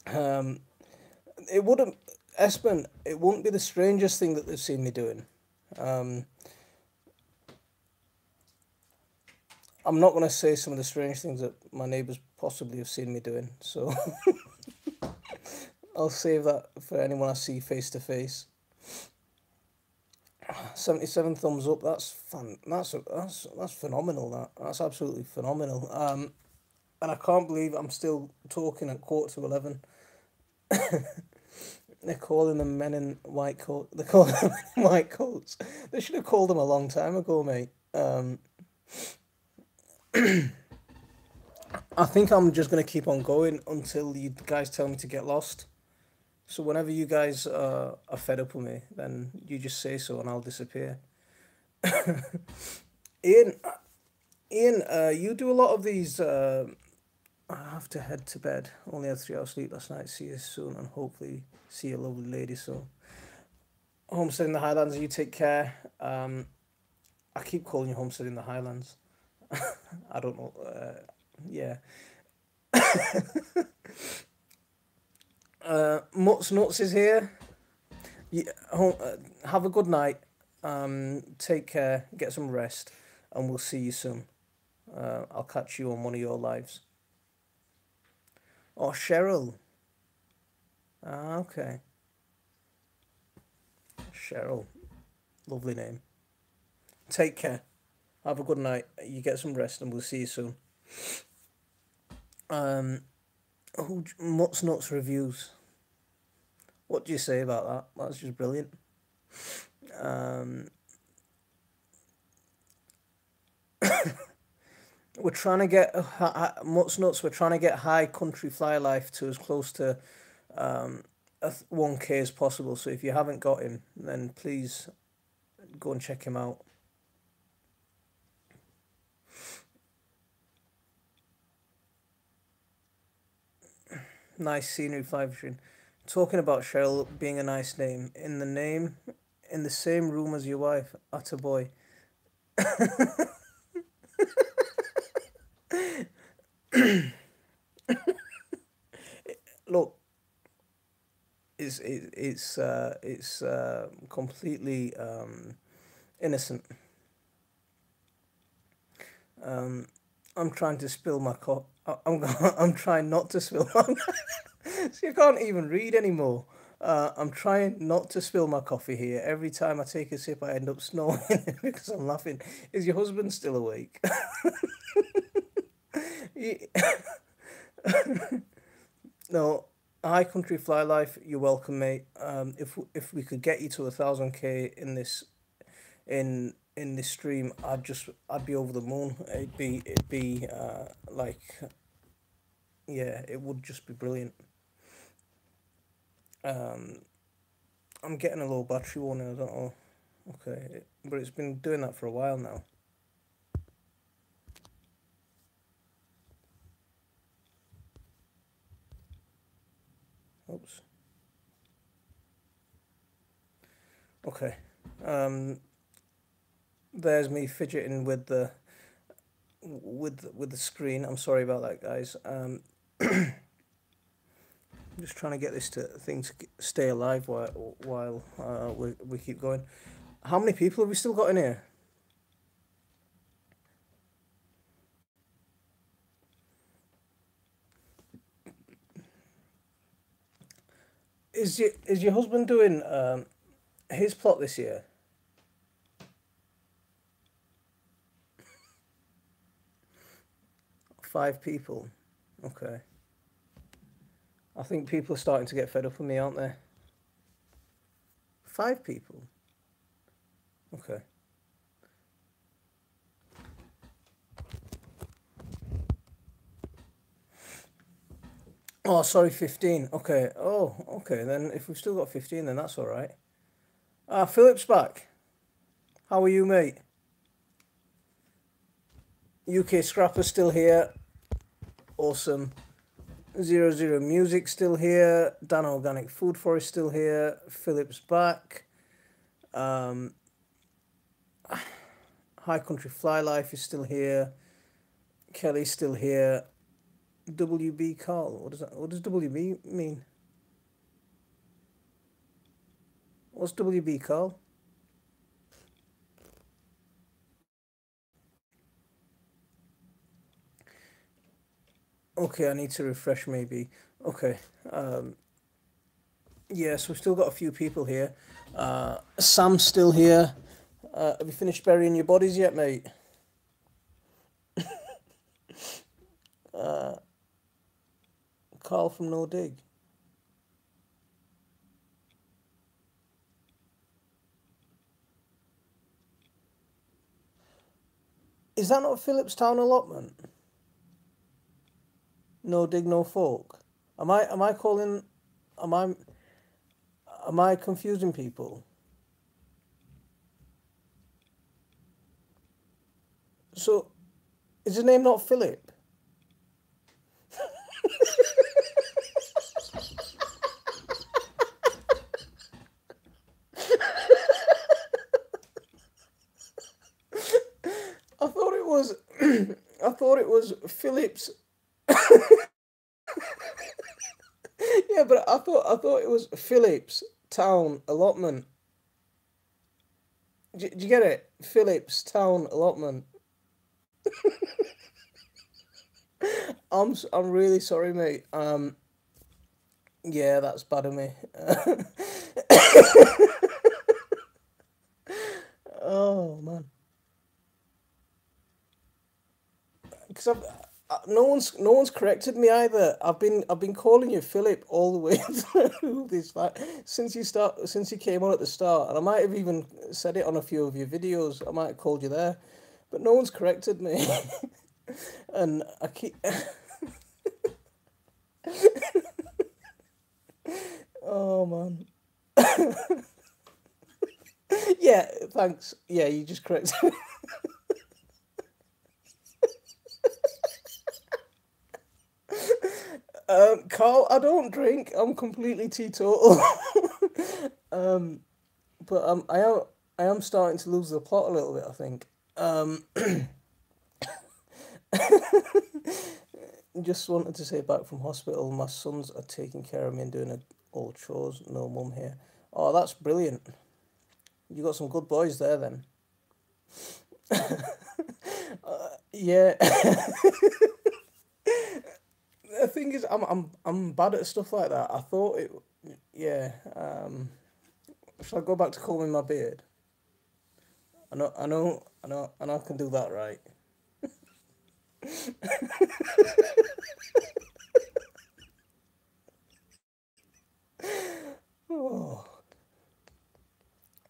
um, it wouldn't, Espen, it wouldn't be the strangest thing that they've seen me doing. I'm not going to say some of the strange things that my neighbours possibly have seen me doing, so I'll save that for anyone I see face to face. 77 thumbs up. That's fun. That's phenomenal. That's absolutely phenomenal. And I can't believe I'm still talking at 10:45. They're calling them men in white coat. They're calling them men in white coats. They should have called them a long time ago, mate. I think I'm just gonna keep on going until you guys tell me to get lost. So whenever you guys are fed up with me, then you just say so and I'll disappear. Ian, you do a lot of these. I have to head to bed. Only had 3 hours sleep last night. See you soon and hopefully see a lovely lady soon. Homestead in the Highlands, you take care. I keep calling you Homestead in the Highlands. I don't know. Yeah. Muts Nuts is here. Yeah, have a good night. Take care. Get some rest, and we'll see you soon. I'll catch you on one of your lives. Oh, Cheryl. Ah, okay. Cheryl. Lovely name. Take care. Have a good night. You get some rest, and we'll see you soon. Muts Nuts reviews. What do you say about that? That's just brilliant. We're trying to get Muts Nuts. We're trying to get High Country Fly Life to as close to 1K as possible. So if you haven't got him, then please go and check him out. Nice scenery fly fishing. Talking about Cheryl being a nice name. In the same room as your wife. Atta boy. Look, it's completely innocent. I'm trying to spill my I'm I'm trying not to spill my. So you can't even read anymore. I'm trying not to spill my coffee here. Every time I take a sip, I end up snoring because I'm laughing. Is your husband still awake? He- no, High Country Fly Life, you're welcome, mate. If we could get you to 1,000K in this stream, I'd be over the moon. It'd be like, yeah, it would just be brilliant. Um, I'm getting a low battery warning. I don't know. Okay, but it's been doing that for a while now. Oops. Okay. Um, there's me fidgeting with the screen. I'm sorry about that, guys. I'm just trying to get this thing to stay alive while we keep going. How many people have we still got in here? Is your husband doing his plot this year? 5 people. Okay. I think people are starting to get fed up with me, aren't they? 5 people. Okay. Oh, sorry, 15. Okay. Oh, okay. Then if we've still got 15, then that's all right. Philip's back. How are you, mate? UK Scrapper's still here. Awesome. 00 Music still here. Dan Organic Food Forest still here. Philip's back. Um, High Country Fly Life is still here. Kelly's still here. WB Carl. What does WB mean? What's WB Carl? Okay, I need to refresh maybe. Okay. Yes, we've still got a few people here. Sam's still here. Have you finished burying your bodies yet, mate? Carl from No Dig. Is that not Phillips Town allotment? No Dig, No Folk. Am I calling? Am I am I confusing people? So, is his name not Philip? I thought it was. I thought it was Phillips. Yeah, but I thought it was Phillips Town allotment. Do you get it? Phillips Town allotment. I'm really sorry, mate. Yeah, that's bad of me. Oh man, because no one's corrected me either. I've been calling you Philip all the way through this, like, since you came on at the start, and I might have even said it on a few of your videos. I might have called you there, but no one's corrected me, and I keep. Oh man. Yeah, thanks. Yeah, you just corrected. Carl, I don't drink. I'm completely teetotal. um, but I am starting to lose the plot a little bit, I think. Um, just wanted to say, back from hospital, my sons are taking care of me and doing all chores. No mum here. Oh, that's brilliant. You got some good boys there then. Yeah. The thing is, I'm bad at stuff like that. I thought it. Yeah. Shall I go back to combing my beard? I know I can do that right. Oh.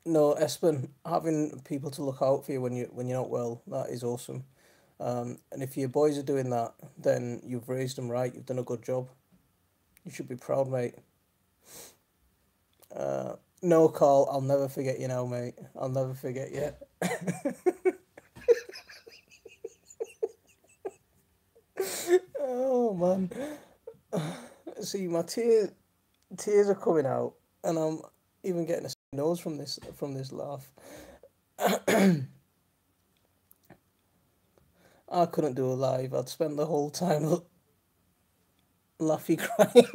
No, Espen, having people to look out for you when you're not well, that is awesome. And if your boys are doing that, then you've raised them right. You've done a good job. You should be proud, mate. No, Carl, I'll never forget you now, mate. I'll never forget you. Oh man, see my tears are coming out, and I'm even getting a nose from this laugh. I couldn't do a live. I'd spend the whole time laughy crying.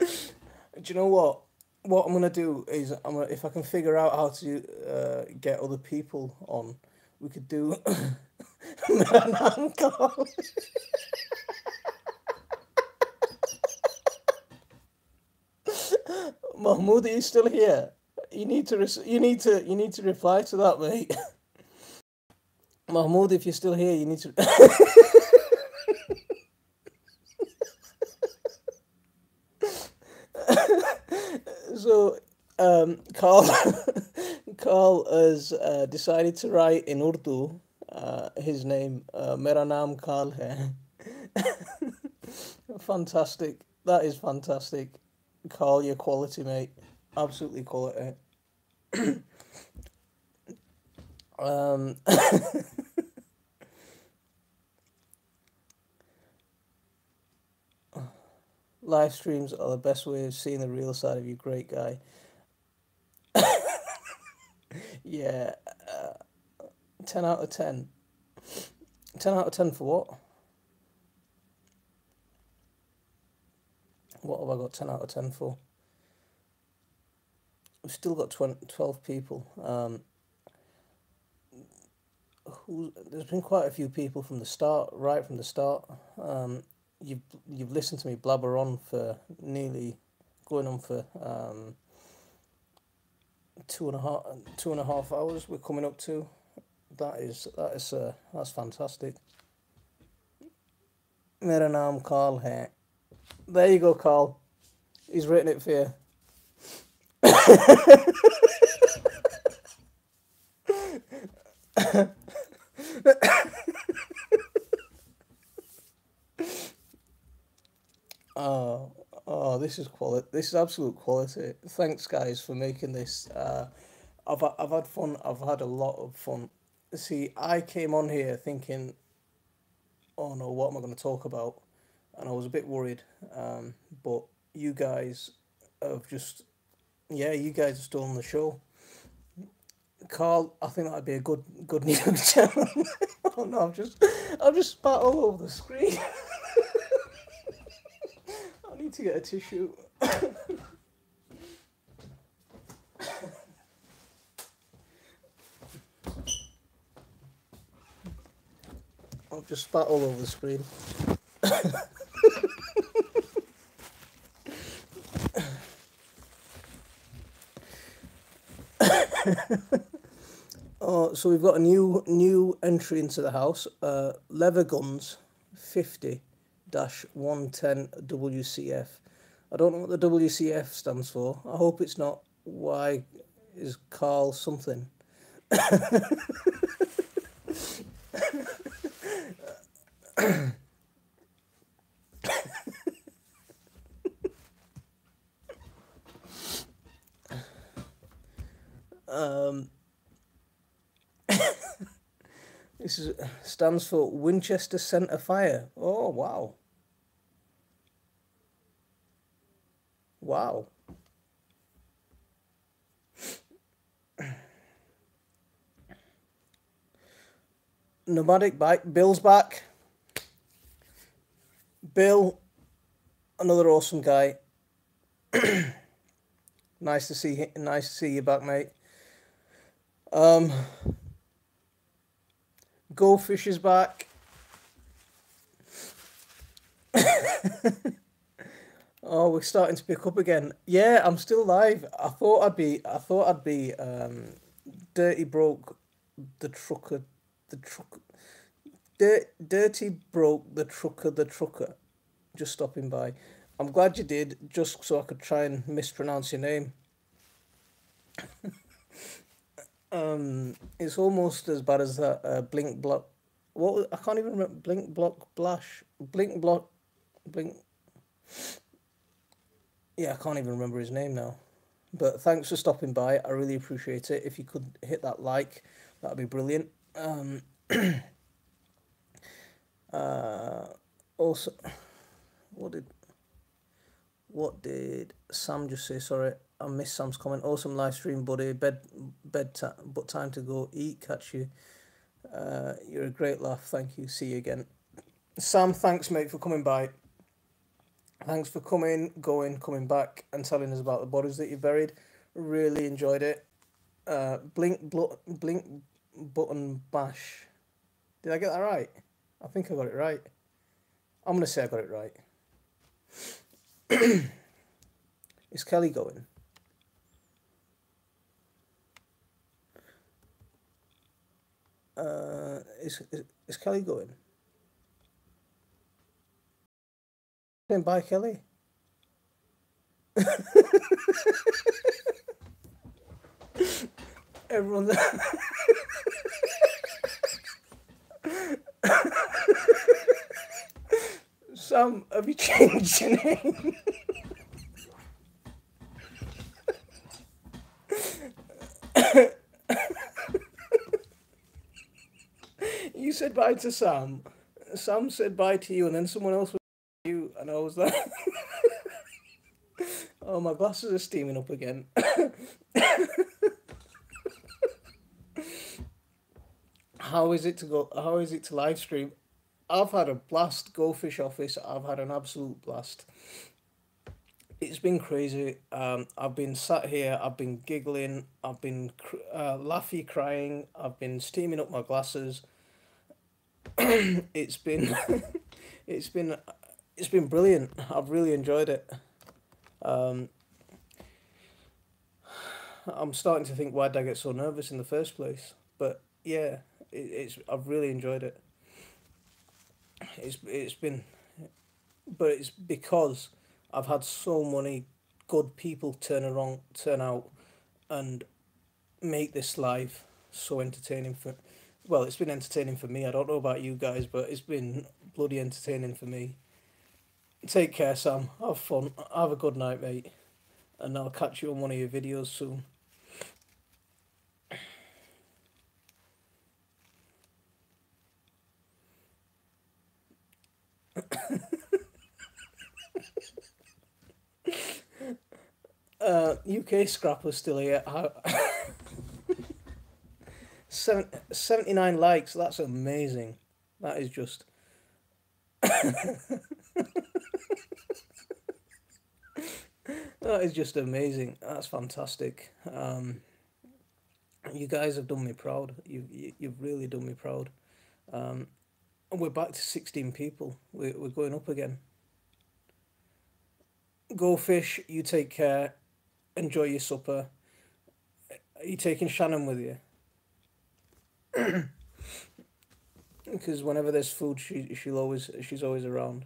Do you know what? What I'm gonna do is if I can figure out how to get other people on, we could do. Mahmoud, are you still here? You need to reply to that, mate. Mahmoud, if you're still here, you need to. So, Carl, Carl has decided to write in Urdu. His name, Mera naam Carl hai. Fantastic. That is fantastic. Carl, your quality, mate. Absolutely quality. Um, Live streams are the best way of seeing the real side of you, great guy. Yeah, 10 out of 10. 10 out of 10 for what? What have I got 10 out of 10 for? We've still got 12 people. There's been quite a few people from the start, right from the start. You've listened to me blabber on for nearly going on for 2.5 hours. We're coming up to. That's fantastic. Mera naam Carl hai. There you go, Carl. He's written it for you. Oh, oh, this is quality. This is absolute quality. Thanks, guys, for making this. I've had fun. I've had a lot of fun. See, I came on here thinking, oh no, what am I going to talk about? And I was a bit worried. But you guys have just, yeah, you guys have stolen the show. Carl, I think that'd be a good news channel. Oh no, I've just spat all over the screen. I need to get a tissue. I've just spat all over the screen. Oh, so we've got a new entry into the house. Leather Guns 50-110 WCF. I don't know what the WCF stands for. I hope it's not why is Carl something. Um, this stands for Winchester Centre Fire. Oh wow, wow. Nomadic bike. Bill's back. Bill, another awesome guy. Nice to see you back, mate. Goldfish is back. Oh, we're starting to pick up again. Yeah, I'm still live. I thought I'd be dirty broke the trucker the truck dirty broke the trucker just stopping by. I'm glad you did, just so I could try and mispronounce your name. It's almost as bad as that blink block. I can't even remember blink block blash blink block blink. Yeah, I can't even remember his name now. But thanks for stopping by. I really appreciate it. If you could hit that like, that'd be brilliant. Uh, also, what did what did Sam just say? Sorry, I missed Sam's comment. Awesome live stream, buddy. But time to go eat. Catch you. You're a great laugh. Thank you. See you again, Sam. Thanks, mate, for coming by. Thanks for coming, going, coming back, and telling us about the bodies that you buried. Really enjoyed it. Blink button bash. Did I get that right? I think I got it right. I'm gonna say I got it right. Is Kelly going? Is Kelly going? Saying bye, Kelly. Everyone. Sam, have you changed your name? You said bye to Sam. Sam said bye to you, and then someone else was you, and I was like, "Oh, my glasses are steaming up again." How is it to go? How is it to live stream? I've had a blast. Go Fish Office. I've had an absolute blast. It's been crazy. I've been sat here. I've been giggling. I've been laughy crying. I've been steaming up my glasses. It's been, it's been, it's been brilliant. I've really enjoyed it. Um, I'm starting to think, why did I get so nervous in the first place? But yeah, it's I've really enjoyed it. It's been, but it's because I've had so many good people turn out, and make this live so entertaining for. Well, it's been entertaining for me. I don't know about you guys, but it's been bloody entertaining for me. Take care, Sam. Have fun. Have a good night, mate. And I'll catch you on one of your videos soon. UK Scrapper's still here. 79 likes. That's amazing. That is just. That is just amazing. That's fantastic. You guys have done me proud. You've really done me proud. And we're back to 16 people. We're going up again. Go fish. You take care. Enjoy your supper. Are you taking Shannon with you? Because whenever there's food, she's always around.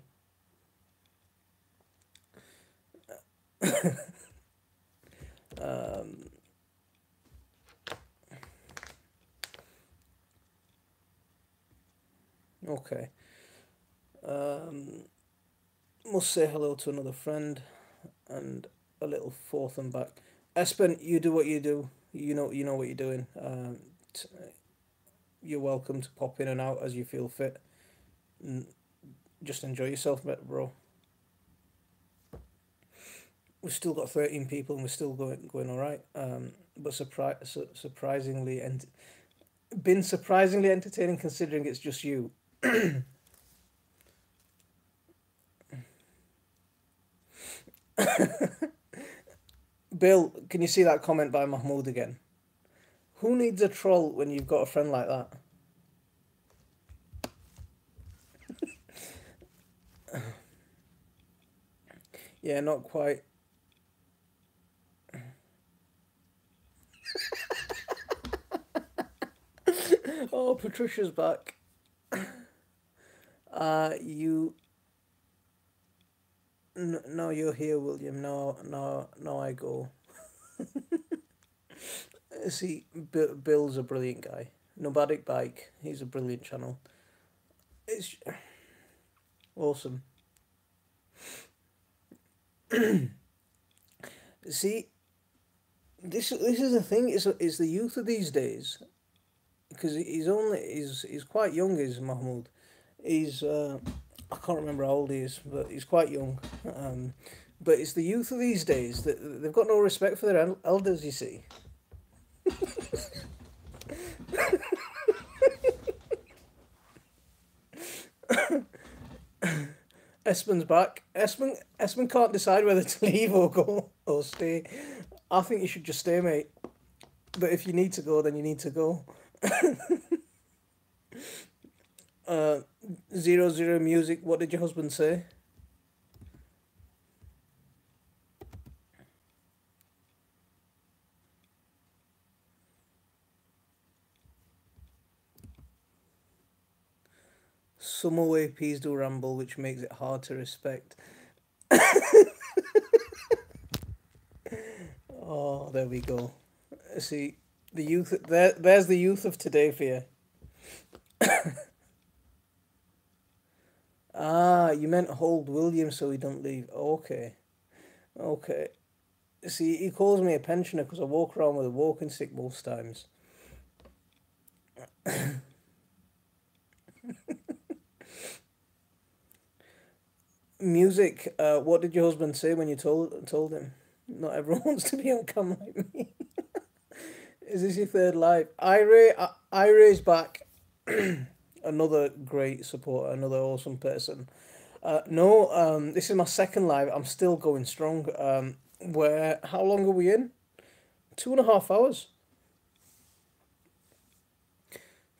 Um, okay. Um, must say hello to another friend, and a little forth and back. Espen, you do what you do. You know what you're doing. You're welcome to pop in and out as you feel fit. Just enjoy yourself, bro. We've still got 13 people, and we're still going all right. But surprisingly, and been surprisingly entertaining considering it's just you. Bill, can you see that comment by Mahmoud again? Who needs a troll when you've got a friend like that? Yeah, not quite. Oh, Patricia's back. You. No, you're here, William. No, no, no, I go. See, Bill's a brilliant guy. Nomadic Bike, he's a brilliant channel. It's awesome. See, this is the thing. It's the youth of these days because he's quite young. Is Mahmoud? He's I can't remember how old he is, but he's quite young. But it's the youth of these days that they've got no respect for their elders. You see. Espen's back. Espen can't decide whether to leave or go or stay. I think you should just stay, mate. But if you need to go, then you need to go. Uh, 00 music. What did your husband say? Some away peas do ramble, which makes it hard to respect. Oh, there we go. See, the youth. There's the youth of today for you. Ah, you meant hold William so he don't leave. Okay, okay. See, he calls me a pensioner because I walk around with a walking stick most times. Music. What did your husband say when you told him? Not everyone wants to be on camera like me. Is this your third live? Ire's back. Another great supporter, another awesome person. No, this is my second live. I'm still going strong. Where? How long are we in? 2.5 hours.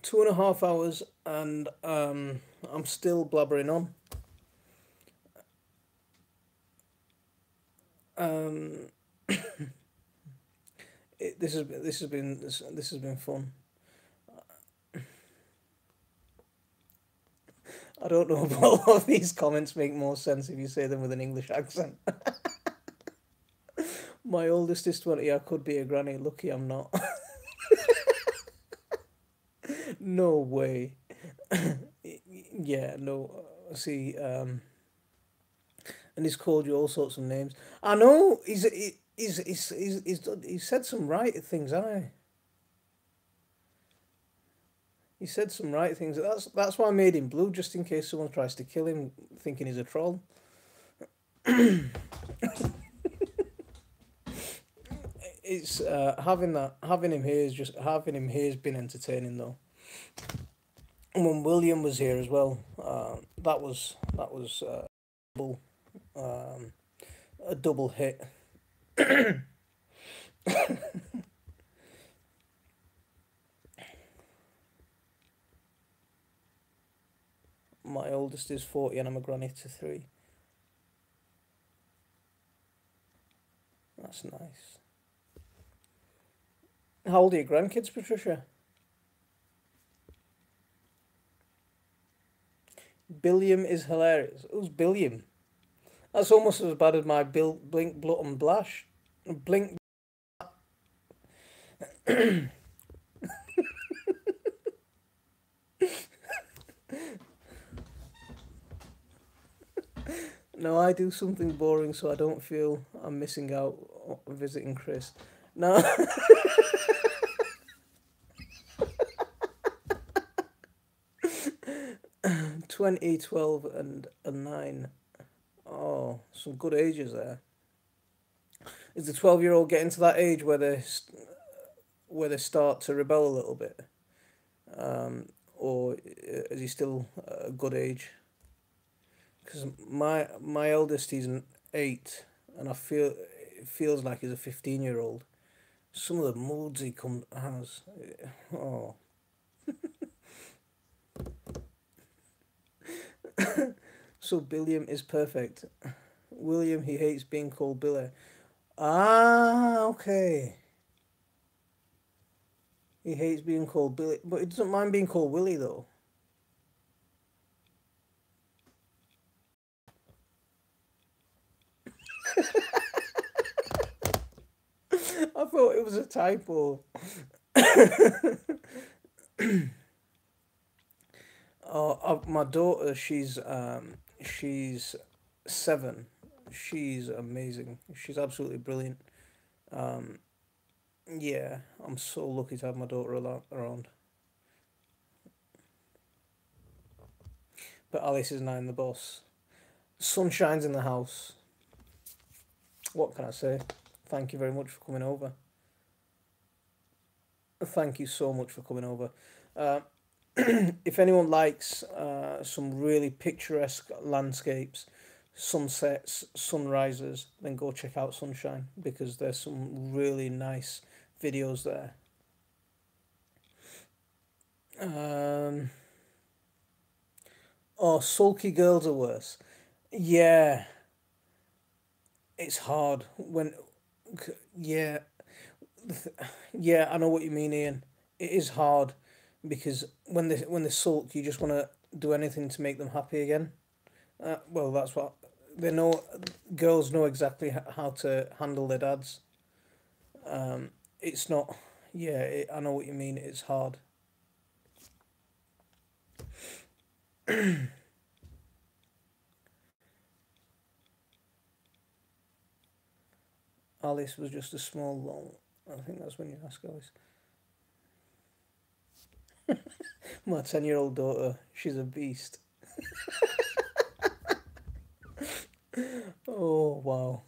2.5 hours, and I'm still blabbering on. Um, this has been fun. I don't know, but a lot of these comments make more sense if you say them with an English accent. My oldest is 20. I could be a granny. Lucky I'm not. No way. Yeah, no. See, and he's called you all sorts of names. I know. He's said some right things, hasn't he? He said some right things. That's why I made him blue, just in case someone tries to kill him, thinking he's a troll. It's having him here is just having him here has been entertaining though. And when William was here as well, that was double, um, a double hit. My oldest is 40 and I'm a granny to three. That's nice. How old are your grandkids, Patricia? Billiam is hilarious. Who's Billiam? That's almost as bad as my Blink, Blut and Blash. Blink. No, I do something boring so I don't feel I'm missing out visiting Chris. No. 2012 and 9. Oh, some good ages there. Is the 12-year-old getting to that age where they start to rebel a little bit? Or is he still a good age? Because my eldest, he's an 8, and it feels like he's a 15-year-old. Some of the moods he has. Oh. So Billiam is perfect. William, he hates being called Billy. Ah, okay. He hates being called Billy, but he doesn't mind being called Willie though. I thought it was a typo. My daughter, she's 7. She's amazing. She's absolutely brilliant. Um, yeah, I'm so lucky to have my daughter around. But Alice is 9, the boss. Sun shines in the house. What can I say? Thank you very much for coming over. Thank you so much for coming over. Uh, if anyone likes some really picturesque landscapes, sunsets, sunrises, then go check out Sunshine because there's some really nice videos there. Um, oh, sulky girls are worse. Yeah, it's hard when. Yeah, yeah, I know what you mean, Ian. It is hard because when they sulk, you just want to do anything to make them happy again. Well, that's what they know. Girls know exactly how to handle their dads. It's not. Yeah, I know what you mean. It's hard. Alice was just a small long. I think that's when you ask Alice. My 10-year-old daughter, she's a beast. Oh wow.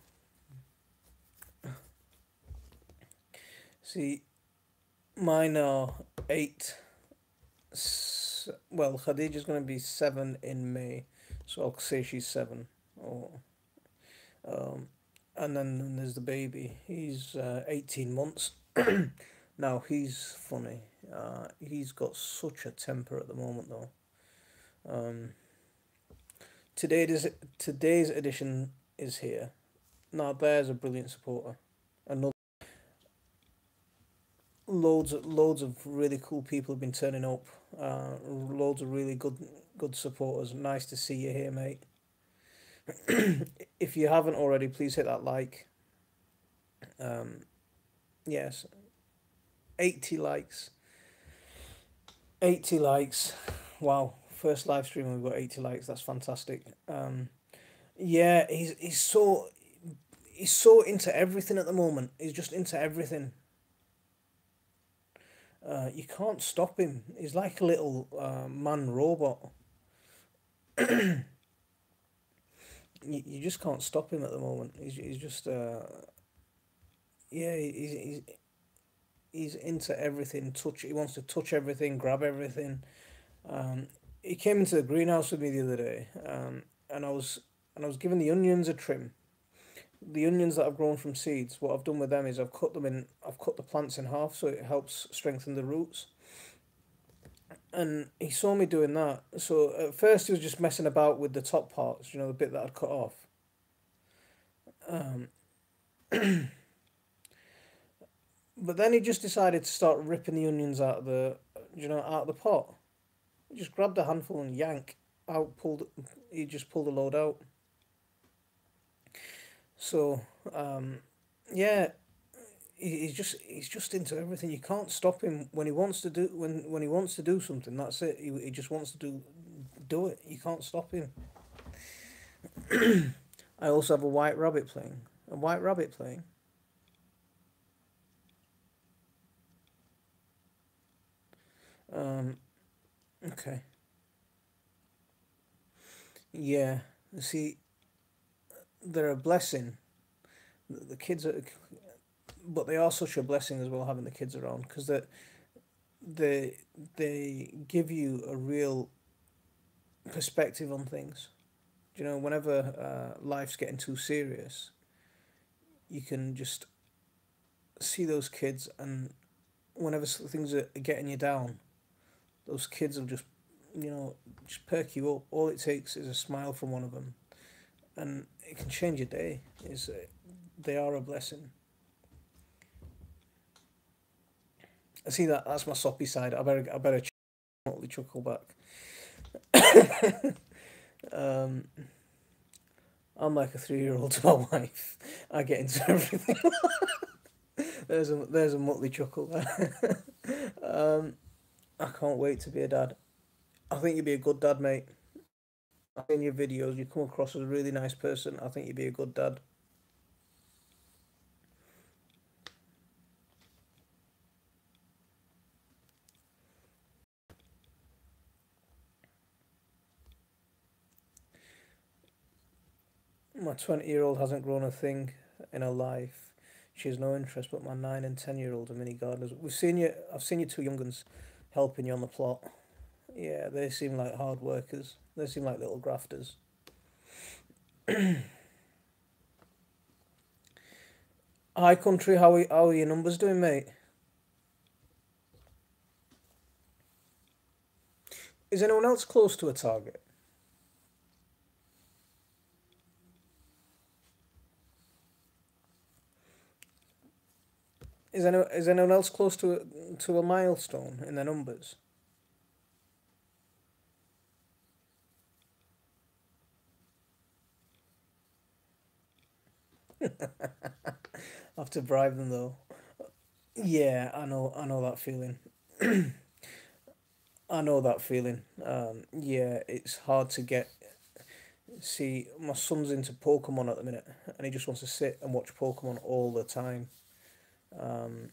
See, mine are 8. Well, Khadija's going to be 7 in May, so I'll say she's 7. Oh, um, and then there's the baby. He's 18 months. Now he's funny. He's got such a temper at the moment, though. Um, today's today's edition is here. Now Bear's a brilliant supporter. Another loads of really cool people have been turning up. Loads of really good supporters. Nice to see you here, mate. If you haven't already, please hit that like. Um, yes, 80 likes. 80 likes. Wow, first live stream and we've got 80 likes. That's fantastic. Yeah, he's so into everything at the moment. He's just into everything. You can't stop him. He's like a little man robot. You just can't stop him at the moment. He's just yeah, he's into everything. Touch. He wants to touch everything, grab everything. Um, he came into the greenhouse with me the other day, and I was giving the onions a trim. The onions that I've grown from seeds, what I've done with them is I've cut the plants in half so it helps strengthen the roots. And he saw me doing that. So at first he was just messing about with the top parts, the bit that I'd cut off. Um, but then he just decided to start ripping the onions out of out of the pot. He just grabbed a handful and yank out, he just pulled a load out. So, yeah, he's just into everything. You can't stop him when he wants to do when he wants to do something. That's it. He just wants to do it. You can't stop him. I also have a white rabbit playing. A white rabbit playing. Um, okay. Yeah. See, they're a blessing. The kids are, but they are such a blessing as well having the kids around because they they give you a real perspective on things. Whenever life's getting too serious, you can just see those kids, and whenever things are getting you down, those kids will just, just perk you up. All it takes is a smile from one of them, and it can change your day. They are a blessing. I see that. That's my soppy side. I better totally chuckle back. Um, I'm like a 3-year-old to my wife. I get into everything. There's a Muttley chuckle there. um, I can't wait to be a dad. I think you'd be a good dad, mate. I think in your videos you come across as a really nice person. I think you'd be a good dad. My 20-year-old hasn't grown a thing in her life. She has no interest, but my 9 and 10-year-old are mini gardeners. We've seen you. I've seen your two young ones helping you on the plot. Yeah, they seem like hard workers. They seem like little grafters. Hi, country. How are your numbers doing, mate? Is anyone else close to a target? Is anyone else close to a milestone in their numbers? I have to bribe them though. Yeah, I know that feeling. I know that feeling. Yeah, it's hard to get. See, my son's into Pokemon at the minute, and he just wants to sit and watch Pokemon all the time. Um,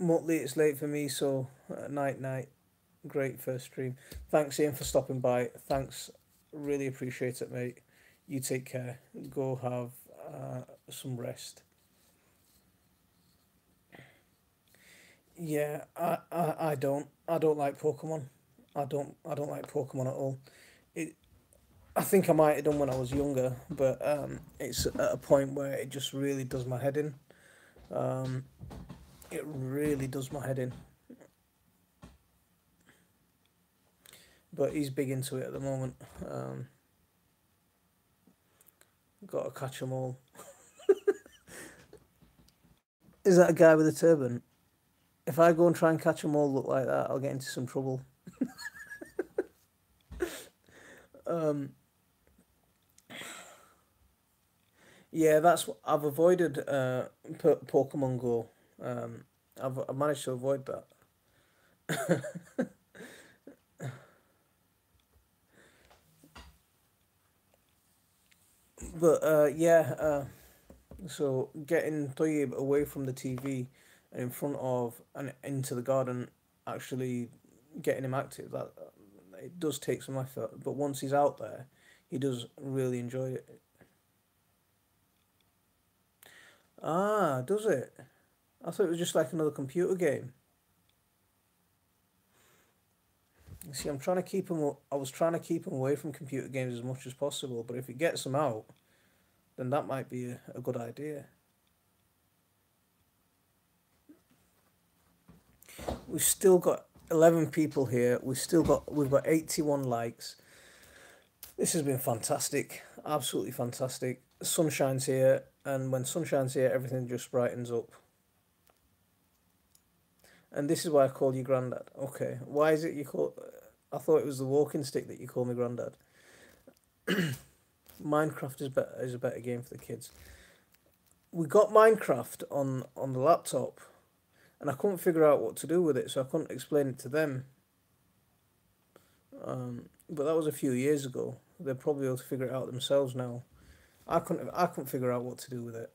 Muttley, it's late for me, so night night. Great first stream. Thanks, Ian, for stopping by. Thanks, really appreciate it, mate. You take care. Go have some rest. Yeah, I don't like Pokemon. I don't like Pokemon at all. It I think I might have done when I was younger, but it's at a point where it just really does my head in. Um, it really does my head in. But he's big into it at the moment. Um, Got to catch 'em all. Is that a guy with a turban? If I go and try and catch 'em all look like that, I'll get into some trouble. Um, yeah, I've avoided Pokemon Go. Um, I've managed to avoid that. But yeah, so getting Toyib away from the TV and in front of and into the garden, actually getting him active, that it does take some effort. But once he's out there, he does really enjoy it. Ah, does it? I thought it was just like another computer game. See, I was trying to keep him away from computer games as much as possible. But if it gets him out, then that might be a good idea. We've still got 11 people here. We've got 81 likes. This has been fantastic. Absolutely fantastic. Sunshine's here, and when sunshine's here, everything just brightens up. And this is why I call you Grandad. Okay. Why is it you call? I thought it was the walking stick that you call me Grandad. Minecraft is a better game for the kids. We got Minecraft on the laptop, and I couldn't figure out what to do with it, so I couldn't explain it to them. But that was a few years ago. They're probably able to figure it out themselves now. I couldn't figure out what to do with it.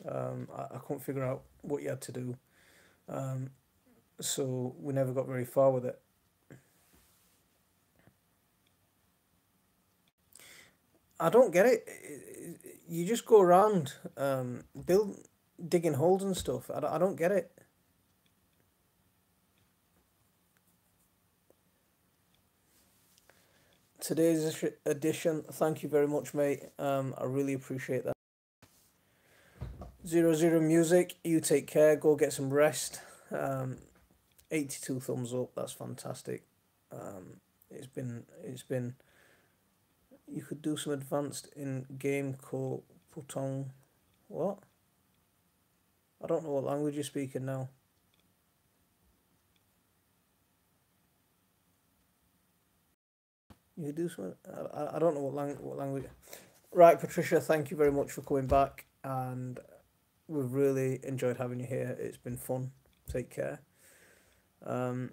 I couldn't figure out what you had to do. Um, so we never got very far with it. I don't get it. You just go around digging holes and stuff. I don't get it. Today's edition. Thank you very much, mate. I really appreciate that. 00 music. You take care. Go get some rest. 82 thumbs up. That's fantastic. It's been You could do some advanced in game called Putong. What? I don't know what language you're speaking now. You could do some. I don't know what language. Right, Patricia. Thank you very much for coming back, and we've really enjoyed having you here. It's been fun. Take care. Um,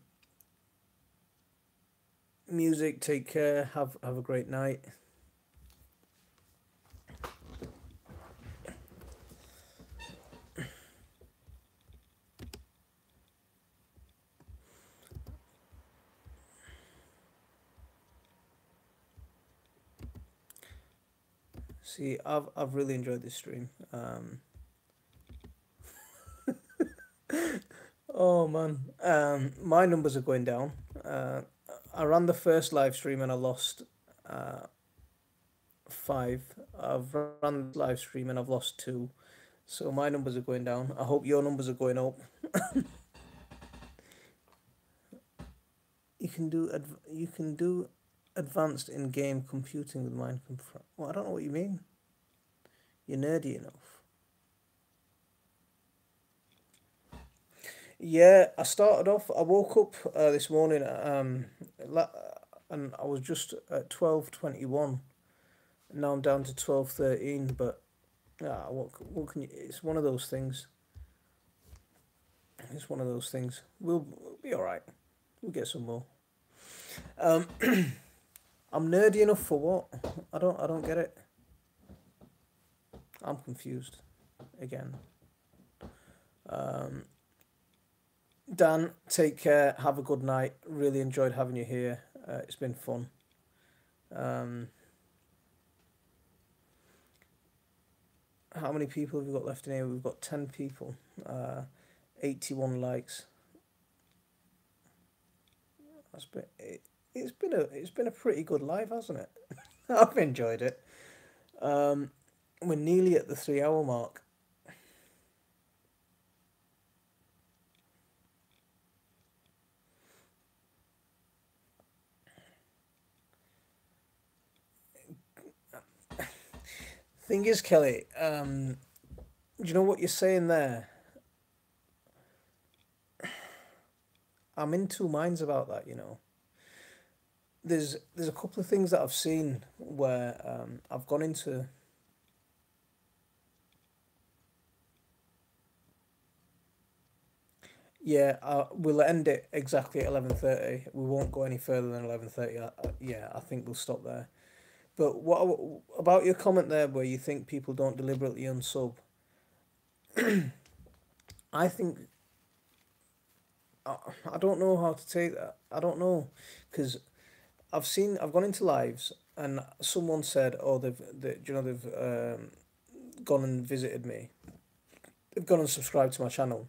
music. Take care. Have a great night. See, I've really enjoyed this stream. Oh man, my numbers are going down. I ran the first live stream and I lost uh, five. I've run the live stream and I've lost two. So my numbers are going down. I hope your numbers are going up. You can do advanced in game computing with Minecraft. Well, I don't know what you mean. You're nerdy enough. Yeah, I started off. I woke up this morning and I was just at 12:21. Now I'm down to 12:13. But what can you? It's one of those things. It's one of those things. We'll be all right. We'll get some more. Um, I'm nerdy enough for what? I don't get it. I'm confused again. Um, Dan, take care. Have a good night. Really enjoyed having you here. It's been fun. Um, how many people have we got left in here? We've got 10 people. 81 likes. That's been it's been a pretty good live, hasn't it? I've enjoyed it. Um, we're nearly at the 3 hour mark. Thing is, Kelly, do you know what you're saying there? I'm in two minds about that. There's a couple of things that I've seen where I've gone into. Yeah, we'll end it exactly at 11:30. We won't go any further than 11:30. Yeah, I think we'll stop there. But about your comment there, where you think people don't deliberately unsub? I think I, I don't know how to take that. I don't know, because I've gone into lives and someone said, oh, they've gone and visited me. They've gone and subscribed to my channel,